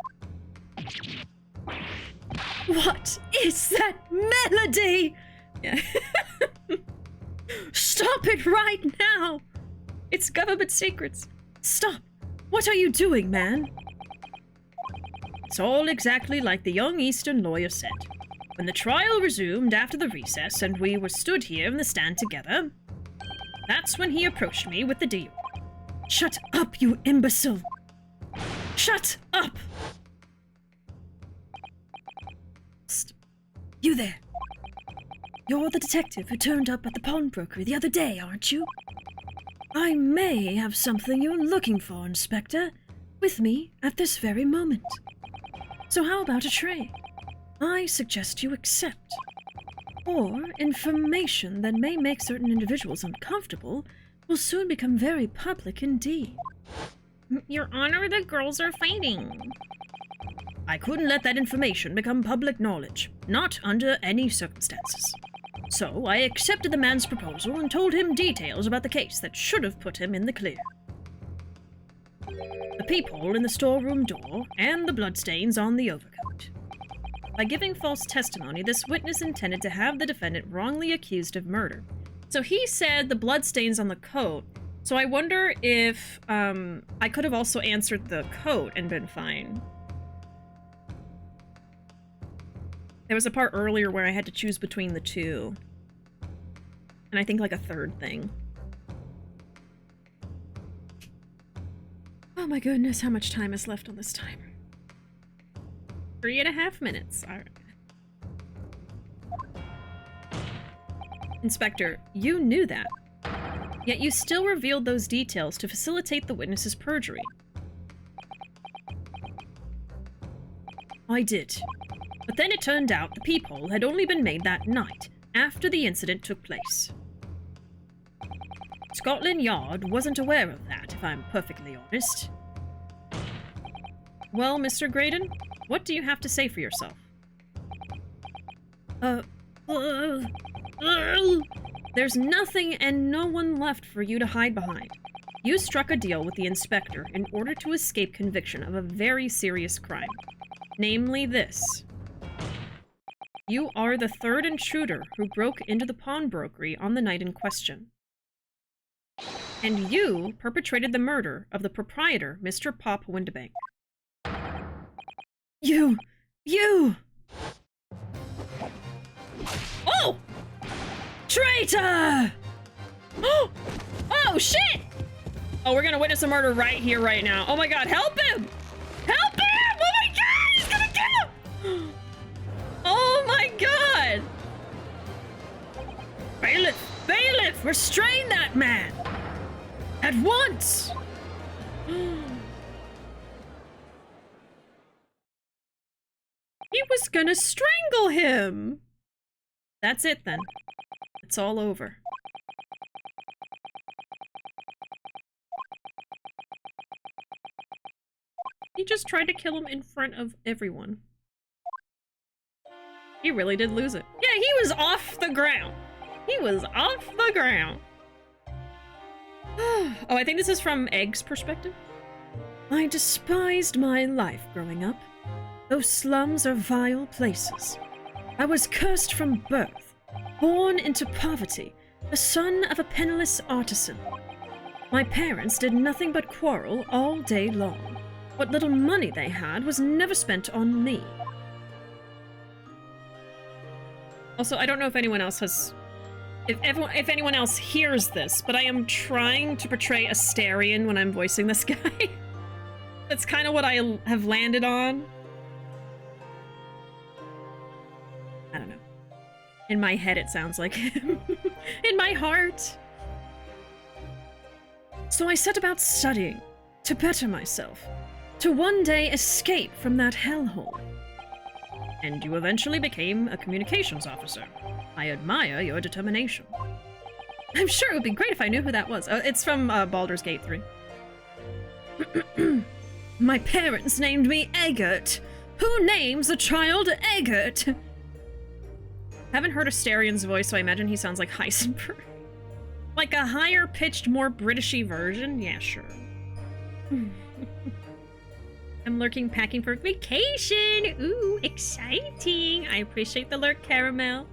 What is that melody? Yeah. Stop it right now! It's government secrets. Stop. What are you doing, man? It's all exactly like the young Eastern lawyer said. When the trial resumed after the recess and we were stood here in the stand together, that's when he approached me with the deal. Shut up, you imbecile! Shut up! You there. You're the detective who turned up at the pawnbroker the other day, aren't you? I may have something you're looking for, Inspector, with me at this very moment. So how about a trade? I suggest you accept. Or information that may make certain individuals uncomfortable will soon become very public indeed. Your Honor, the girls are fighting. I couldn't let that information become public knowledge, not under any circumstances. So I accepted the man's proposal and told him details about the case that should have put him in the clear. The peephole in the storeroom door, and the bloodstains on the overcoat. By giving false testimony, this witness intended to have the defendant wrongly accused of murder. So he said the bloodstains on the coat. So I wonder if I could have also answered the coat and been fine. There was a part earlier where I had to choose between the two. And I think like a third thing. Oh my goodness, how much time is left on this timer? 3.5 minutes. All right. Inspector, you knew that. Yet you still revealed those details to facilitate the witness's perjury. I did. But then it turned out the peephole had only been made that night, after the incident took place. Scotland Yard wasn't aware of that, if I'm perfectly honest. Well, Mr. Graydon, what do you have to say for yourself? There's nothing and no one left for you to hide behind. You struck a deal with the inspector in order to escape conviction of a very serious crime. Namely this. You are the third intruder who broke into the pawnbrokery on the night in question. And you perpetrated the murder of the proprietor, Mr. Pop Windibank. You! Oh! Traitor! Oh, shit! Oh, we're gonna witness a murder right here, right now. Oh my god, help him! Help him! Oh my god, he's gonna kill him! Oh my god! Bailiff! Bailiff! Restrain that man! At once! He was gonna strangle him! That's it then. It's all over. He just tried to kill him in front of everyone. He really did lose it. Yeah, he was off the ground. He was off the ground. Oh, I think this is from Egg's perspective. I despised my life growing up. Those slums are vile places. I was cursed from birth, born into poverty, the son of a penniless artisan. My parents did nothing but quarrel all day long. What little money they had was never spent on me. Also, I don't know if anyone else has... If anyone else hears this, but I am trying to portray Astarion when I'm voicing this guy. That's kind of what I have landed on. I don't know. In my head, it sounds like him. In my heart. So I set about studying, to better myself, to one day escape from that hellhole. And you eventually became a communications officer. I admire your determination. I'm sure it would be great if I knew who that was. It's from Baldur's Gate 3. My parents named me Eggert. Who names a child Eggert? Haven't heard Astarion's voice, so I imagine he sounds like Heisenberg. Like a higher-pitched, more Britishy version? Yeah, sure. I'm lurking, packing for vacation. Ooh, exciting. I appreciate the lurk, Caramel.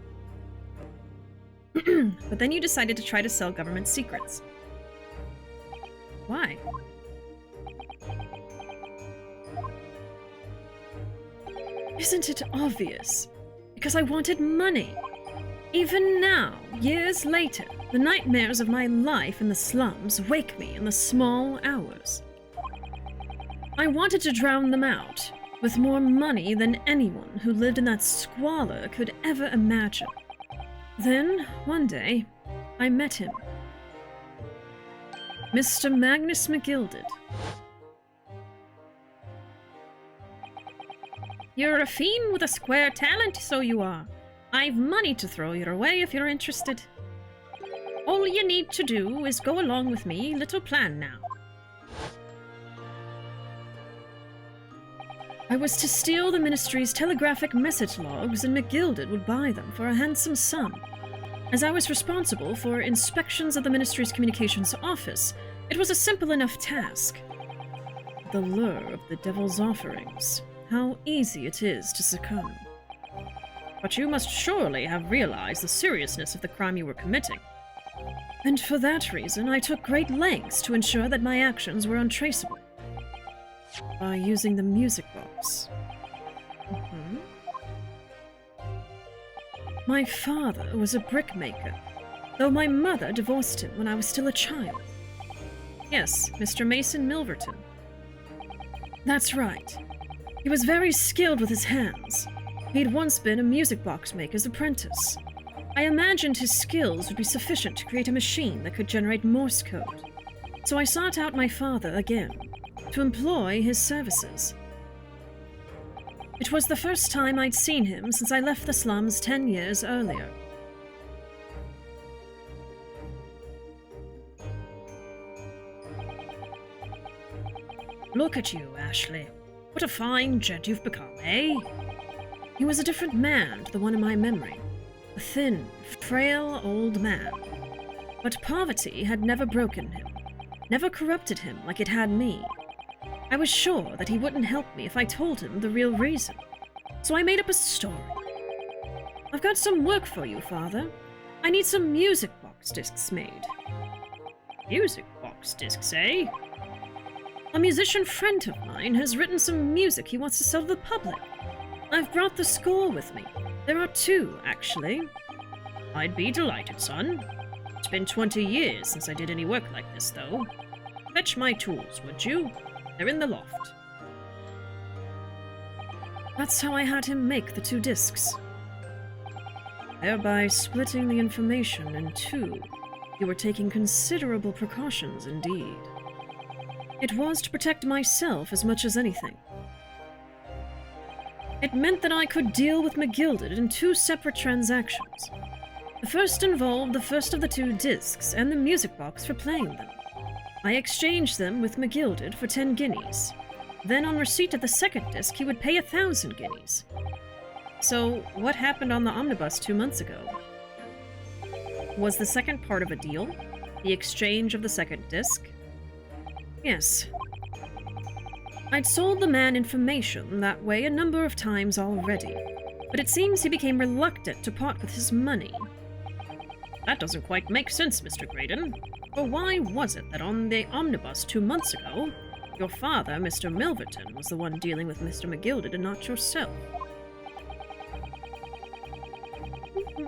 But then you decided to try to sell government secrets. Why? Isn't it obvious? Because I wanted money. Even now, years later, the nightmares of my life in the slums wake me in the small hours. I wanted to drown them out, with more money than anyone who lived in that squalor could ever imagine. Then, one day, I met him. Mr. Magnus McGilded. You're a fiend with a square talent, so you are. I've money to throw your way if you're interested. All you need to do is go along with me. Little plan now. I was to steal the Ministry's telegraphic message logs, and McGilded would buy them for a handsome sum. As I was responsible for inspections of the Ministry's communications office, it was a simple enough task. The lure of the devil's offerings. How easy it is to succumb. But you must surely have realized the seriousness of the crime you were committing. And for that reason, I took great lengths to ensure that my actions were untraceable. By using the music box. My father was a brickmaker, though my mother divorced him when I was still a child. Yes, Mr. Mason Milverton. That's right. He was very skilled with his hands. He'd once been a music box maker's apprentice. I imagined his skills would be sufficient to create a machine that could generate Morse code. So I sought out my father again, to employ his services. It was the first time I'd seen him since I left the slums 10 years earlier. Look at you, Ashley. What a fine gent you've become, eh? He was a different man to the one in my memory. A thin, frail old man. But poverty had never broken him, never corrupted him like it had me. I was sure that he wouldn't help me if I told him the real reason. So I made up a story. I've got some work for you, Father. I need some music box discs made. Music box discs, eh? A musician friend of mine has written some music he wants to sell to the public. I've brought the score with me. There are 2, actually. I'd be delighted, son. It's been 20 years since I did any work like this, though. Fetch my tools, would you? They're in the loft. That's how I had him make the 2 discs. Thereby splitting the information in 2, you were taking considerable precautions indeed. It was to protect myself as much as anything. It meant that I could deal with McGilded in 2 separate transactions. The first involved the first of the 2 discs and the music box for playing them. I exchanged them with McGilded for 10 guineas. Then on receipt of the second disc, he would pay 1,000 guineas. So, what happened on the omnibus 2 months ago? Was the second part of a deal? The exchange of the second disc? Yes. I'd sold the man information that way a number of times already, but it seems he became reluctant to part with his money. That doesn't quite make sense, Mr. Graydon. For why was it that on the omnibus 2 months ago, your father, Mr. Milverton, was the one dealing with Mr. McGilded and not yourself?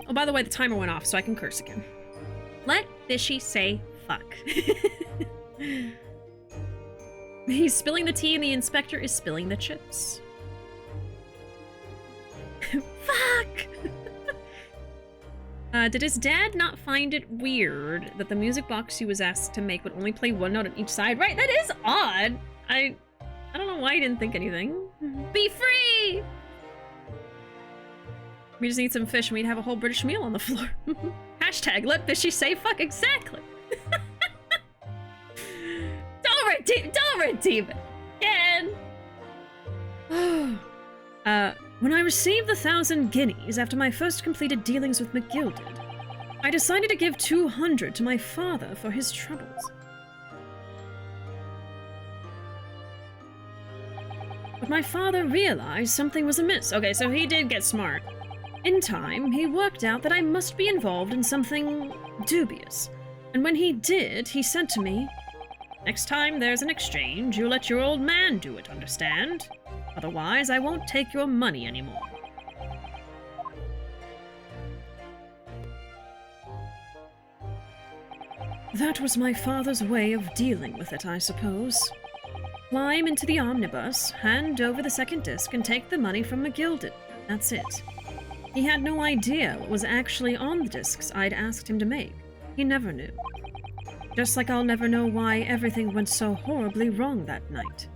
Oh, by the way, the timer went off, so I can curse again. Let Bishy say fuck. He's spilling the tea and the inspector is spilling the chips. Fuck! Did his dad not find it weird that the music box he was asked to make would only play 1 note on each side? Right, that is odd! I don't know why he didn't think anything. Be free! We just need some fish and we'd have a whole British meal on the floor. Hashtag let Bishy say fuck, exactly. Don't redeem it again. When I received the 1,000 guineas after my first completed dealings with McGilded, I decided to give 200 to my father for his troubles. But my father realized something was amiss. Okay, so he did get smart. In time, he worked out that I must be involved in something dubious. And when he did, he said to me, Next time there's an exchange, you let your old man do it, understand? Otherwise, I won't take your money anymore. that was my father's way of dealing with it, I suppose. Climb into the omnibus, hand over the second disc, and take the money from McGilded. That's it. He had no idea what was actually on the discs I'd asked him to make. He never knew. Just like I'll never know why everything went so horribly wrong that night.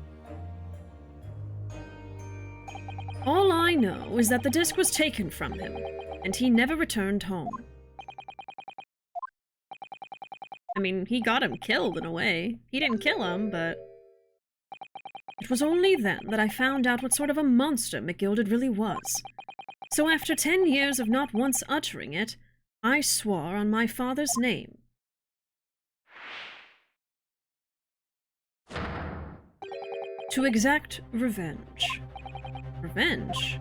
All I know is that the disc was taken from him, and he never returned home. I mean, he got him killed in a way. He didn't kill him, but... It was only then that I found out what sort of a monster McGilded really was. So after 10 years of not once uttering it, I swore on my father's name. To exact revenge. Revenge?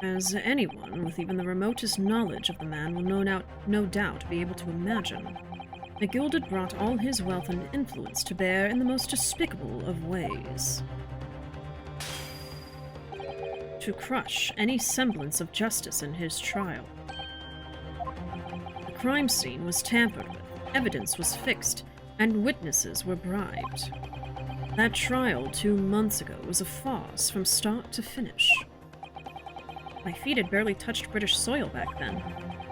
As anyone with even the remotest knowledge of the man will no doubt be able to imagine, McGilded brought all his wealth and influence to bear in the most despicable of ways. To crush any semblance of justice in his trial. The crime scene was tampered with, evidence was fixed, and witnesses were bribed. That trial 2 months ago was a farce from start to finish. My feet had barely touched British soil back then,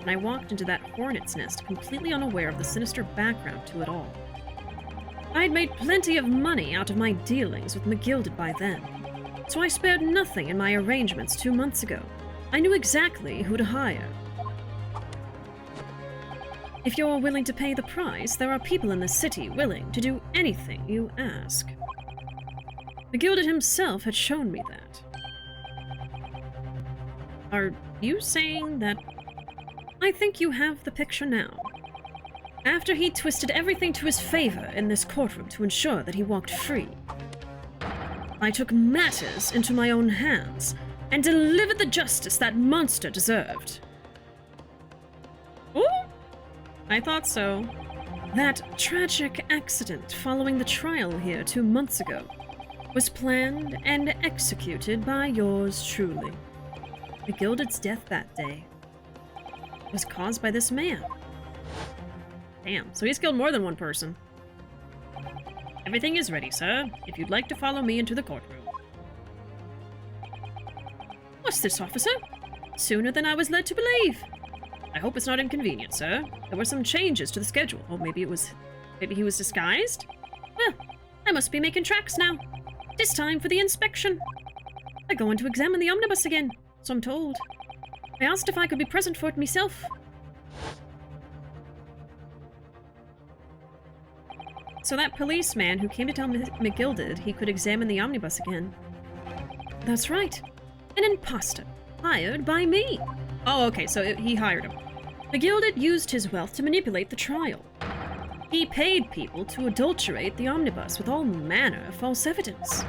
and I walked into that hornet's nest completely unaware of the sinister background to it all. I'd made plenty of money out of my dealings with McGilded by then, so I spared nothing in my arrangements 2 months ago. I knew exactly who to hire. If you're willing to pay the price, there are people in the city willing to do anything you ask. McGilded himself had shown me that. Are you saying that... I think you have the picture now. After he twisted everything to his favor in this courtroom to ensure that he walked free, I took matters into my own hands and delivered the justice that monster deserved. Ooh! I thought so. That tragic accident following the trial here 2 months ago was planned and executed by yours truly. McGilded's death that day was caused by this man. Damn, so he's killed more than one person. Everything is ready, sir, if you'd like to follow me into the courtroom. What's this, officer? Sooner than I was led to believe. I hope it's not inconvenient, sir. There were some changes to the schedule. Oh, maybe he was disguised? Well, I must be making tracks now. It's time for the inspection. They're going to examine the omnibus again, so I'm told. I asked if I could be present for it myself. So that policeman who came to tell McGilded he could examine the omnibus again. That's right. An imposter. Hired by me. Oh, okay, so he hired him. McGilded used his wealth to manipulate the trial. He paid people to adulterate the omnibus with all manner of false evidence.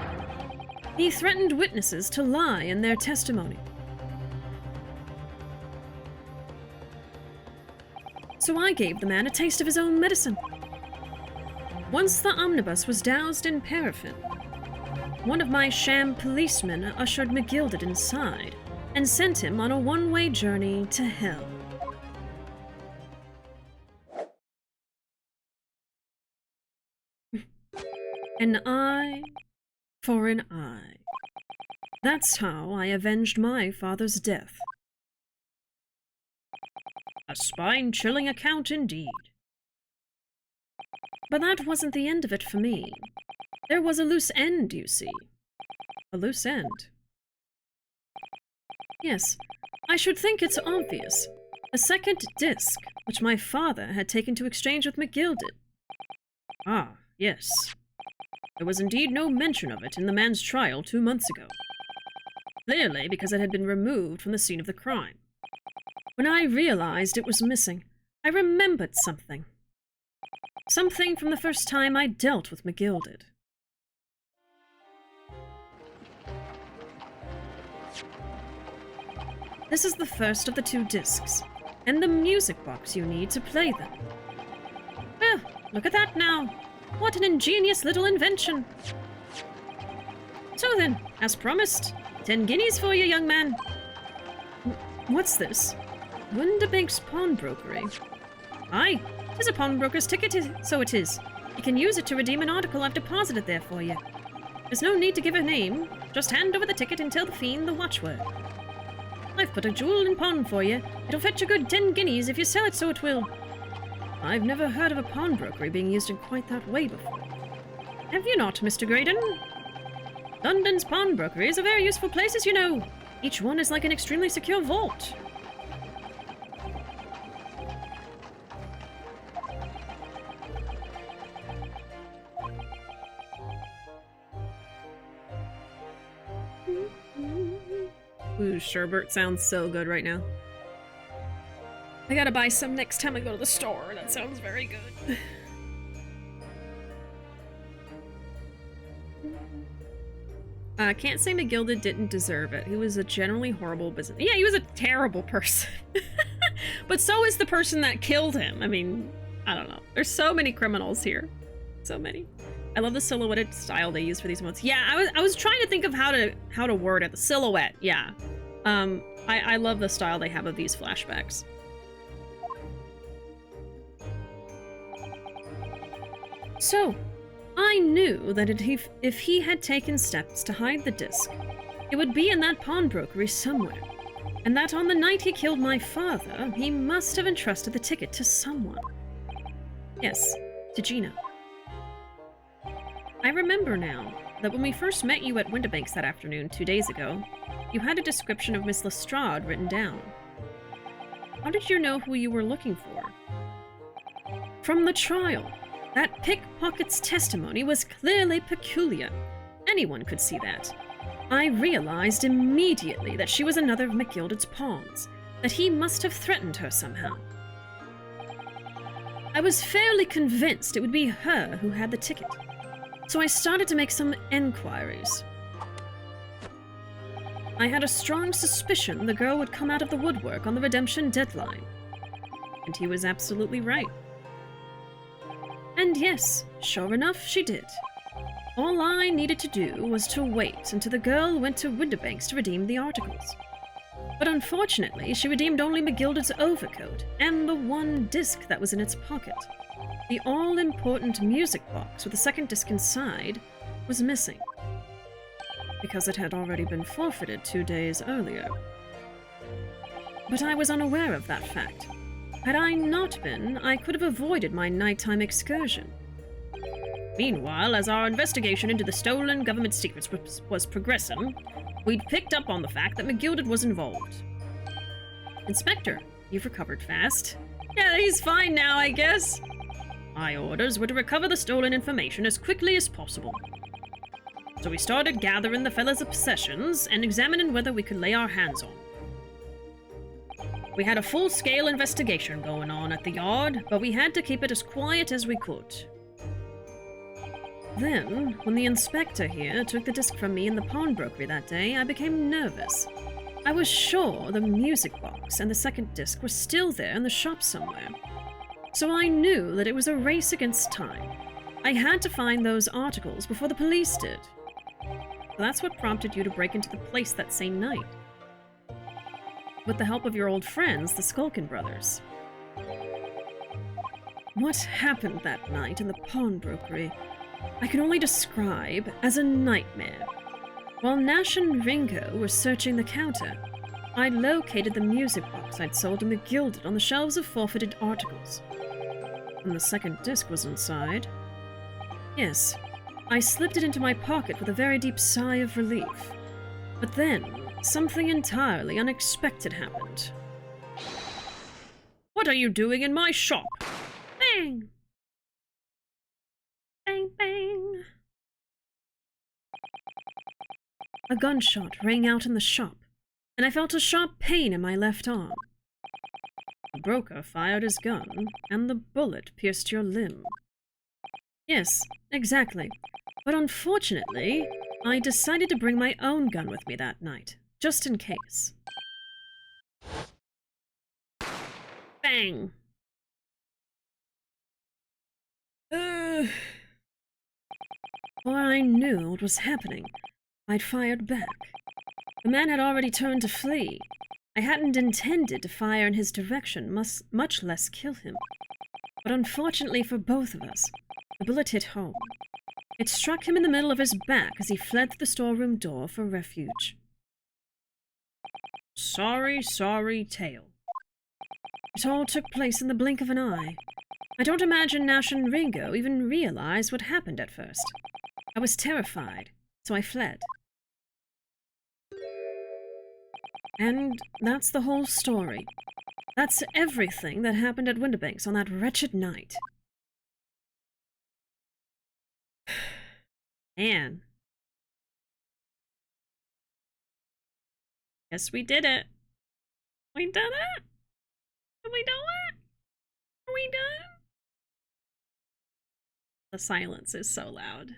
He threatened witnesses to lie in their testimony. So I gave the man a taste of his own medicine. Once the omnibus was doused in paraffin, one of my sham policemen ushered McGilded inside and sent him on a one-way journey to hell. An eye for an eye. That's how I avenged my father's death. A spine-chilling account indeed. But that wasn't the end of it for me. There was a loose end, you see. A loose end? Yes, I should think it's obvious. A second disc, which my father had taken to exchange with McGilded. Ah, yes. There was indeed no mention of it in the man's trial 2 months ago. Clearly because it had been removed from the scene of the crime. When I realized it was missing, I remembered something. Something from the first time I dealt with McGilded. This is the first of the 2 discs, and the music box you need to play them. Well, look at that now. What an ingenious little invention. So then, as promised, 10 guineas for you, young man. What's this? Winterbank's pawnbrokery. Aye, 'tis a pawnbroker's ticket, so it is. You can use it to redeem an article I've deposited there for you. There's no need to give a name, just hand over the ticket and tell the fiend the watchword. I've put a jewel in pawn for you. It'll fetch a good 10 guineas if you sell it, so it will. I've never heard of a pawnbrokery being used in quite that way before. Have you not, Mr. Graydon? London's pawnbrokeries are very useful places, you know. Each one is like an extremely secure vault. Ooh, sherbet sounds so good right now. I gotta buy some next time I go to the store. That sounds very good. Can't say McGilded didn't deserve it. He was a generally horrible business. Yeah, he was a terrible person. But so is the person that killed him. I mean, I don't know. There's so many criminals here. So many. I love the silhouetted style they use for these modes. Yeah, I was trying to think of how to word it. The silhouette, yeah. I love the style they have of these flashbacks. So, I knew that if he had taken steps to hide the disc, it would be in that pawnbrokery somewhere, and that on the night he killed my father, he must have entrusted the ticket to someone. Yes, to Gina. I remember now that when we first met you at Winterbank's that afternoon 2 days ago, you had a description of Miss Lestrade written down. How did you know who you were looking for? From the trial. That pickpocket's testimony was clearly peculiar. Anyone could see that. I realized immediately that she was another of McGilded's pawns, that he must have threatened her somehow. I was fairly convinced it would be her who had the ticket, so I started to make some enquiries. I had a strong suspicion the girl would come out of the woodwork on the redemption deadline. And he was absolutely right. And yes, sure enough, she did. All I needed to do was to wait until the girl went to Winterbank's to redeem the articles. But unfortunately, she redeemed only McGilded's overcoat and the one disc that was in its pocket. The all-important music box with the second disc inside was missing, because it had already been forfeited 2 days earlier. But I was unaware of that fact. Had I not been, I could have avoided my nighttime excursion. Meanwhile, as our investigation into the stolen government secrets was progressing, we'd picked up on the fact that McGilded was involved. Inspector, you've recovered fast. Yeah, he's fine now, I guess. My orders were to recover the stolen information as quickly as possible. So we started gathering the fella's possessions and examining whether we could lay our hands on. We had a full-scale investigation going on at the yard, but we had to keep it as quiet as we could. Then, when the inspector here took the disc from me in the pawnbrokery that day, I became nervous. I was sure the music box and the second disc were still there in the shop somewhere. So I knew that it was a race against time. I had to find those articles before the police did. That's what prompted you to break into the place that same night. With the help of your old friends, the Skulkin brothers. What happened that night in the pawnbrokery, I can only describe as a nightmare. While Nash and Ringo were searching the counter, I located the music box I'd sold to McGilded on the shelves of forfeited articles. And the second disc was inside. Yes, I slipped it into my pocket with a very deep sigh of relief. But then, something entirely unexpected happened. What are you doing in my shop? Bang! Bang, bang! A gunshot rang out in the shop, and I felt a sharp pain in my left arm. The broker fired his gun, and the bullet pierced your limb. Yes, exactly. But unfortunately, I decided to bring my own gun with me that night, just in case. Bang! Before I knew what was happening, I'd fired back. The man had already turned to flee. I hadn't intended to fire in his direction, much less kill him. But unfortunately for both of us, the bullet hit home. It struck him in the middle of his back as he fled through the storeroom door for refuge. Sorry tale. It all took place in the blink of an eye. I don't imagine Nash and Ringo even realized what happened at first. I was terrified, so I fled. And that's the whole story. That's everything that happened at Windibanks on that wretched night. Man. Guess we did it. We did it? Did we do it? Are we done? The silence is so loud.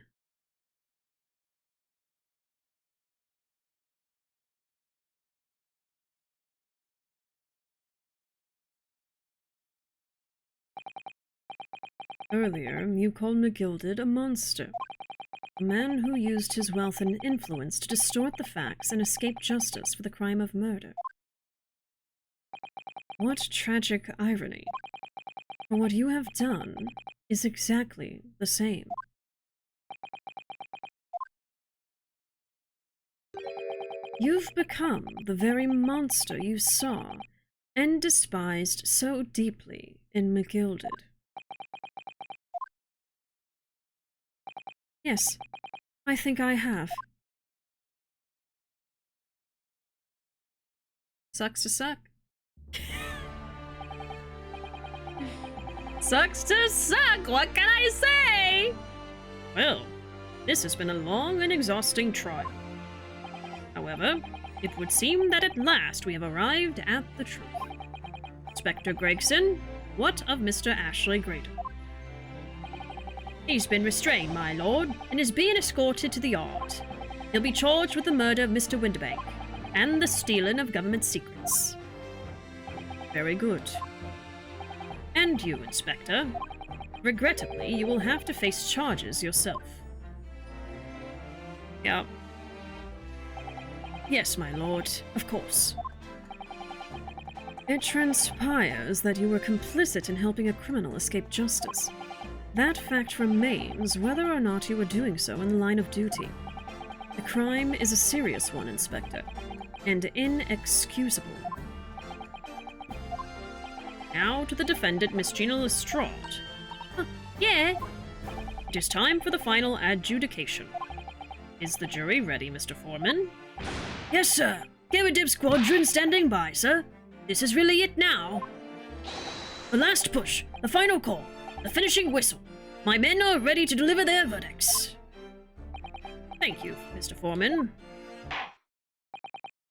Earlier, you called McGilded a monster. A man who used his wealth and influence to distort the facts and escape justice for the crime of murder. What tragic irony. For what you have done is exactly the same. You've become the very monster you saw and despised so deeply in McGilded. Yes, I think I have. Sucks to suck. Sucks to suck, what can I say? Well, this has been a long and exhausting trial. However, it would seem that at last we have arrived at the truth. Inspector Gregson, what of Mr. Ashley Graydon? He's been restrained, my lord, and is being escorted to the yard. He'll be charged with the murder of Mr. Windibank and the stealing of government secrets. Very good. And you, Inspector. Regrettably, you will have to face charges yourself. Yep. Yes, my lord, of course. It transpires that you were complicit in helping a criminal escape justice. That fact remains whether or not you were doing so in the line of duty. The crime is a serious one, Inspector, and inexcusable. Now to the defendant, Miss Gina Lestrade. Yeah? It is time for the final adjudication. Is the jury ready, Mr. Foreman? Yes, sir. Dip Squadron standing by, sir. This is really it now. The last push, the final call, the finishing whistle. My men are ready to deliver their verdicts. Thank you, Mr. Foreman.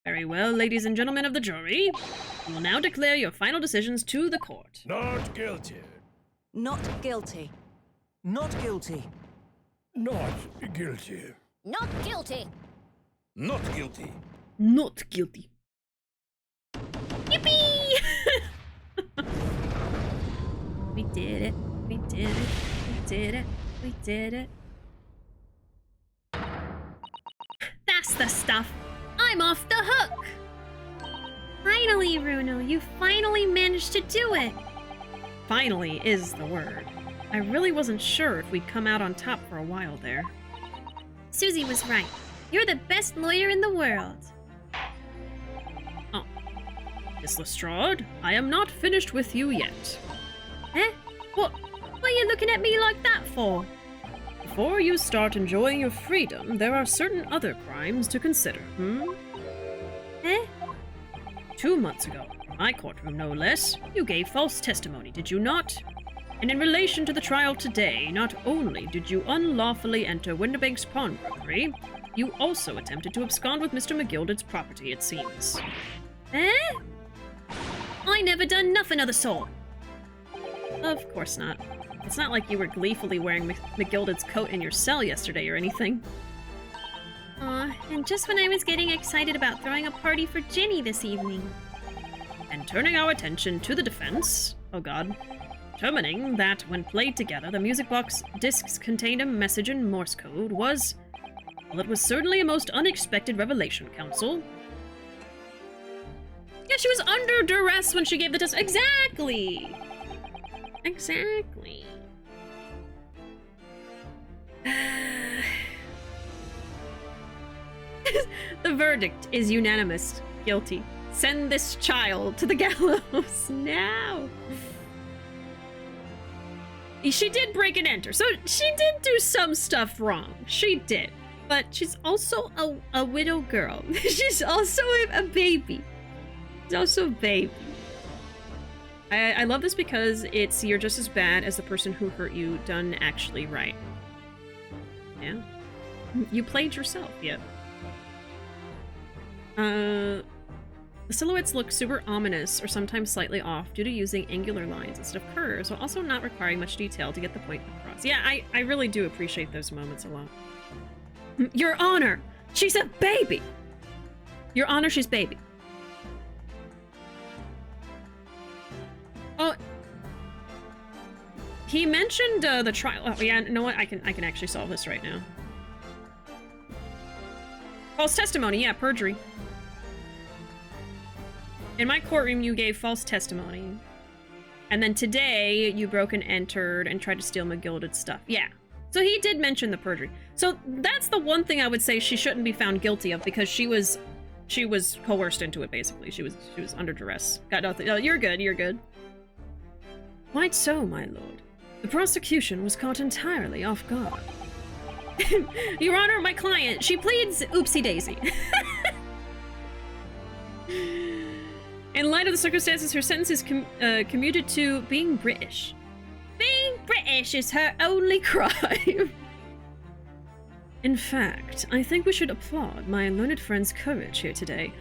Very well, ladies and gentlemen of the jury. We will now declare your final decisions to the court. Not guilty. Not guilty. Not guilty. Not guilty. Not guilty. Not guilty. Not guilty. Yippee! We did it. We did it. We did it. We did it. That's the stuff. I'm off the hook. Finally, Ruuuvo, you finally managed to do it. Finally is the word. I really wasn't sure if we'd come out on top for a while there. Susie was right. You're the best lawyer in the world. Oh. Miss Lestrade, I am not finished with you yet. Eh? What are you looking at me like that for? Before you start enjoying your freedom, there are certain other crimes to consider, Eh? 2 months ago, in my courtroom no less, you gave false testimony, did you not? And in relation to the trial today, not only did you unlawfully enter Windibank's pawnbrokery, you also attempted to abscond with Mr. McGilded's property, it seems. Eh? I never done nothing of the sort. Of course not. It's not like you were gleefully wearing McGilded's coat in your cell yesterday or anything. Aw, and just when I was getting excited about throwing a party for Ginny this evening. and turning our attention to the defense, oh god, determining that when played together, the music box discs contained a message in Morse code was, well, it was certainly a most unexpected revelation, Council. Yeah, she was under duress when she gave the test. Exactly. Exactly. The verdict is unanimous. Guilty. Send this child to the gallows now. She did break and enter, so she did do some stuff wrong. She did. But she's also a widow girl. She's also a baby. She's also a baby. I love this because it's you're just as bad as the person who hurt you done actually right. Yeah. You played yourself, yeah. The silhouettes look super ominous or sometimes slightly off due to using angular lines instead of curves, while also not requiring much detail to get the point across. Yeah, I really do appreciate those moments a lot. Your Honor, she's a baby! Your Honor, she's baby. Oh, he mentioned the trial. Oh, yeah, you know what? I can actually solve this right now. False testimony, yeah, perjury. In my courtroom, you gave false testimony. And then today, you broke and entered and tried to steal McGilded's stuff. Yeah. So he did mention the perjury. So that's the one thing I would say she shouldn't be found guilty of, because she was coerced into it, basically. She was under duress. Got nothing. Oh, you're good, you're good. Quite so, my lord. The prosecution was caught entirely off guard. Your Honor, my client, she pleads oopsie-daisy. In light of the circumstances, her sentence is commuted to being British. Being British is her only crime. In fact, I think we should applaud my learned friend's courage here today.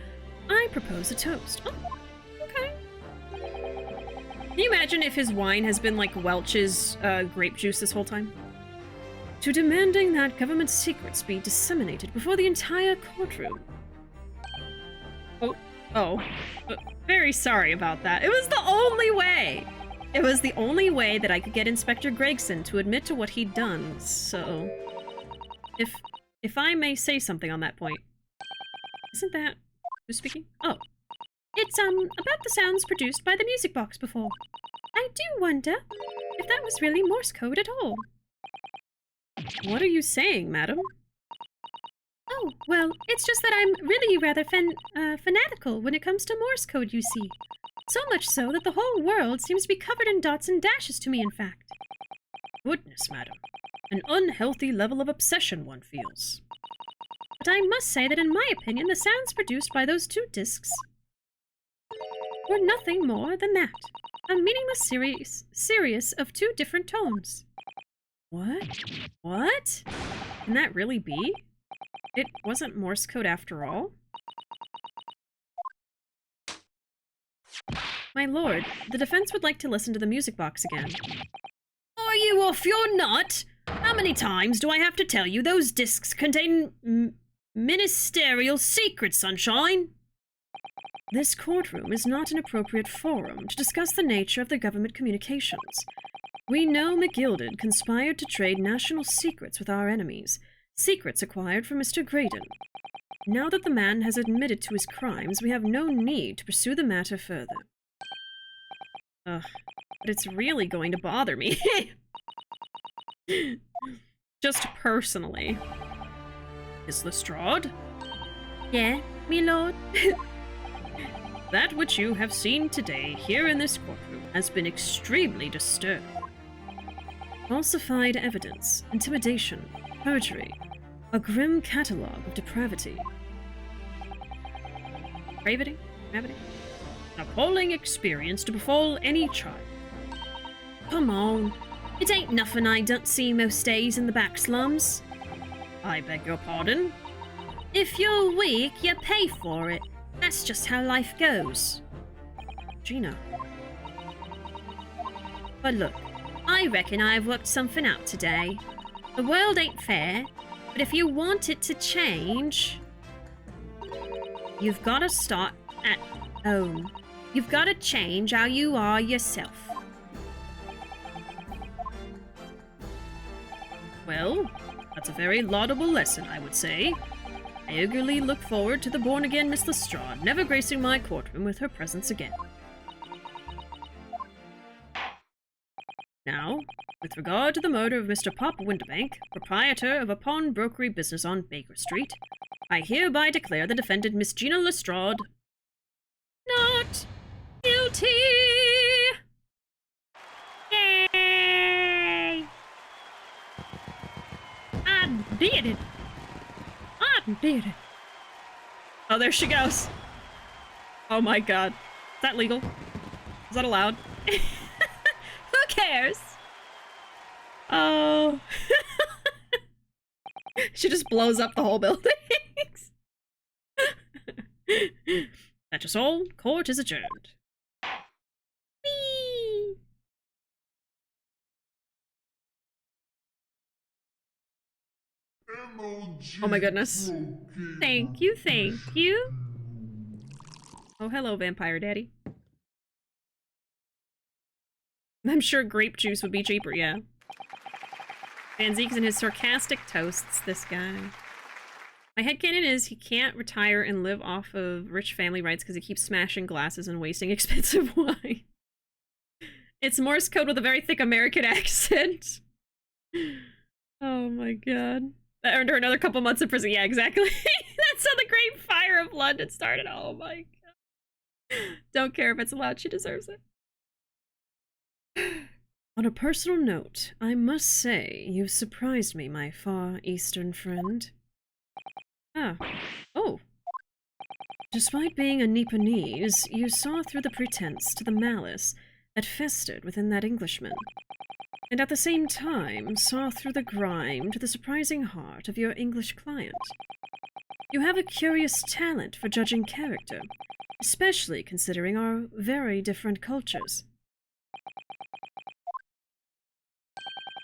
I propose a toast. Oh, okay. Can you imagine if his wine has been like Welch's grape juice this whole time? To demanding that government secrets be disseminated before the entire courtroom. Oh, very sorry about that. It was the only way. It was the only way that I could get Inspector Gregson to admit to what he'd done, so... If I may say something on that point. Isn't that... Who's speaking? Oh. It's, about the sounds produced by the music box before. I do wonder if that was really Morse code at all. What are you saying, madam? Oh, well, it's just that I'm really rather fanatical when it comes to Morse code, you see. So much so that the whole world seems to be covered in dots and dashes to me, in fact. Goodness, madam. An unhealthy level of obsession one feels. But I must say that in my opinion, the sounds produced by those two discs were nothing more than that. A meaningless series of two different tones. What? What? Can that really be? It wasn't Morse code after all? My lord, the defense would like to listen to the music box again. Are you off your nut? How many times do I have to tell you those discs contain ministerial secrets, sunshine? This courtroom is not an appropriate forum to discuss the nature of the government communications. We know McGilded conspired to trade national secrets with our enemies, secrets acquired from Mr. Graydon. Now that the man has admitted to his crimes, we have no need to pursue the matter further. Ugh, but it's really going to bother me. Just personally. Miss Lestrade? Yeah, me lord? That which you have seen today here in this courtroom has been extremely disturbing. Falsified evidence, intimidation, perjury, a grim catalogue of depravity. Gravity? Gravity? An appalling experience to befall any child. Come on. It ain't nothing I don't see most days in the back slums. I beg your pardon? If you're weak, you pay for it. That's just how life goes. Gina. But look, I reckon I've worked something out today. The world ain't fair, but if you want it to change, you've got to start at home. You've got to change how you are yourself. Well, that's a very laudable lesson, I would say. I eagerly look forward to the born-again Miss Lestrade never gracing my courtroom with her presence again. Now, with regard to the murder of Mr. Pop Winterbank, proprietor of a pawnbrokery business on Baker Street, I hereby declare the defendant Miss Gina Lestrade not guilty! Yay! I did it. I did it. Oh, there she goes. Oh my god. Is that legal? Is that allowed? Who cares? Oh. She just blows up the whole building. That's just all. Court is adjourned. Whee! Oh my goodness. Thank you, thank you. Oh, hello, Vampire Daddy. I'm sure grape juice would be cheaper, yeah. Van Zeke's and his sarcastic toasts, this guy. My headcanon is he can't retire and live off of rich family rights because he keeps smashing glasses and wasting expensive wine. It's Morse code with a very thick American accent. Oh my god. That earned her another couple months in prison. Yeah, exactly. That's how the Great Fire of London started. Oh my god. Don't care if it's allowed. She deserves it. On a personal note, I must say you've surprised me, my far eastern friend. Ah. Oh. Despite being a Nipponese, you saw through the pretense to the malice that festered within that Englishman, and at the same time saw through the grime to the surprising heart of your English client. You have a curious talent for judging character, especially considering our very different cultures.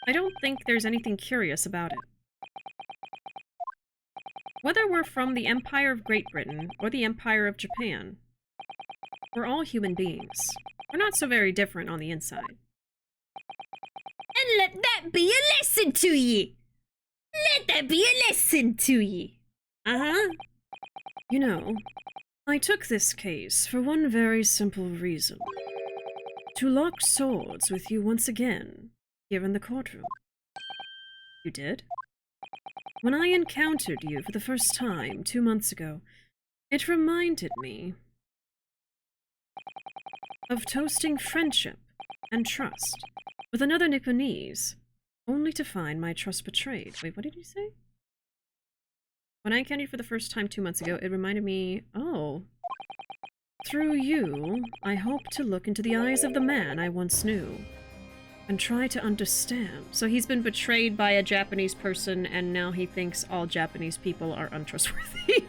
I don't think there's anything curious about it. Whether we're from the Empire of Great Britain or the Empire of Japan, we're all human beings. We're not so very different on the inside. And let that be a lesson to ye! Let that be a lesson to ye! Uh-huh. You know, I took this case for one very simple reason. To lock swords with you once again, here in the courtroom. You did? When I encountered you for the first time 2 months ago, it reminded me of toasting friendship and trust with another Nipponese, only to find my trust betrayed. Wait, what did you say? When I encountered you for the first time 2 months ago, it reminded me... Oh. Through you, I hope to look into the eyes of the man I once knew, and try to understand. So he's been betrayed by a Japanese person, and now he thinks all Japanese people are untrustworthy.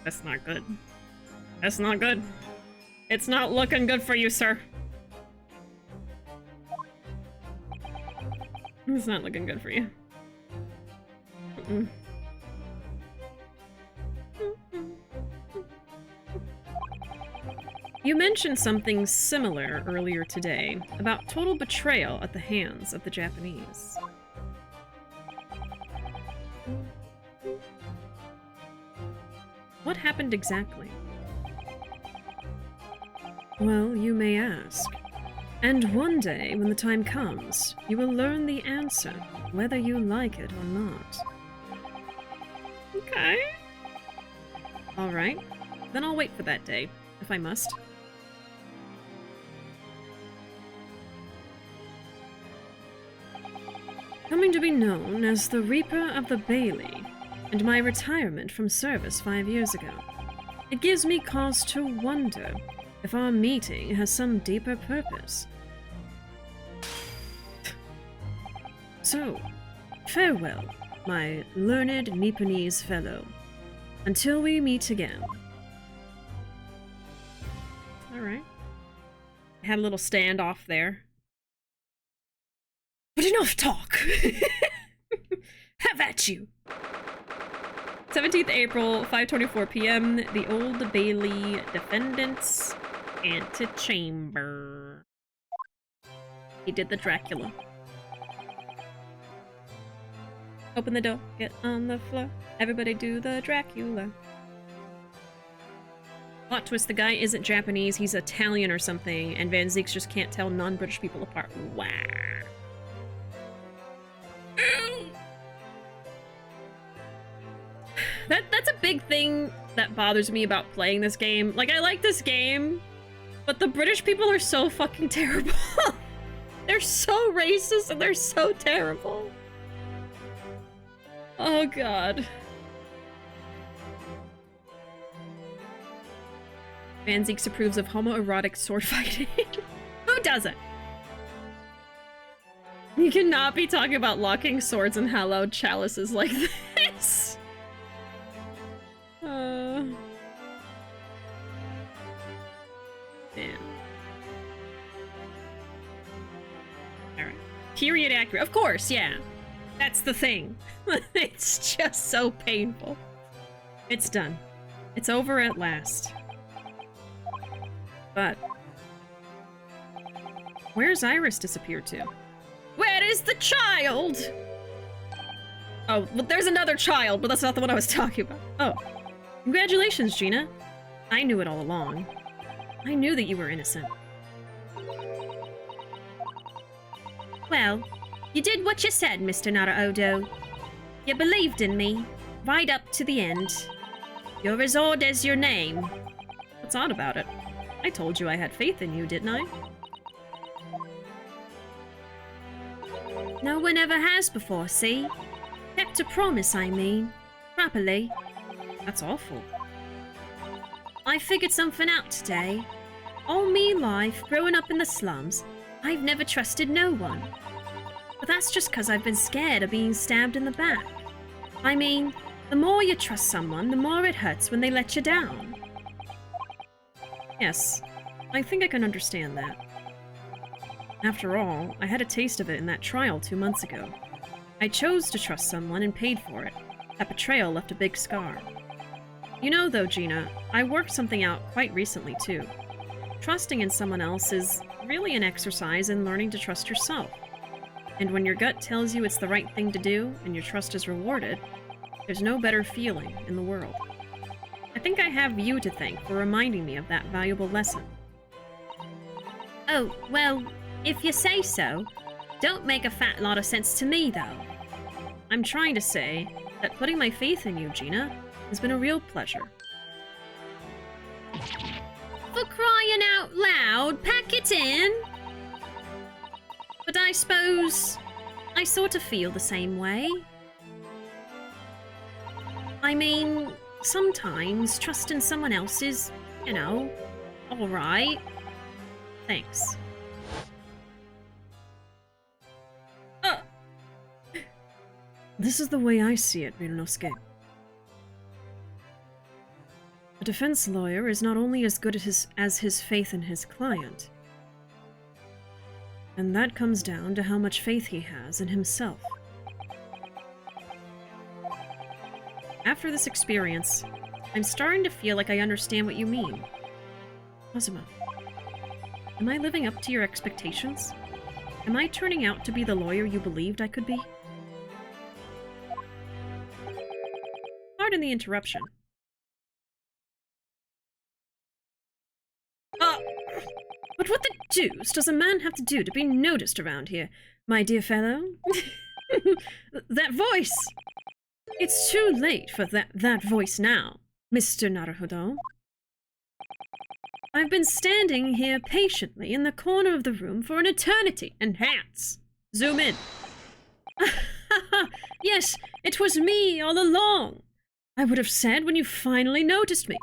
That's not good. That's not good. It's not looking good for you, sir. It's not looking good for you. Mm-mm. You mentioned something similar earlier today about total betrayal at the hands of the Japanese. What happened exactly? Well, you may ask. And one day, when the time comes, you will learn the answer, whether you like it or not. Okay. Alright. Then I'll wait for that day, if I must. Coming to be known as the Reaper of the Bailey, and my retirement from service 5 years ago, it gives me cause to wonder if our meeting has some deeper purpose. So, farewell, my learned Nipponese fellow, until we meet again. Alright. Had a little standoff there. But enough talk! Have at you! 17th April, 5:24 p.m. The Old Bailey Defendants Antechamber. He did the Dracula. Open the door, get on the floor. Everybody do the Dracula. Plot twist, the guy isn't Japanese, he's Italian or something, and Van Zieks just can't tell non-British people apart. Wow. That's a big thing that bothers me about playing this game. Like, I like this game, but the British people are so fucking terrible. They're so racist and they're so terrible. Oh god. Van Zieks approves of homoerotic sword fighting. Who doesn't? You cannot be talking about locking swords and hallowed chalices like this. Damn. Alright. Period accurate. Of course, yeah. That's the thing. It's just so painful. It's done. It's over at last. But where's Iris disappeared to? Where is the child? Oh, well, there's another child, but that's not the one I was talking about. Oh. Congratulations, Gina. I knew it all along. I knew that you were innocent. Well, you did what you said, Mr. Naruhodo. You believed in me, right up to the end. You're as old as your name. What's odd about it? I told you I had faith in you, didn't I? No one ever has before, see? Kept a promise, I mean. Properly. That's awful. I figured something out today. All me life, growing up in the slums, I've never trusted no one. But that's just 'cause I've been scared of being stabbed in the back. I mean, the more you trust someone, the more it hurts when they let you down. Yes, I think I can understand that. After all, I had a taste of it in that trial 2 months ago. I chose to trust someone and paid for it. That betrayal left a big scar. You know though, Gina, I worked something out quite recently too. Trusting in someone else is really an exercise in learning to trust yourself. And when your gut tells you it's the right thing to do and your trust is rewarded, there's no better feeling in the world. I think I have you to thank for reminding me of that valuable lesson. Oh, well, if you say so. Don't make a fat lot of sense to me, though. I'm trying to say that putting my faith in you, Gina, has been a real pleasure. For crying out loud, pack it in! But I suppose I sort of feel the same way. I mean, sometimes trusting someone else is, you know, alright. Thanks. This is the way I see it, Ryunosuke. A defense lawyer is not only as good as his faith in his client, and that comes down to how much faith he has in himself. After this experience, I'm starting to feel like I understand what you mean. Kazuma, am I living up to your expectations? Am I turning out to be the lawyer you believed I could be? Pardon the interruption. But what the deuce does a man have to do to be noticed around here, my dear fellow? That voice! It's too late for that voice now, Mr. Naruhodo. I've been standing here patiently in the corner of the room for an eternity. Enhance! Zoom in. Yes, it was me all along. I would have said when you finally noticed me.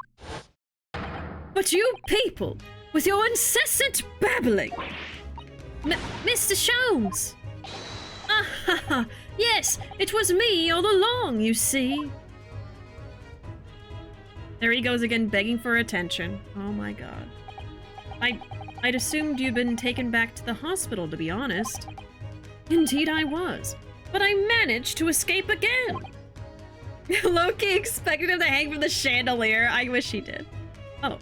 But you people, with your incessant babbling! Mr. Sholmes! Yes, it was me all along, you see. There he goes again, begging for attention. Oh my god. I'd assumed you'd been taken back to the hospital, to be honest. Indeed I was, but I managed to escape again. Loki expected him to hang from the chandelier. I wish he did. Oh.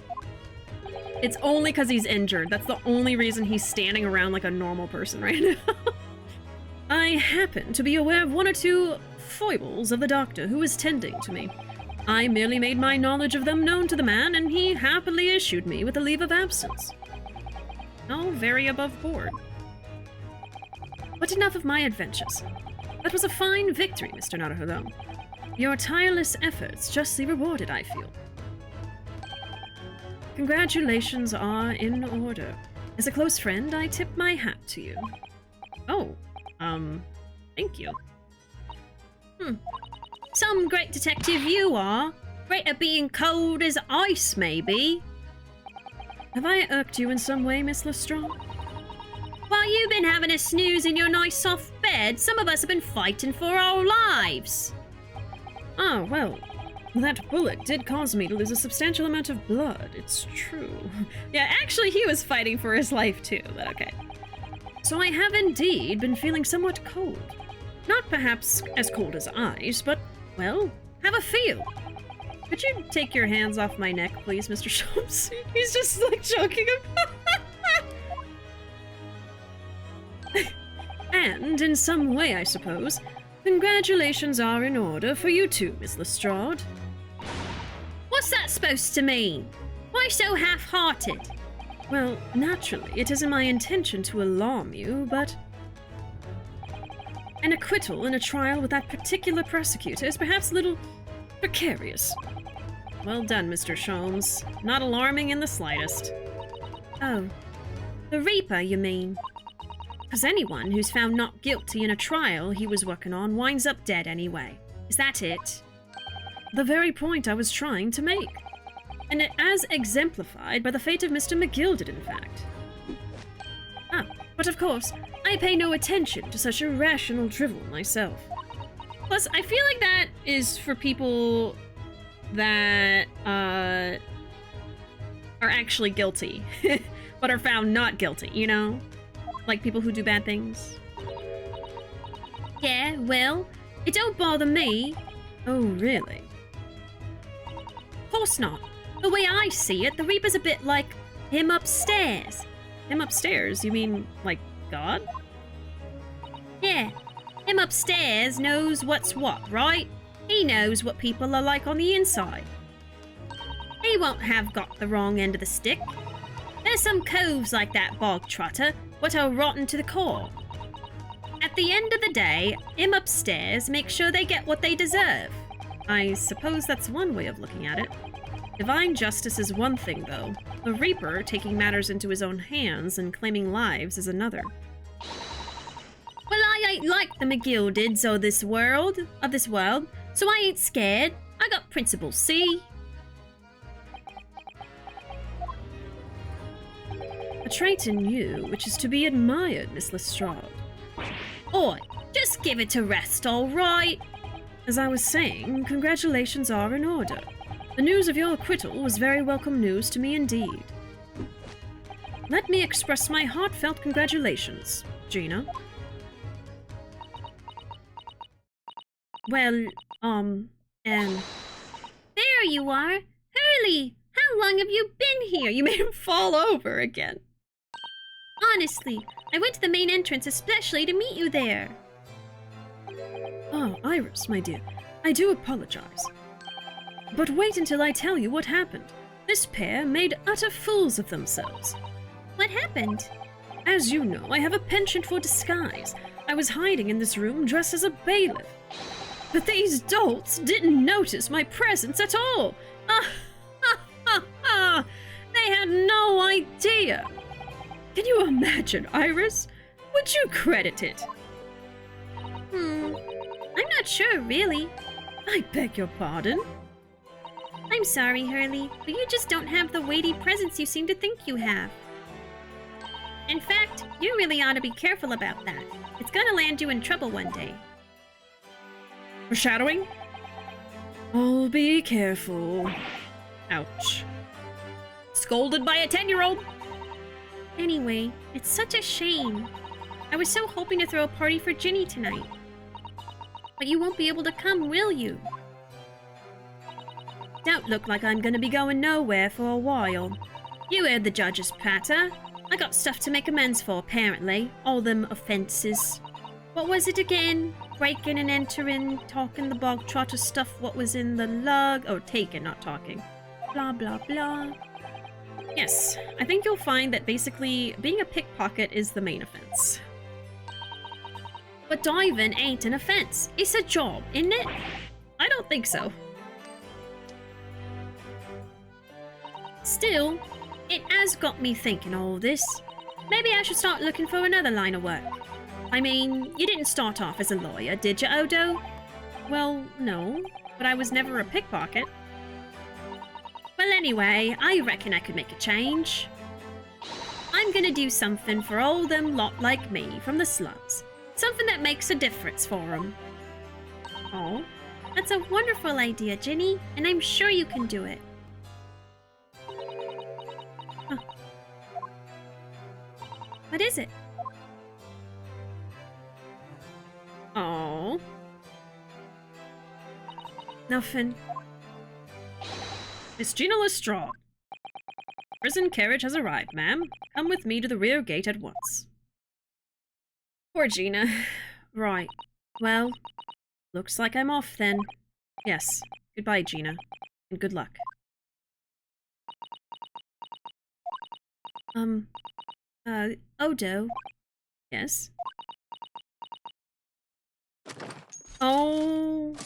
It's only because he's injured. That's the only reason he's standing around like a normal person right now. I happen to be aware of one or two foibles of the doctor who is tending to me. I merely made my knowledge of them known to the man, and he happily issued me with a leave of absence. Oh, very above board. But enough of my adventures. That was a fine victory, Mr. Naruhodo. Your tireless efforts justly rewarded, I feel. Congratulations are in order. As a close friend, I tip my hat to you. Oh, thank you. Some great detective you are. Great at being cold as ice, maybe. Have I irked you in some way, Miss Lestrade? While you've been having a snooze in your nice soft bed, some of us have been fighting for our lives. Ah, well, that bullet did cause me to lose a substantial amount of blood, it's true. Yeah, actually he was fighting for his life too, but okay. So I have indeed been feeling somewhat cold. Not perhaps as cold as ice, but, well, have a feel. Could you take your hands off my neck, please, Mr. Shultz? He's just, like, choking him. And, in some way, I suppose, congratulations are in order for you too, Miss Lestrade. What's that supposed to mean? Why so half-hearted? Well, naturally, it isn't my intention to alarm you, but an acquittal in a trial with that particular prosecutor is perhaps a little precarious. Well done, Mr. Sholmes. Not alarming in the slightest. Oh, the Reaper, you mean? Because anyone who's found not guilty in a trial he was working on winds up dead anyway. Is that it? The very point I was trying to make. And as exemplified by the fate of Mr. McGilded, in fact. Ah, but of course, I pay no attention to such irrational drivel myself. Plus, I feel like that is for people that are actually guilty, but are found not guilty, you know? Like people who do bad things. Yeah, well, it don't bother me. Oh, really? Of course not. The way I see it, the Reaper's a bit like him upstairs. Him upstairs? You mean, like, God? Yeah. Him upstairs knows what's what, right? He knows what people are like on the inside. He won't have got the wrong end of the stick. There's some coves like that bog trotter, what are rotten to the core. At the end of the day, him upstairs makes sure they get what they deserve. I suppose that's one way of looking at it. Divine justice is one thing, though. The Reaper taking matters into his own hands and claiming lives is another. Well, I ain't like the McGildeds of this world, so I ain't scared. I got principles, see? A trait in you which is to be admired, Miss Lestrade. Oi, just give it a rest, all right? As I was saying, congratulations are in order. The news of your acquittal was very welcome news to me indeed. Let me express my heartfelt congratulations, Gina. Well, There you are! Hurley! How long have you been here? You made him fall over again. Honestly, I went to the main entrance especially to meet you there. Oh, Iris, my dear, I do apologize. But wait until I tell you what happened. This pair made utter fools of themselves. What happened? As you know, I have a penchant for disguise. I was hiding in this room dressed as a bailiff. But these dolts didn't notice my presence at all. They had no idea. Can you imagine, Iris? Would you credit it? I'm not sure, really. I beg your pardon? I'm sorry, Hurley, but you just don't have the weighty presence you seem to think you have. In fact, you really ought to be careful about that. It's gonna land you in trouble one day. Foreshadowing? I'll be careful. Ouch. Scolded by a 10-year-old? Anyway, it's such a shame. I was so hoping to throw a party for Ginny tonight. But you won't be able to come, will you? Don't look like I'm gonna be going nowhere for a while. You heard the judge's patter. I got stuff to make amends for, apparently. All them offences. What was it again? Breaking and entering, talking the bog trotter stuff what was in the lug. Oh, taking, not talking. Blah, blah, blah. Yes, I think you'll find that basically being a pickpocket is the main offense. But diving ain't an offense. It's a job, isn't it? I don't think so. Still, it has got me thinking all this. Maybe I should start looking for another line of work. I mean, you didn't start off as a lawyer, did you, Odo? Well, no, but I was never a pickpocket. Well, anyway, I reckon I could make a change. I'm gonna do something for all them lot like me from the slums. Something that makes a difference for them. Oh, That's a wonderful idea, Ginny, and I'm sure you can do it. Huh. What is it? oh. Nothing. Miss Gina Lestrade. Prison carriage has arrived, ma'am. Come with me to the rear gate at once. Poor Gina. Right. Well, Looks like I'm off then. Yes. Goodbye, Gina. And good luck. Odo. Yes? Oh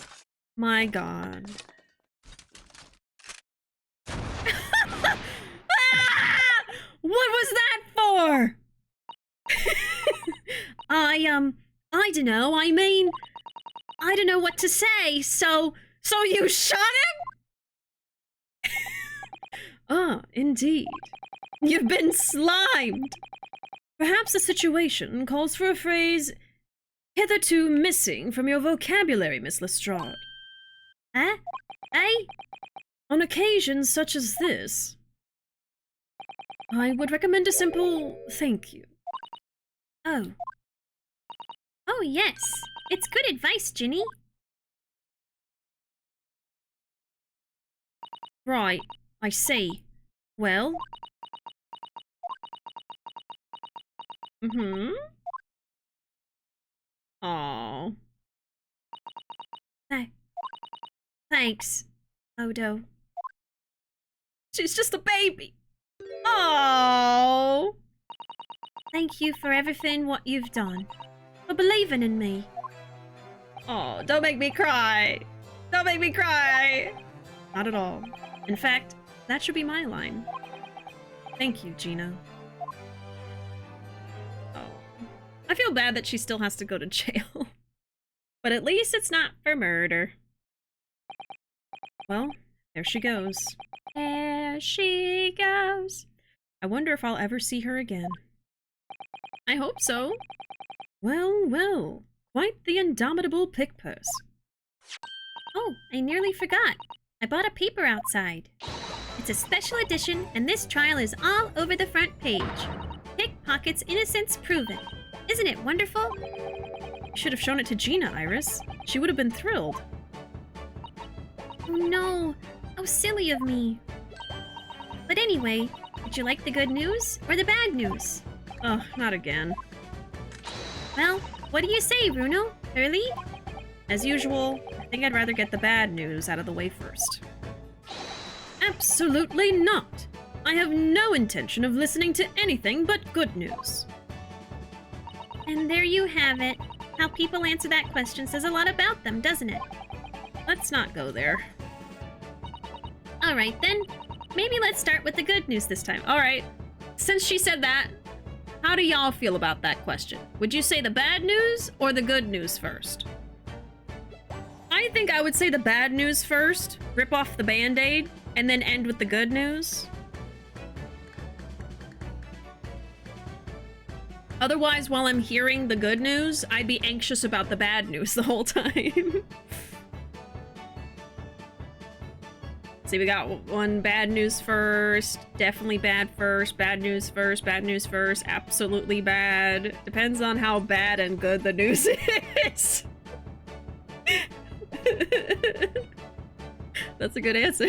my god. Ah! What was that for? I don't know. I mean, I don't know what to say, so You shot him? Ah, indeed. You've been slimed. Perhaps the situation calls for a phrase hitherto missing from your vocabulary, Miss Lestrade. Eh? On occasions such as this, I would recommend a simple thank you. Oh. Oh, yes. It's good advice, Ginny. Right, I see. Well? Mm-hmm. Aww. Thanks, Odo. She's just a baby. Aww. Thank you for everything what you've done. For believing in me. Oh, don't make me cry. Don't make me cry. Not at all. In fact, that should be my line. Thank you, Gina. Oh. I feel bad that she still has to go to jail. But at least it's not for murder. Well, there she goes. There she goes. I wonder if I'll ever see her again. I hope so. Well, well. Quite the indomitable pick purse. Oh, I nearly forgot. I bought a paper outside. It's a special edition, and this trial is all over the front page. Pickpocket's innocence proven. Isn't it wonderful? You should have shown it to Gina, Iris. She would have been thrilled. Oh no, how silly of me. But anyway, did you like the good news or the bad news? Oh, not again. Well, what do you say, Bruno? Early? As usual, I think I'd rather get the bad news out of the way first. Absolutely not! I have no intention of listening to anything but good news. And there you have it. How people answer that question says a lot about them, doesn't it? Let's not go there. Alright then, maybe let's start with the good news this time. Alright, since she said that, how do y'all feel about that question? Would you say the bad news or the good news first? I think I would say the bad news first, rip off the band-aid, and then end with the good news. Otherwise, while I'm hearing the good news, I'd be anxious about the bad news the whole time. See, we got one bad news first, definitely bad first, bad news first, absolutely bad. Depends on how bad and good the news is. That's a good answer.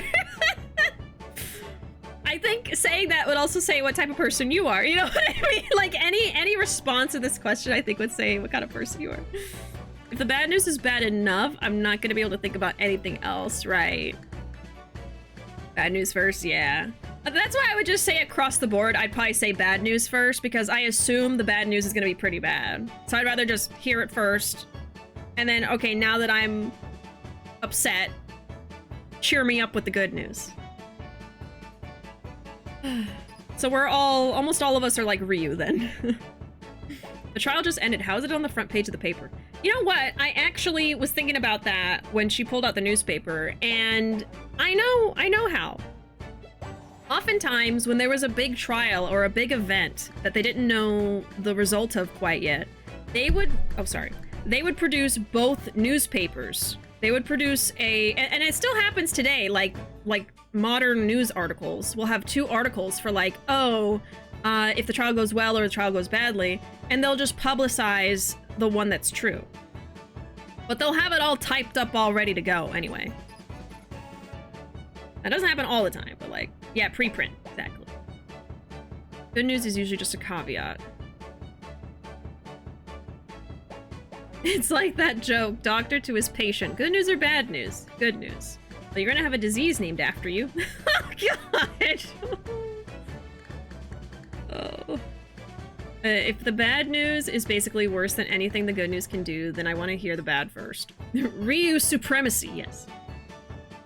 I think saying that would also say what type of person you are. You know what I mean? Like any response to this question, I think would say what kind of person you are. If the bad news is bad enough, I'm not gonna be able to think about anything else, right? Bad news first, yeah. That's why I would just say across the board, I'd probably say bad news first, because I assume the bad news is gonna be pretty bad. So I'd rather just hear it first. And then, okay, now that I'm upset, cheer me up with the good news. So we're almost all of us are like Ryu then. The trial just ended. How is it on the front page of the paper? You know what? I actually was thinking about that when she pulled out the newspaper, and I know how. Oftentimes, when there was a big trial or a big event that they didn't know the result of quite yet, they would produce both newspapers. They would produce and it still happens today, like modern news articles will have two articles for like, if the trial goes well or the trial goes badly, and they'll just publicize the one that's true. But they'll have it all typed up all ready to go anyway. That doesn't happen all the time, but like, yeah, preprint, exactly. Good news is usually just a caveat. It's like that joke, doctor to his patient. Good news or bad news? Good news. Well, you're gonna have a disease named after you. Oh, God! Oh. If the bad news is basically worse than anything the good news can do, then I want to hear the bad first. Ryu supremacy, yes.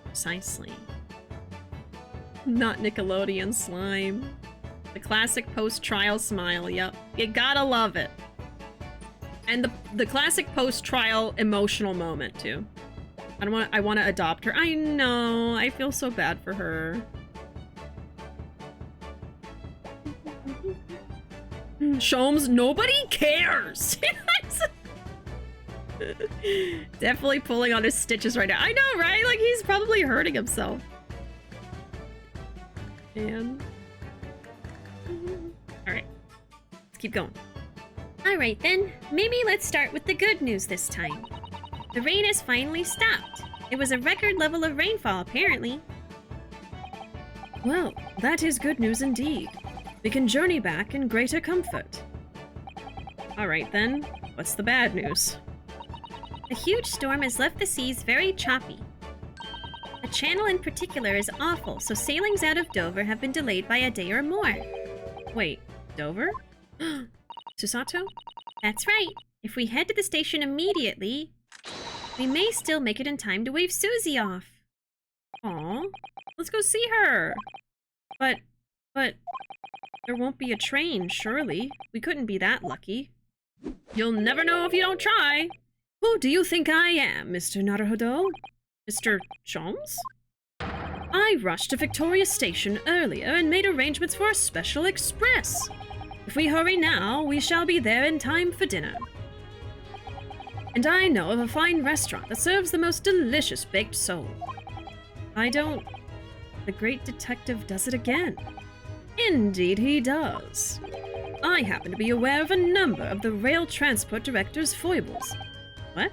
Precisely. Not Nickelodeon slime. The classic post-trial smile, yep. You gotta love it. And the classic post-trial emotional moment, too. I want to adopt her. I know, I feel so bad for her. Shomes, nobody cares! Definitely pulling on his stitches right now. I know, right? Like, he's probably hurting himself. And... Alright. Let's keep going. Alright then, maybe let's start with the good news this time. The rain has finally stopped. It was a record level of rainfall, apparently. Well, that is good news indeed. We can journey back in greater comfort. Alright then, what's the bad news? A huge storm has left the seas very choppy. The channel in particular is awful, so sailings out of Dover have been delayed by a day or more. Wait, Dover? Susato? That's right. If we head to the station immediately, we may still make it in time to wave Susie off. Aw, let's go see her. But there won't be a train, surely. We couldn't be that lucky. You'll never know if you don't try. Who do you think I am, Mr. Naruhodo? Mr. Jones? I rushed to Victoria Station earlier and made arrangements for a special express. If we hurry now, we shall be there in time for dinner. And I know of a fine restaurant that serves the most delicious baked sole. I don't... The great detective does it again. Indeed he does. I happen to be aware of a number of the rail transport director's foibles. What?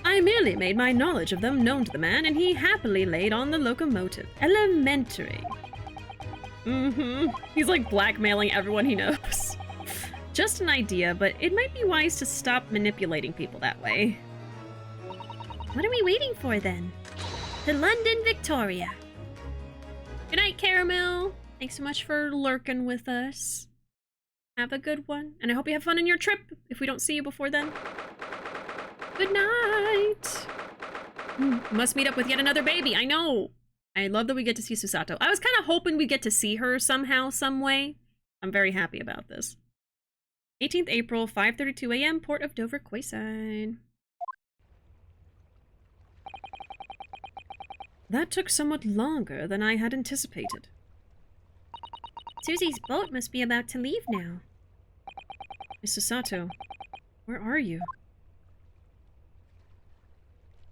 I merely made my knowledge of them known to the man, and he happily laid on the locomotive. Elementary. Mm-hmm. He's like blackmailing everyone he knows. Just an idea, but it might be wise to stop manipulating people that way. What are we waiting for then? The London Victoria. Good night, Caramel. Thanks so much for lurking with us. Have a good one, and I hope you have fun on your trip if we don't see you before then. Good night. Must meet up with yet another baby. I know. I love that we get to see Susato. I was kind of hoping we'd get to see her somehow, some way. I'm very happy about this. 18th April, 5:32 a.m., Port of Dover, Quayside. That took somewhat longer than I had anticipated. Susie's boat must be about to leave now. Miss Susato, where are you?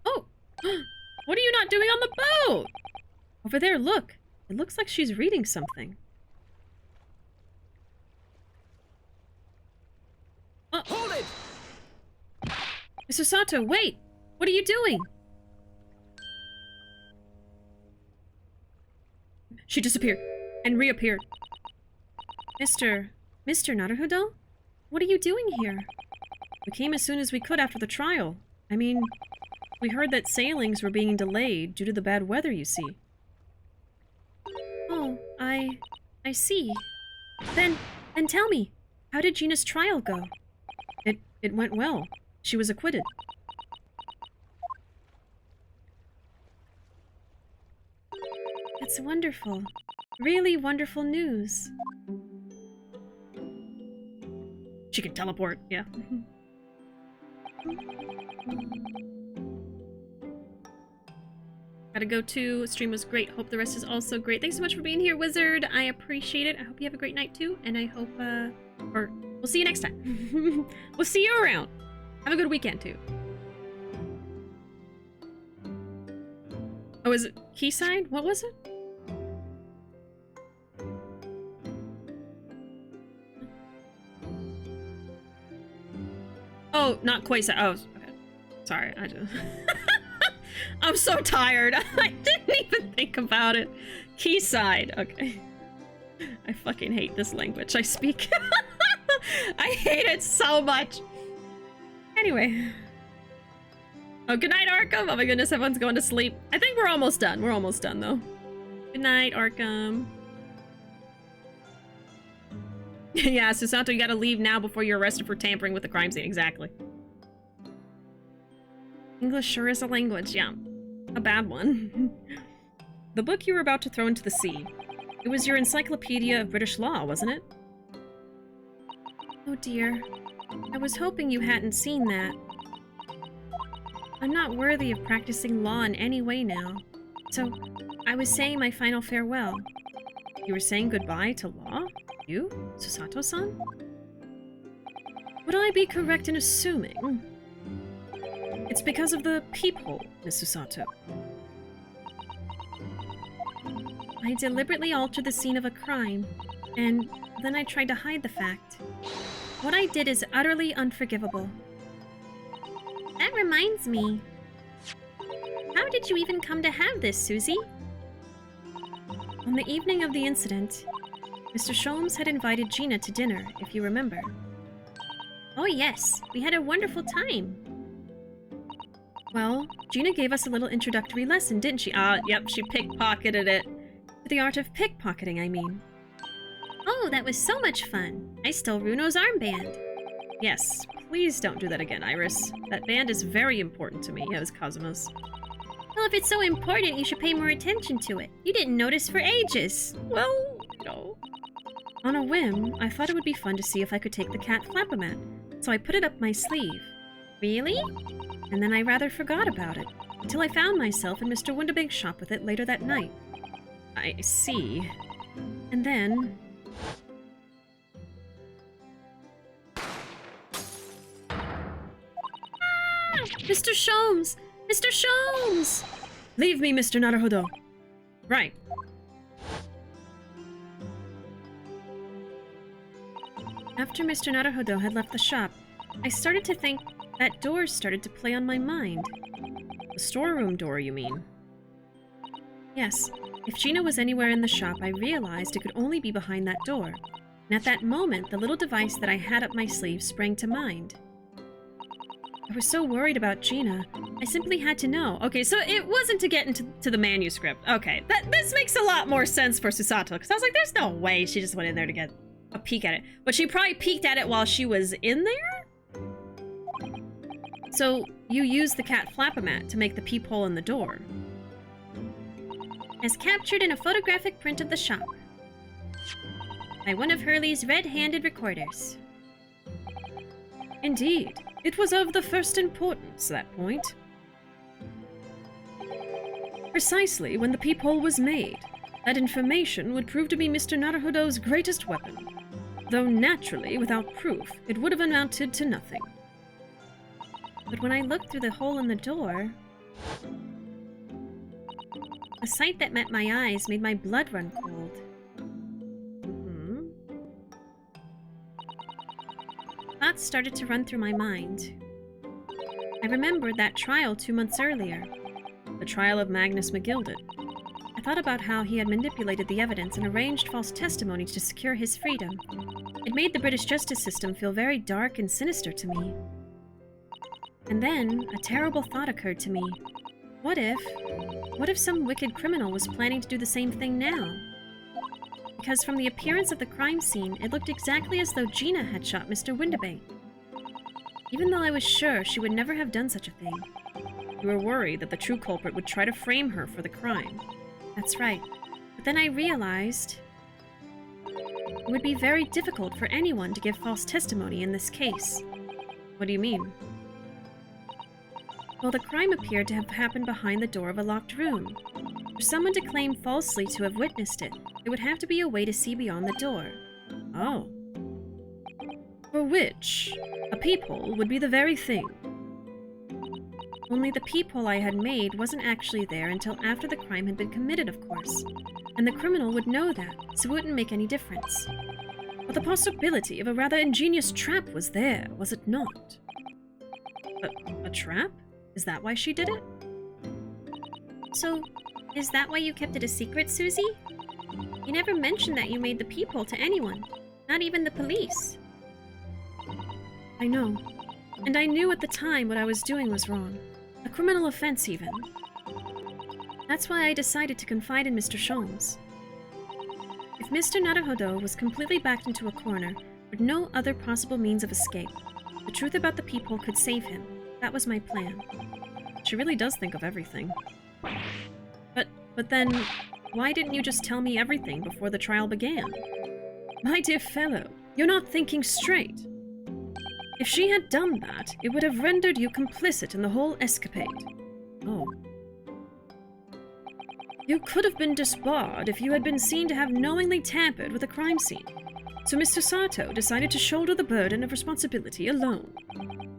Oh! What are you not doing on the boat? Over there, look. It looks like she's reading something. Hold it! Miss Susato, wait! What are you doing? She disappeared and reappeared. Mr. Naruhodo? What are you doing here? We came as soon as we could after the trial. I mean, we heard that sailings were being delayed due to the bad weather, you see. Oh, I see. Then tell me, how did Gina's trial go? It went well. She was acquitted. That's wonderful. Really wonderful news. She can teleport, yeah. Gotta go too. Stream was great. Hope the rest is also great. Thanks so much for being here, Wizard. I appreciate it. I hope you have a great night too. And I hope, or we'll see you next time. We'll see you around. Have a good weekend too. Oh, is it Quayside? What was it? Oh, not Quayside. Oh, okay. Sorry, I just... I'm so tired. I didn't even think about it. Quayside. Okay. I fucking hate this language I speak. I hate it so much. Anyway. Oh, good night, Arkham. Oh my goodness, everyone's going to sleep. I think we're almost done. We're almost done, though. Good night, Arkham. Yeah, Susanto, you gotta leave now before you're arrested for tampering with the crime scene. Exactly. English sure is a language, yeah. A bad one. The book you were about to throw into the sea. It was your encyclopedia of British law, wasn't it? Oh dear. I was hoping you hadn't seen that. I'm not worthy of practicing law in any way now. So, I was saying my final farewell. You were saying goodbye to law? You? Susato-san? Would I be correct in assuming... It's because of the peephole, Miss Susato. I deliberately altered the scene of a crime, and then I tried to hide the fact. What I did is utterly unforgivable. That reminds me. How did you even come to have this, Susie? On the evening of the incident, Mr. Sholmes had invited Gina to dinner, if you remember. Oh yes, we had a wonderful time. Well, Gina gave us a little introductory lesson, didn't she? Yep, she pickpocketed it. The art of pickpocketing, I mean. Oh, that was so much fun. I stole Runo's armband. Yes, please don't do that again, Iris. That band is very important to me. Yeah, it was Cosmo's. Well, if it's so important, you should pay more attention to it. You didn't notice for ages. Well, you know. On a whim, I thought it would be fun to see if I could take the cat Flapomat, so I put it up my sleeve. Really? And then I rather forgot about it, until I found myself in Mr. Windabank's shop with it later that night. I see. And then... Ah! Mr. Sholmes! Mr. Sholmes! Leave me, Mr. Naruhodo. Right. After Mr. Naruhodo had left the shop, I started to think that door started to play on my mind. The storeroom door, you mean? Yes. If Gina was anywhere in the shop, I realized it could only be behind that door. And at that moment, the little device that I had up my sleeve sprang to mind. I was so worried about Gina, I simply had to know. Okay, so it wasn't to get into the manuscript. Okay, this makes a lot more sense for Susato, because I was like, there's no way she just went in there to get a peek at it. But she probably peeked at it while she was in there? So, you used the cat Flapomat to make the peephole in the door. As captured in a photographic print of the shop. By one of Hurley's red-handed recorders. Indeed. It was of the first importance, that point. Precisely when the peephole was made, that information would prove to be Mr. Naruhodo's greatest weapon. Though naturally, without proof, it would have amounted to nothing. But when I looked through the hole in the door... A sight that met my eyes made my blood run cold. Thoughts started to run through my mind. I remembered that trial 2 months earlier. The trial of Magnus McGilded. I thought about how he had manipulated the evidence and arranged false testimony to secure his freedom. It made the British justice system feel very dark and sinister to me. And then, a terrible thought occurred to me. What if some wicked criminal was planning to do the same thing now? Because from the appearance of the crime scene, it looked exactly as though Gina had shot Mr. Winterbane. Even though I was sure she would never have done such a thing. You were worried that the true culprit would try to frame her for the crime. That's right. But then I realized it would be very difficult for anyone to give false testimony in this case. What do you mean? Well, the crime appeared to have happened behind the door of a locked room. For someone to claim falsely to have witnessed it, there would have to be a way to see beyond the door. Oh. For which, a peephole would be the very thing. Only the peephole I had made wasn't actually there until after the crime had been committed, of course. And the criminal would know that, so it wouldn't make any difference. But the possibility of a rather ingenious trap was there, was it not? A trap? Is that why she did it? So, is that why you kept it a secret, Susie? You never mentioned that you made the peephole to anyone, not even the police. I know. And I knew at the time what I was doing was wrong. A criminal offense, even. That's why I decided to confide in Mr. Sholmes. If Mr. Naruhodo was completely backed into a corner, with no other possible means of escape, the truth about the peephole could save him. That was my plan. She really does think of everything. But then, why didn't you just tell me everything before the trial began? My dear fellow, you're not thinking straight. If she had done that, it would have rendered you complicit in the whole escapade. Oh. You could have been disbarred if you had been seen to have knowingly tampered with a crime scene. So Mr. Sato decided to shoulder the burden of responsibility alone.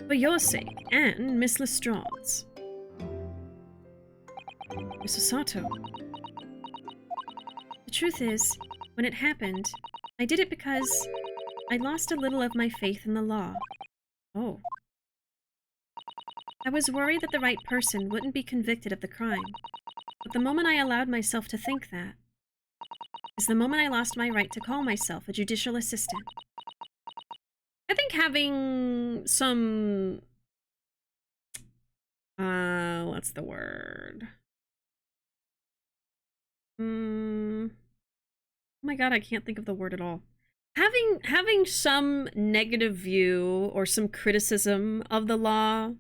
For your sake, and Miss Lestrade's. Mr. Sato. The truth is, when it happened, I did it because I lost a little of my faith in the law. Oh. I was worried that the right person wouldn't be convicted of the crime. But the moment I allowed myself to think that is the moment I lost my right to call myself a judicial assistant. I think having some... what's the word? Oh my god, I can't think of the word at all. Having some negative view or some criticism of the law,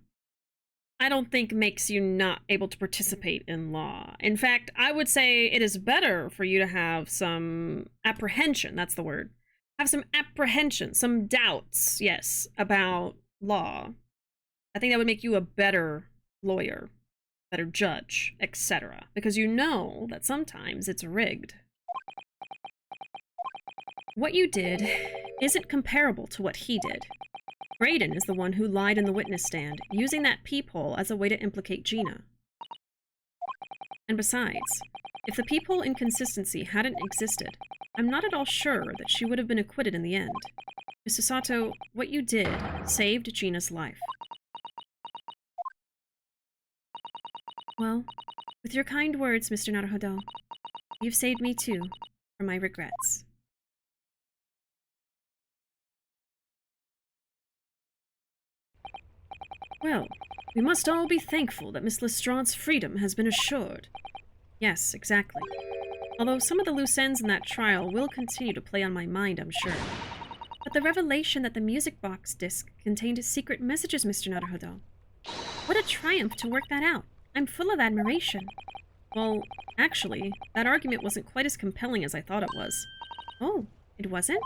I don't think makes you not able to participate in law. In fact, I would say it is better for you to have some apprehension, that's the word. Have some apprehension, some doubts, yes, about law. I think that would make you a better lawyer, better judge, etc. Because you know that sometimes it's rigged. What you did isn't comparable to what he did. Brayden is the one who lied in the witness stand, using that peephole as a way to implicate Gina. And besides, if the peephole inconsistency hadn't existed, I'm not at all sure that she would have been acquitted in the end. Mr. Sato, what you did saved Gina's life. Well, with your kind words, Mr. Naruhodo, you've saved me too, from my regrets. Well, we must all be thankful that Miss Lestrade's freedom has been assured. Yes, exactly. Although some of the loose ends in that trial will continue to play on my mind, I'm sure. But the revelation that the music box disc contained secret messages, Mr. Naruhodo. What a triumph to work that out. I'm full of admiration. Well, actually, that argument wasn't quite as compelling as I thought it was. Oh, it wasn't?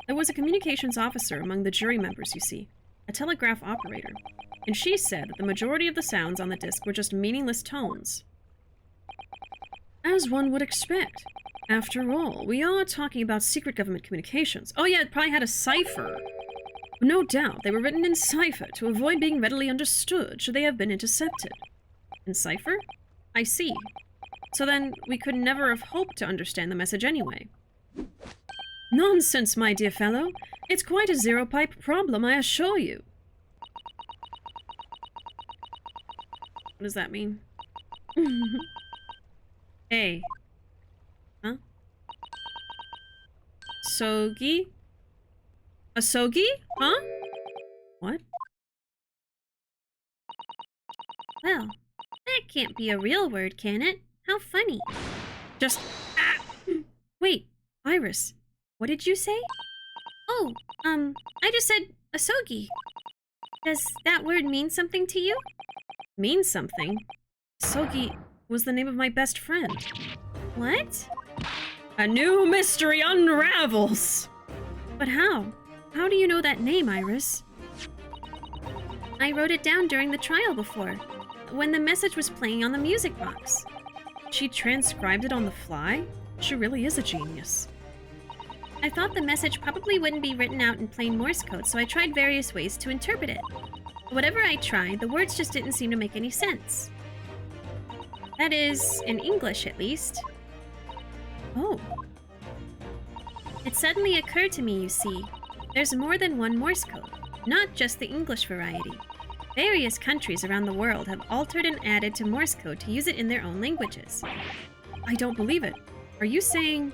There was a communications officer among the jury members, you see. A telegraph operator. And she said that the majority of the sounds on the disc were just meaningless tones. As one would expect. After all, we are talking about secret government communications. Oh yeah, it probably had a cipher. No doubt, they were written in cipher to avoid being readily understood should they have been intercepted. In cipher? I see. So then, we could never have hoped to understand the message anyway. Nonsense, my dear fellow. It's quite a zero-pipe problem, I assure you. What does that mean? A. Huh? Sogi? Asogi? Huh? What? Well, that can't be a real word, can it? How funny. Just... Ah! Wait, Iris. What did you say? Oh, I just said asogi. Does that word mean something to you? Mean something? Sogi was the name of my best friend. What? A new mystery unravels! But how? How do you know that name, Iris? I wrote it down during the trial before, when the message was playing on the music box. She transcribed it on the fly? She really is a genius. I thought the message probably wouldn't be written out in plain Morse code, so I tried various ways to interpret it. Whatever I tried, the words just didn't seem to make any sense. That is, in English at least. Oh. It suddenly occurred to me, you see, there's more than one Morse code, not just the English variety. Various countries around the world have altered and added to Morse code to use it in their own languages. I don't believe it. Are you saying...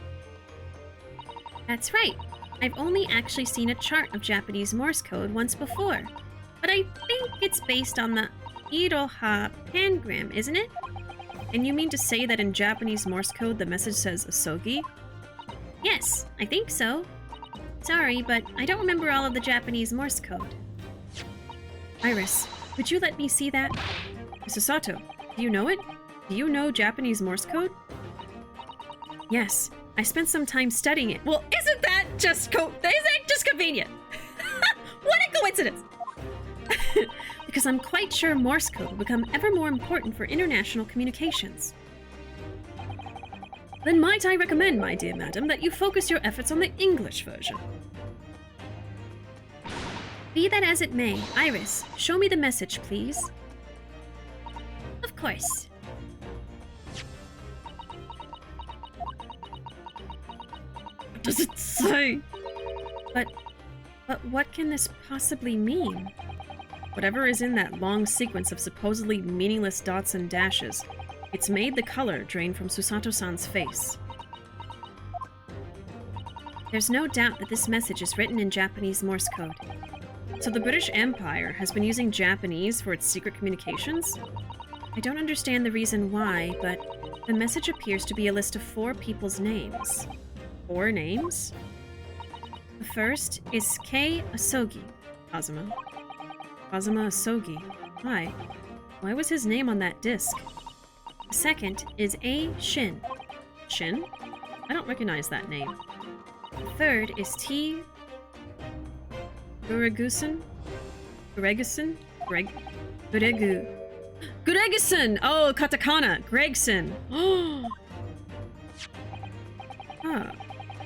That's right. I've only actually seen a chart of Japanese Morse code once before, but I think it's based on the Iroha pangram, isn't it? And you mean to say that in Japanese Morse code the message says asogi? Yes, I think so. Sorry, but I don't remember all of the Japanese Morse code. Iris, could you let me see that? Mrs. Sato, do you know it? Do you know Japanese Morse code? Yes, I spent some time studying it. Well, isn't that just convenient? What a coincidence! Because I'm quite sure Morse code will become ever more important for international communications. Then might I recommend, my dear madam, that you focus your efforts on the English version. Be that as it may, Iris, show me the message, please. Of course. What does it say? But what can this possibly mean? Whatever is in that long sequence of supposedly meaningless dots and dashes, it's made the color drain from Susato-san's face. There's no doubt that this message is written in Japanese Morse code. So the British Empire has been using Japanese for its secret communications? I don't understand the reason why, but the message appears to be a list of 4 people's names. 4 names? The first is Kei Asogi. Kazuma Asogi. Why was his name on that disc? The second is A Shin. Shin? I don't recognize that name. The third is T Guregusen? Guregu. Guregusen! Oh, katakana. Gregson.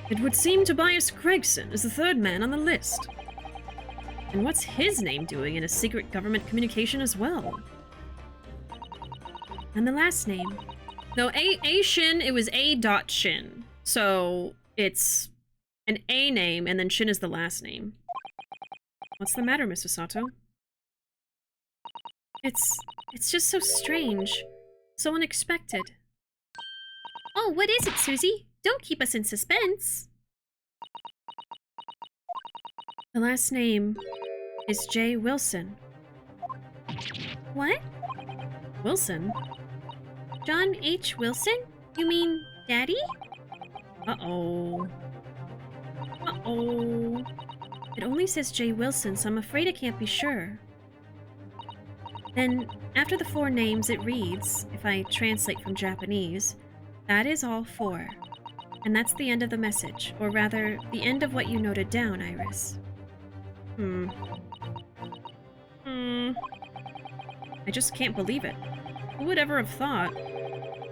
It would seem Tobias Gregson is the 3rd man on the list. And what's his name doing in a secret government communication as well? And the last name. No, A Shin, it was A. Shin. So it's an A name and then Shin is the last name. What's the matter, Mr. Sato? It's just so strange. So unexpected. Oh, what is it, Susie? Don't keep us in suspense. The last name is J. Wilson. What? Wilson? John H. Wilson? You mean Daddy? Uh-oh. It only says J. Wilson, so I'm afraid I can't be sure. Then, after the 4 names, it reads, if I translate from Japanese, that is all 4. And that's the end of the message, or rather, the end of what you noted down, Iris. I just can't believe it. Who would ever have thought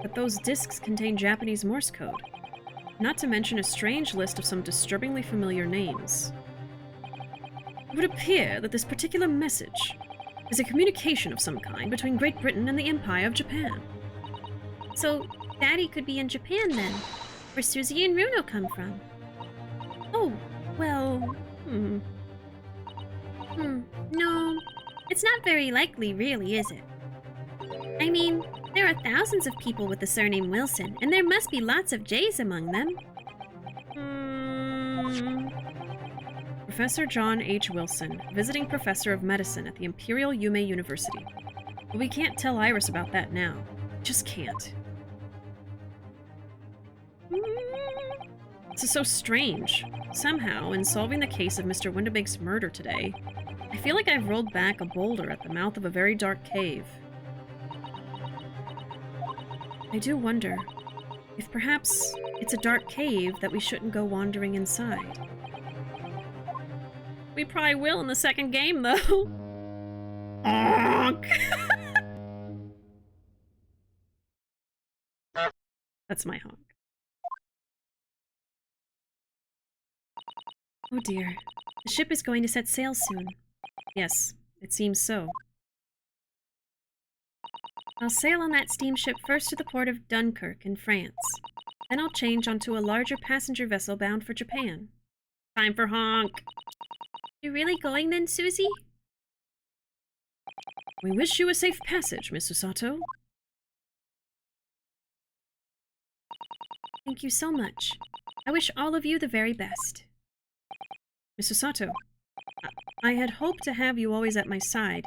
that those discs contain Japanese Morse code? Not to mention a strange list of some disturbingly familiar names. It would appear that this particular message is a communication of some kind between Great Britain and the Empire of Japan. So, Daddy could be in Japan then, where Susie and Ruuuvo come from. Oh, well, No, it's not very likely, really, is it? I mean, there there are thousands of people with the surname Wilson, and there must be lots of J's among them. Professor John H. Wilson, visiting professor of medicine at the Imperial Yume University. But we can't tell Iris about that now. Just can't. This is so strange. Somehow, in solving the case of Mr. Windibake's murder today, I feel like I've rolled back a boulder at the mouth of a very dark cave. I do wonder if perhaps it's a dark cave that we shouldn't go wandering inside. We probably will in the second game, though. That's my honk. Oh dear. The ship is going to set sail soon. Yes, it seems so. I'll sail on that steamship first to the port of Dunkirk in France. Then I'll change onto a larger passenger vessel bound for Japan. Time for honk. You're really going then, Susie? We wish you a safe passage, Miss Susato. Thank you so much. I wish all of you the very best. Miss Susato, I had hoped to have you always at my side,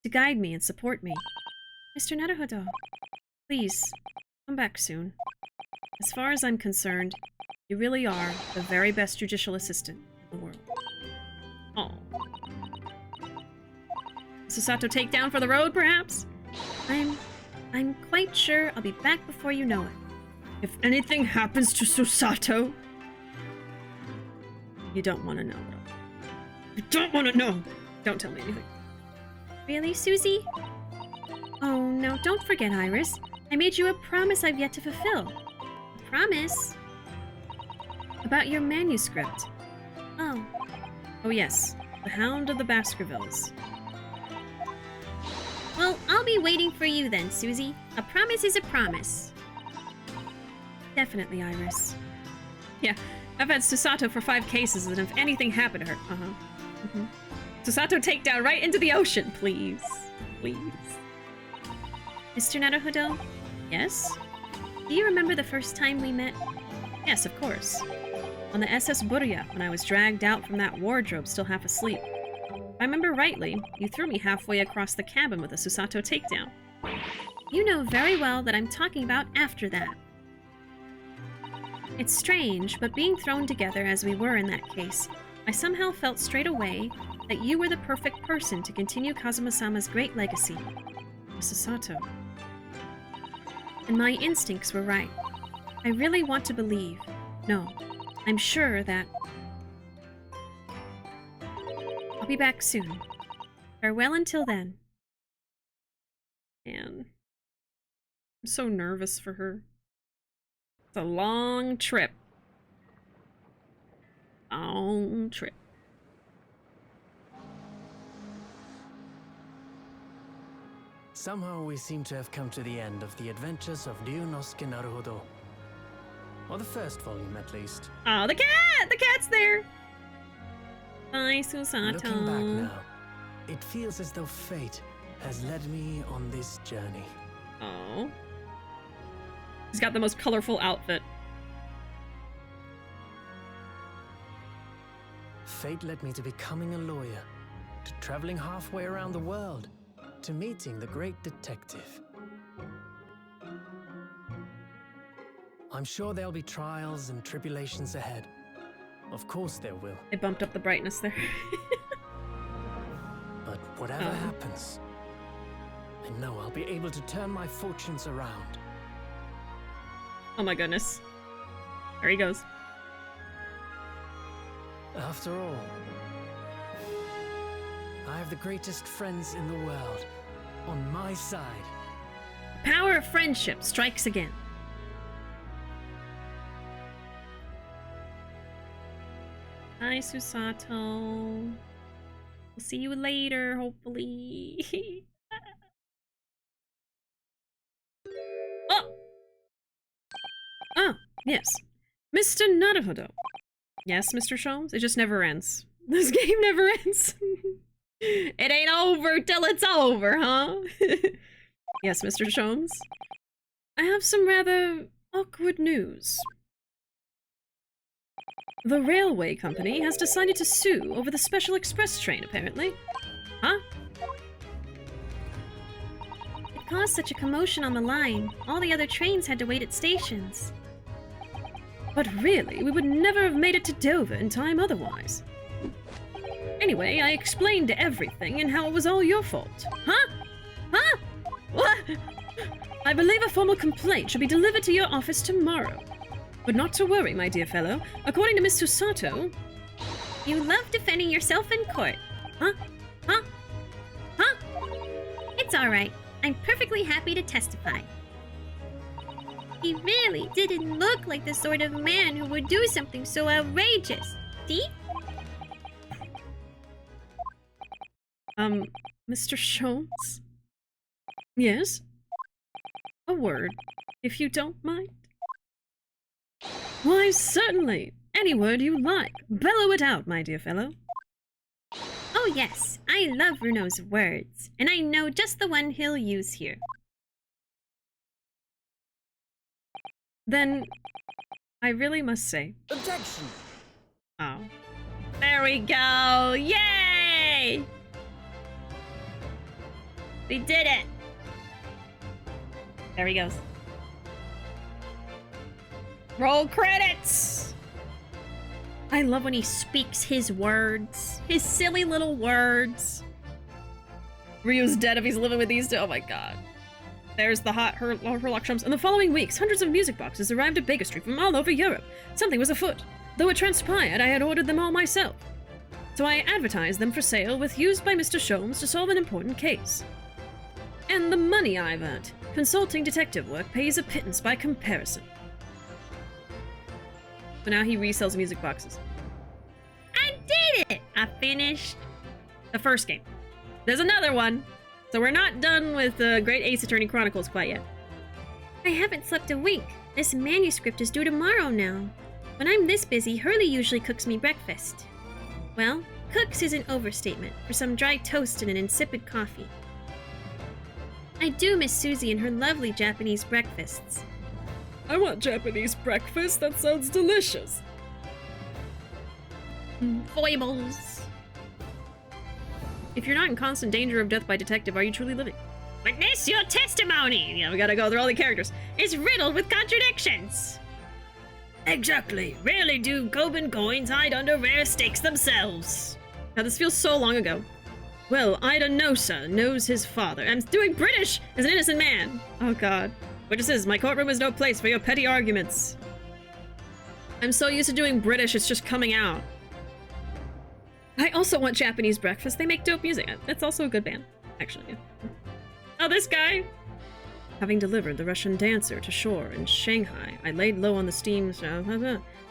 to guide me and support me. Mr. Naruhodo, Please, come back soon. As far as I'm concerned, you really are the very best judicial assistant in the world. Oh. Susato takedown for the road, perhaps? I'm quite sure I'll be back before you know it. If anything happens to Susato... You don't want to know. You don't want to know! Don't tell me anything. Really, Susie? Oh, no, don't forget, Iris. I made you a promise I've yet to fulfill. A promise? About your manuscript. Oh. Oh yes, The Hound of the Baskervilles. Well, I'll be waiting for you then, Susie. A promise is a promise. Definitely, Iris. Yeah, I've had Susato for 5 cases, and if anything happened to her... Susato takedown right into the ocean, please. Please. Mr. Naruhodo? Yes? Do you remember the first time we met? Yes, of course. On the SS Burya, when I was dragged out from that wardrobe still half asleep. If I remember rightly, you threw me halfway across the cabin with a Susato takedown. You know very well that I'm talking about after that. It's strange, but being thrown together as we were in that case, I somehow felt straight away that you were the perfect person to continue Kazuma-sama's great legacy. Susato. And my instincts were right. I really want to believe. No, I'm sure that... I'll be back soon. Farewell until then. Man. I'm so nervous for her. It's a long trip. Long trip. Somehow we seem to have come to the end of the adventures of Ryunosuke Naruhodo. Or the first volume, at least. Oh, the cat! The cat's there! Bye, Susato. Looking back now, it feels as though fate has led me on this journey. Oh. He's got the most colorful outfit. Fate led me to becoming a lawyer, to traveling halfway around the world, to meeting the great detective. I'm sure there'll be trials and tribulations ahead. Of course there will. They bumped up the brightness there. But whatever happens, I know I'll be able to turn my fortunes around. Oh my goodness. There he goes. After all, I have the greatest friends in the world on my side. The power of friendship strikes again. Hi, Susato. We'll see you later, hopefully. Oh! Oh, yes. Mr. Naruhodo. Yes, Mr. Sholmes? It just never ends. This game never ends. It ain't over till it's over, huh? Yes, Mr. Sholmes? I have some rather awkward news. The railway company has decided to sue over the special express train, apparently. Huh? It caused such a commotion on the line. All the other trains had to wait at stations. But really, we would never have made it to Dover in time otherwise. Anyway, I explained everything and how it was all your fault. Huh? Huh? What? I believe a formal complaint should be delivered to your office tomorrow. But not to worry, my dear fellow. According to Miss Susato... You love defending yourself in court. Huh? Huh? Huh? It's alright. I'm perfectly happy to testify. He really didn't look like the sort of man who would do something so outrageous. See? Mr. Sholmes? Yes? A word, if you don't mind. Why, certainly. Any word you like. Bellow it out, my dear fellow. Oh yes, I love Ruuuvo's words, and I know just the one he'll use here. Then, I really must say... Objection! Oh. There we go! Yay! We did it! There he goes. Roll credits! I love when he speaks his words. His silly little words. Ryu's dead if he's living with these two. Oh my god. There's the hot Herlockshams. In the following weeks, hundreds of music boxes arrived at Baker Street from all over Europe. Something was afoot. Though it transpired, I had ordered them all myself. So I advertised them for sale with used by Mr. Sholmes to solve an important case. And the money I've earned. Consulting detective work pays a pittance by comparison. So now he resells music boxes. I did it! I finished the first game. There's another one. So we're not done with the Great Ace Attorney Chronicles quite yet. I haven't slept a wink. This manuscript is due tomorrow now. When I'm this busy, Hurley usually cooks me breakfast. Well, cooks is an overstatement for some dry toast and an insipid coffee. I do miss Susie and her lovely Japanese breakfasts. I want Japanese breakfast. That sounds delicious. Foibles. If you're not in constant danger of death by detective, are you truly living? Witness your testimony! Yeah, we gotta go through all the characters. It's riddled with contradictions. Exactly. Rarely do Coben coins hide under rare stakes themselves. Now this feels so long ago. Well, Ida Nosa knows his father. I'm doing British as an innocent man. Oh god. Witnesses, my courtroom is no place for your petty arguments. I'm so used to doing British, it's just coming out. I also want Japanese breakfast. They make dope music. That's also a good band, actually. Yeah. Oh, this guy! Having delivered the Russian dancer to shore in Shanghai, I laid low on the steam,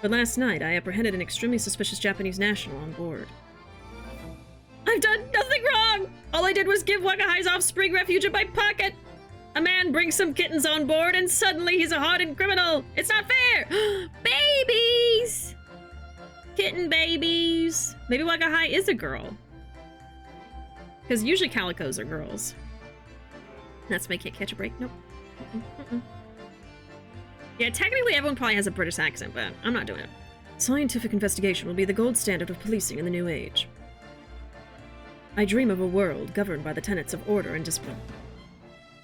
but last night I apprehended an extremely suspicious Japanese national on board. I've done nothing wrong! All I did was give Wakahai's offspring refuge in my pocket! A man brings some kittens on board and suddenly he's a hardened criminal! It's not fair! Babies! Kitten babies! Maybe Wakahai is a girl. Because usually calicos are girls. Let's make it catch a break. Nope. Yeah, technically everyone probably has a British accent, but I'm not doing it. Scientific investigation will be the gold standard of policing in the new age. I dream of a world governed by the tenets of order and discipline.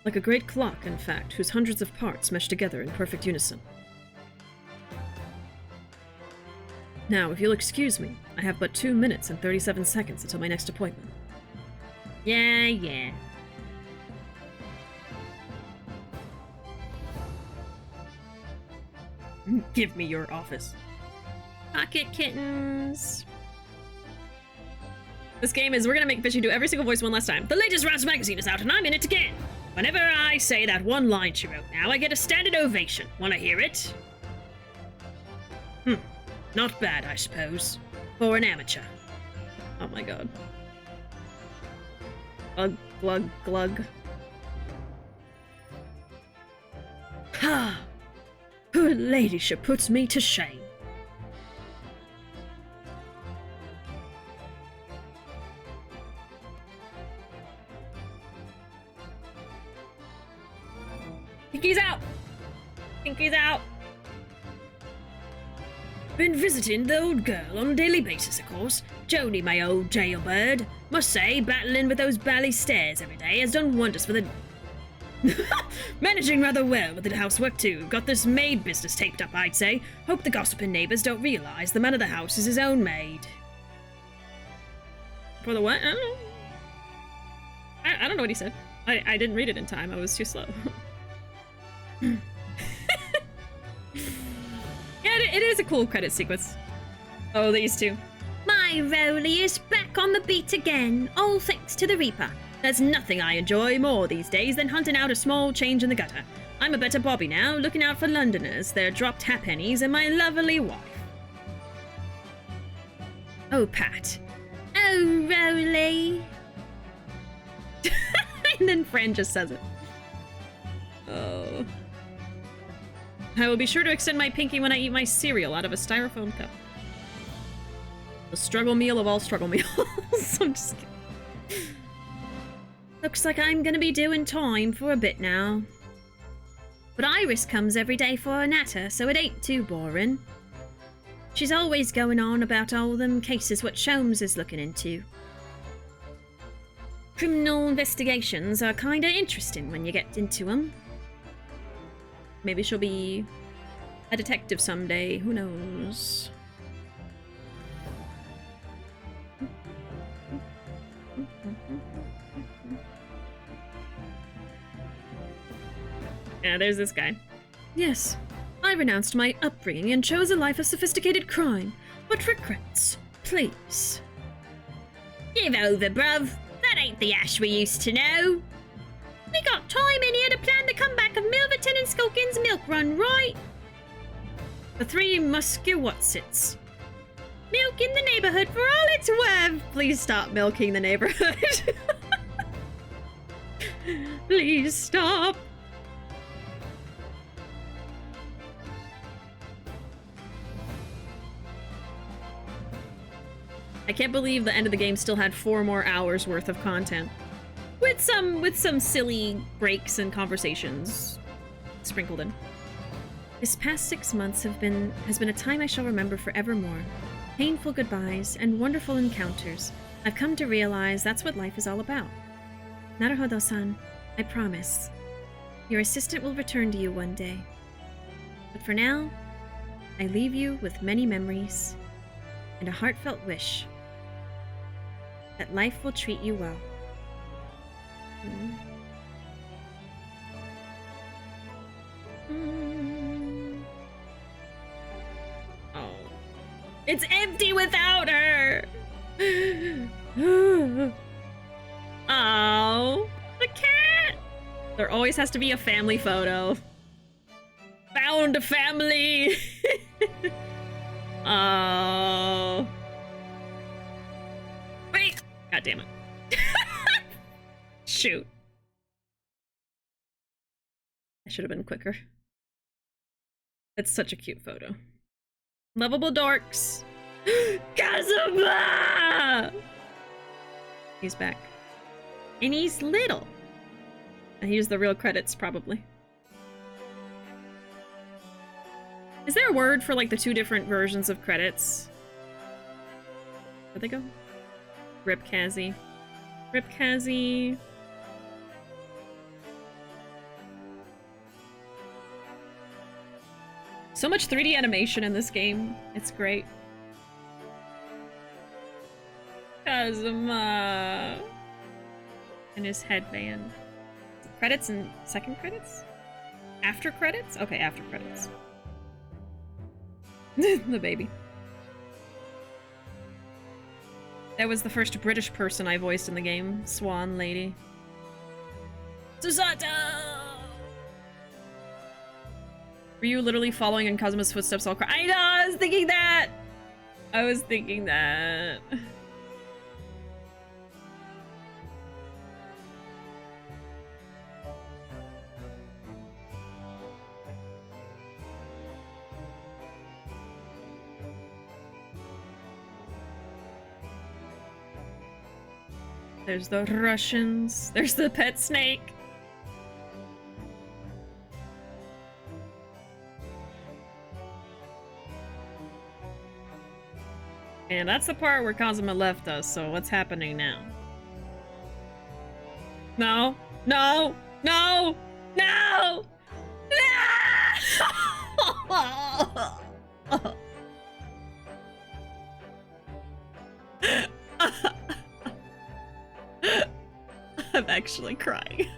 Like a great clock, in fact, whose hundreds of parts mesh together in perfect unison. Now, if you'll excuse me, I have but 2 minutes and 37 seconds until my next appointment. Yeah. Give me your office. Pocket kittens. This game is, we're gonna make Bishy do every single voice one last time. The latest Rouse magazine is out and I'm in it again. Whenever I say that one line she wrote now, I get a standing ovation. Wanna hear it? Not bad, I suppose. For an amateur. Oh my god. Glug, glug, glug. Ha! Her ladyship puts me to shame. Pinky's out! Pinky's out! Been visiting the old girl on a daily basis, of course. Joni, my old jailbird. Must say, battling with those bally stairs every day has done wonders for the... Managing rather well with the housework, too. Got this maid business taped up, I'd say. Hope the gossiping neighbours don't realise the man of the house is his own maid. For the what? I don't know. I don't know what he said. I didn't read it in time. I was too slow. Yeah, it is a cool credit sequence. Oh, these two. My Rowley is back on the beat again, all thanks to the Reaper. There's nothing I enjoy more these days than hunting out a small change in the gutter. I'm a better Bobby now, looking out for Londoners, their dropped halfpennies, and my lovely wife. Oh, Pat. Oh, Rowley. And then Fran just says it. Oh. I will be sure to extend my pinky when I eat my cereal out of a styrofoam cup. The struggle meal of all struggle meals. I'm just kidding. Looks like I'm gonna be doing time for a bit now. But Iris comes every day for a natter, so it ain't too boring. She's always going on about all them cases what Sholmes is looking into. Criminal investigations are kinda interesting when you get into them. Maybe she'll be a detective someday. Who knows? Yeah, there's this guy. Yes, I renounced my upbringing and chose a life of sophisticated crime. But regrets, please. Give over, bruv. That ain't the Ash we used to know. We got time in here to plan the comeback of Milverton and Skulkin's milk run, right? The three Muskewatsits. Milk in the neighborhood for all it's worth. Please stop milking the neighborhood. Please stop. I can't believe the end of the game still had 4 more hours worth of content. With some silly breaks and conversations sprinkled in. This past 6 months has been a time I shall remember forevermore. Painful goodbyes and wonderful encounters. I've come to realize that's what life is all about. Naruhodo-san, I promise. Your assistant will return to you one day. But for now, I leave you with many memories and a heartfelt wish that life will treat you well. Oh. It's empty without her! Oh, the cat! There always has to be a family photo. Found a family! Oh. Wait! God damn it. Shoot. I should have been quicker. That's such a cute photo. Lovable dorks. Kazuma! He's back. And he's little. And here's the real credits, probably. Is there a word for, like, the 2 different versions of credits? Where'd they go? Rip Kazi. Rip Kazi. So much 3D animation in this game. It's great. Kazuma. And his headband. Credits and second credits? After credits? Okay, after credits. The baby. That was the first British person I voiced in the game. Swan Lady. Susato! Were you literally following in Kazuma's footsteps all I know! I was thinking that! I was thinking that. There's the Russians. There's the pet snake. And that's the part where Kazuma left us, so what's happening now? No! No! No! No! No! I'm actually crying.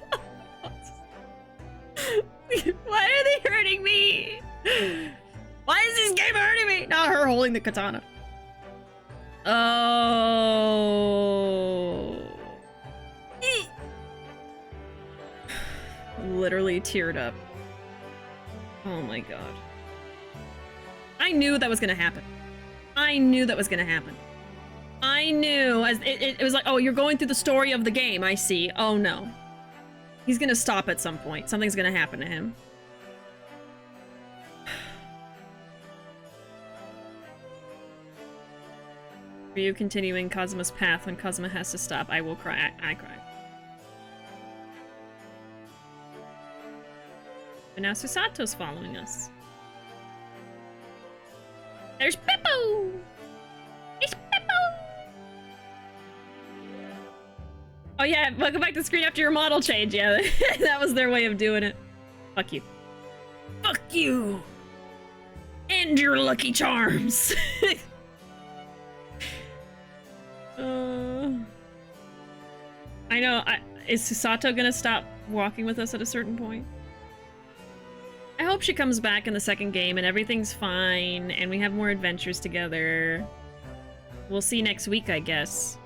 Why are they hurting me? Why is this game hurting me? Not her holding the katana. Oh. Literally teared up. Oh my god. I knew that was gonna happen. I knew that was gonna happen. I knew, as it was like, oh, you're going through the story of the game, I see. Oh no. He's gonna stop at some point. Something's gonna happen to him. For you continuing Kazuma's path when Kazuma has to stop, I will cry. I cry. But now Susato's following us. There's Beppo! It's Beppo! Oh yeah, welcome back to the screen after your model change. Yeah, that was their way of doing it. Fuck you. Fuck you! And your Lucky Charms! I know, is Susato gonna stop walking with us at a certain point? I hope she comes back in the second game and everything's fine and we have more adventures together. We'll see next week, I guess.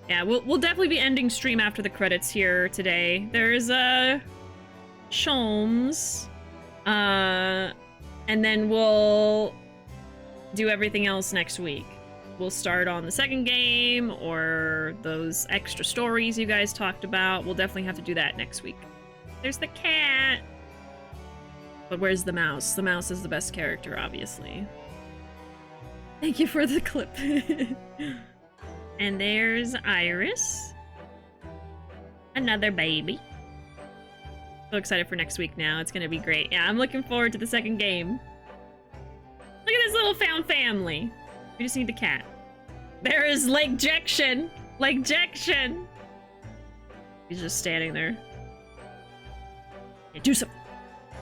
Yeah, we'll definitely be ending stream after the credits here today. There's Sholmes. And then we'll do everything else next week. We'll start on the second game or those extra stories you guys talked about. We'll definitely have to do that next week. There's the cat. But where's the mouse? The mouse is the best character, obviously. Thank you for the clip. And there's Iris. Another baby. So excited for next week now. It's gonna be great. Yeah, I'm looking forward to the second game. Look at this little found family. We just need the cat. There is Lake Jection. Lake Jection. He's just standing there. Yeah, do something.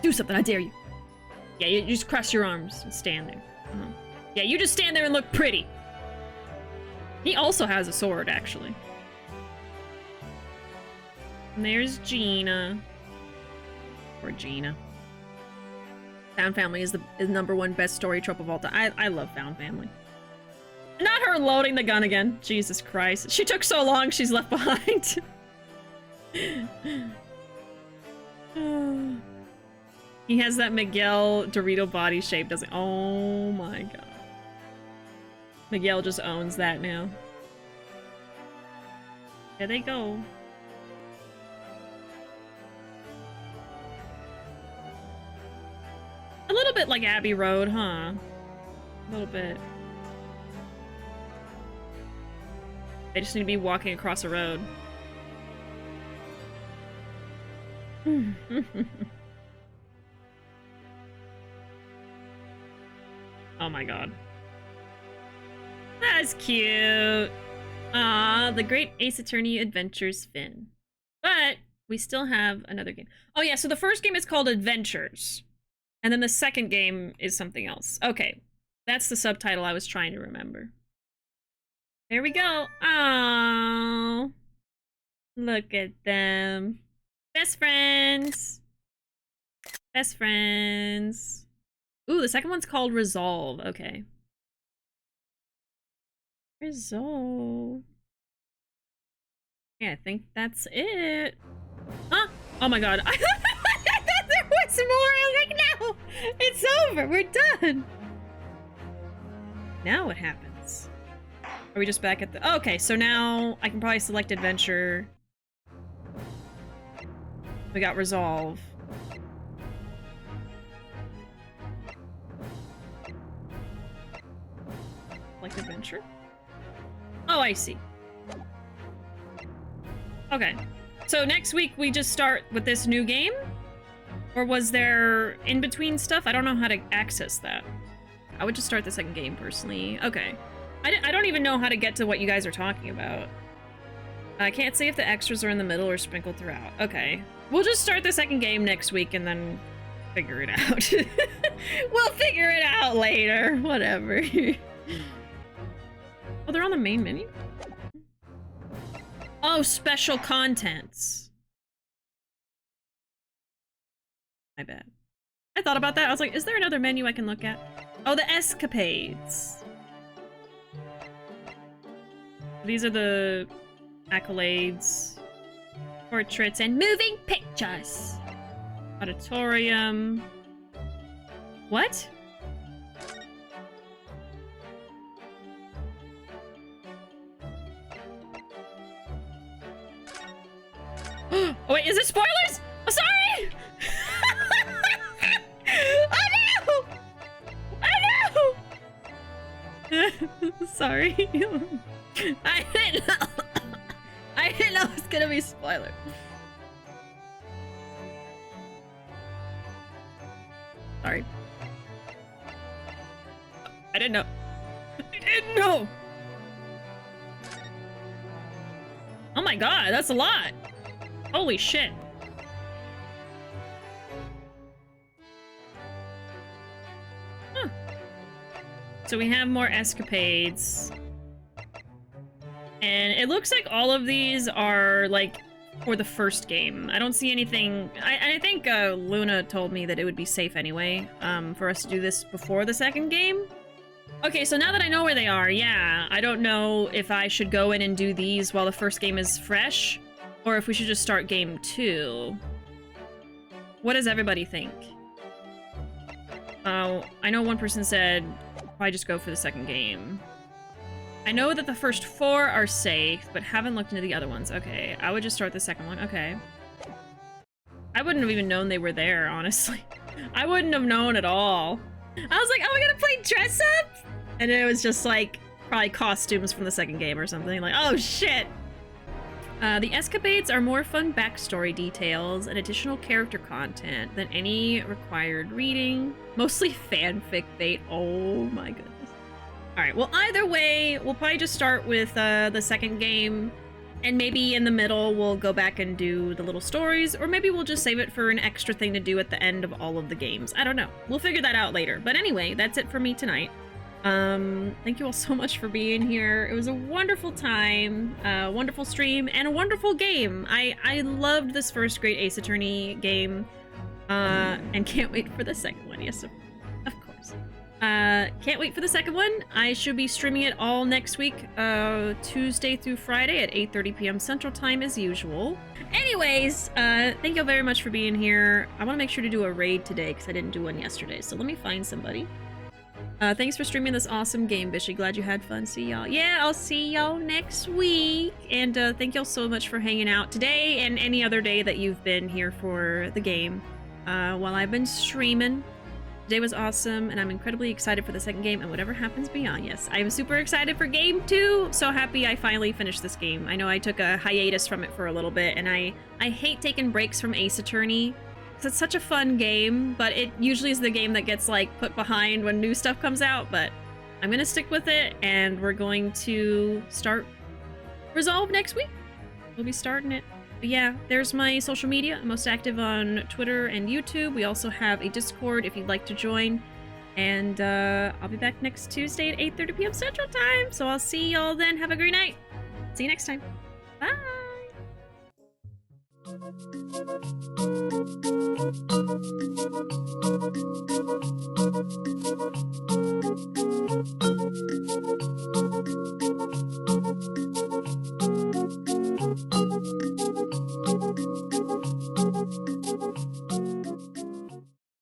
Do something, I dare you. Yeah, you just cross your arms and stand there. Yeah, you just stand there and look pretty. He also has a sword, actually. And there's Gina. Or Gina. Found Family is the #1 best story trope of all time. I love Found Family. Not her loading the gun again. Jesus Christ. She took so long, she's left behind. He has that Miguel Dorito body shape, doesn't he? Oh my god. Miguel just owns that now. There they go. A little bit like Abbey Road, huh? A little bit. They just need to be walking across a road. Oh my god. That's cute. Ah, the Great Ace Attorney Adventures Finn. But we still have another game. Oh yeah, so the first game is called Adventures. And then the second game is something else. Okay. That's the subtitle I was trying to remember. There we go. Oh, look at them. Best friends. Best friends. Ooh, the second one's called Resolve. Okay. Resolve. Yeah, I think that's it. Huh? Oh my god. I thought there was more. I was like, no, it's over. We're done. Now what happens? Are we just back at the... Okay, so now I can probably select Adventure. We got Resolve. Select Adventure? Oh, I see. Okay. So next week we just start with this new game? Or was there in-between stuff? I don't know how to access that. I would just start the second game, personally. Okay. I don't even know how to get to what you guys are talking about. I can't see if the extras are in the middle or sprinkled throughout. Okay. We'll just start the second game next week and then figure it out. We'll figure it out later. Whatever. Oh, they're on the main menu? Oh, special contents. My bad. I thought about that. I was like, is there another menu I can look at? Oh, the escapades. These are the accolades, portraits, and moving pictures. Auditorium. What? Oh, wait, is it spoilers? Oh, sorry! Oh, no! Oh, no! Sorry. I didn't know. I didn't know it was gonna be spoiler. Sorry. I didn't know. I didn't know. Oh my god, that's a lot. Holy shit. Huh. So we have more escapades. And it looks like all of these are, like, for the first game. I don't see anything... I think Luna told me that it would be safe anyway, for us to do this before the second game. Okay, so now that I know where they are, yeah, I don't know if I should go in and do these while the first game is fresh, or if we should just start game 2. What does everybody think? I know one person said, probably just go for the second game. I know that the first 4 are safe, but haven't looked into the other ones. Okay, I would just start the second one. Okay. I wouldn't have even known they were there, honestly. I wouldn't have known at all. I was like, oh, we're gonna play dress up? And it was just like, probably costumes from the second game or something. Like, oh shit! The escapades are more fun backstory details and additional character content than any required reading. Mostly fanfic bait. Oh my goodness. Alright, well either way, we'll probably just start with the second game, and maybe in the middle we'll go back and do the little stories, or maybe we'll just save it for an extra thing to do at the end of all of the games. I don't know. We'll figure that out later. But anyway, that's it for me tonight. Thank you all so much for being here. It was a wonderful time, a wonderful stream, and a wonderful game. I loved this first Great Ace Attorney game, and can't wait for the second one. Yes, of course. Can't wait for the second one. I should be streaming it all next week, Tuesday through Friday at 8:30 p.m. Central Time as usual. Anyways, thank you all very much for being here. I want to make sure to do a raid today because I didn't do one yesterday, so let me find somebody. Thanks for streaming this awesome game, Bishi. Glad you had fun. See y'all. Yeah, I'll see y'all next week. And thank y'all so much for hanging out today and any other day that you've been here for the game while I've been streaming. Today was awesome, and I'm incredibly excited for the second game and whatever happens beyond. Yes, I'm super excited for game 2. So happy I finally finished this game. I know I took a hiatus from it for a little bit, and I hate taking breaks from Ace Attorney. It's such a fun game, but it usually is the game that gets like put behind when new stuff comes out, but I'm gonna stick with it, and we're going to start Resolve next week. We'll be starting it. But yeah, there's my social media. I'm most active on Twitter and YouTube. We also have a Discord if you'd like to join. And I'll be back next Tuesday at 8:30 p.m. Central Time. So I'll see y'all then. Have a great night. See you next time. Bye!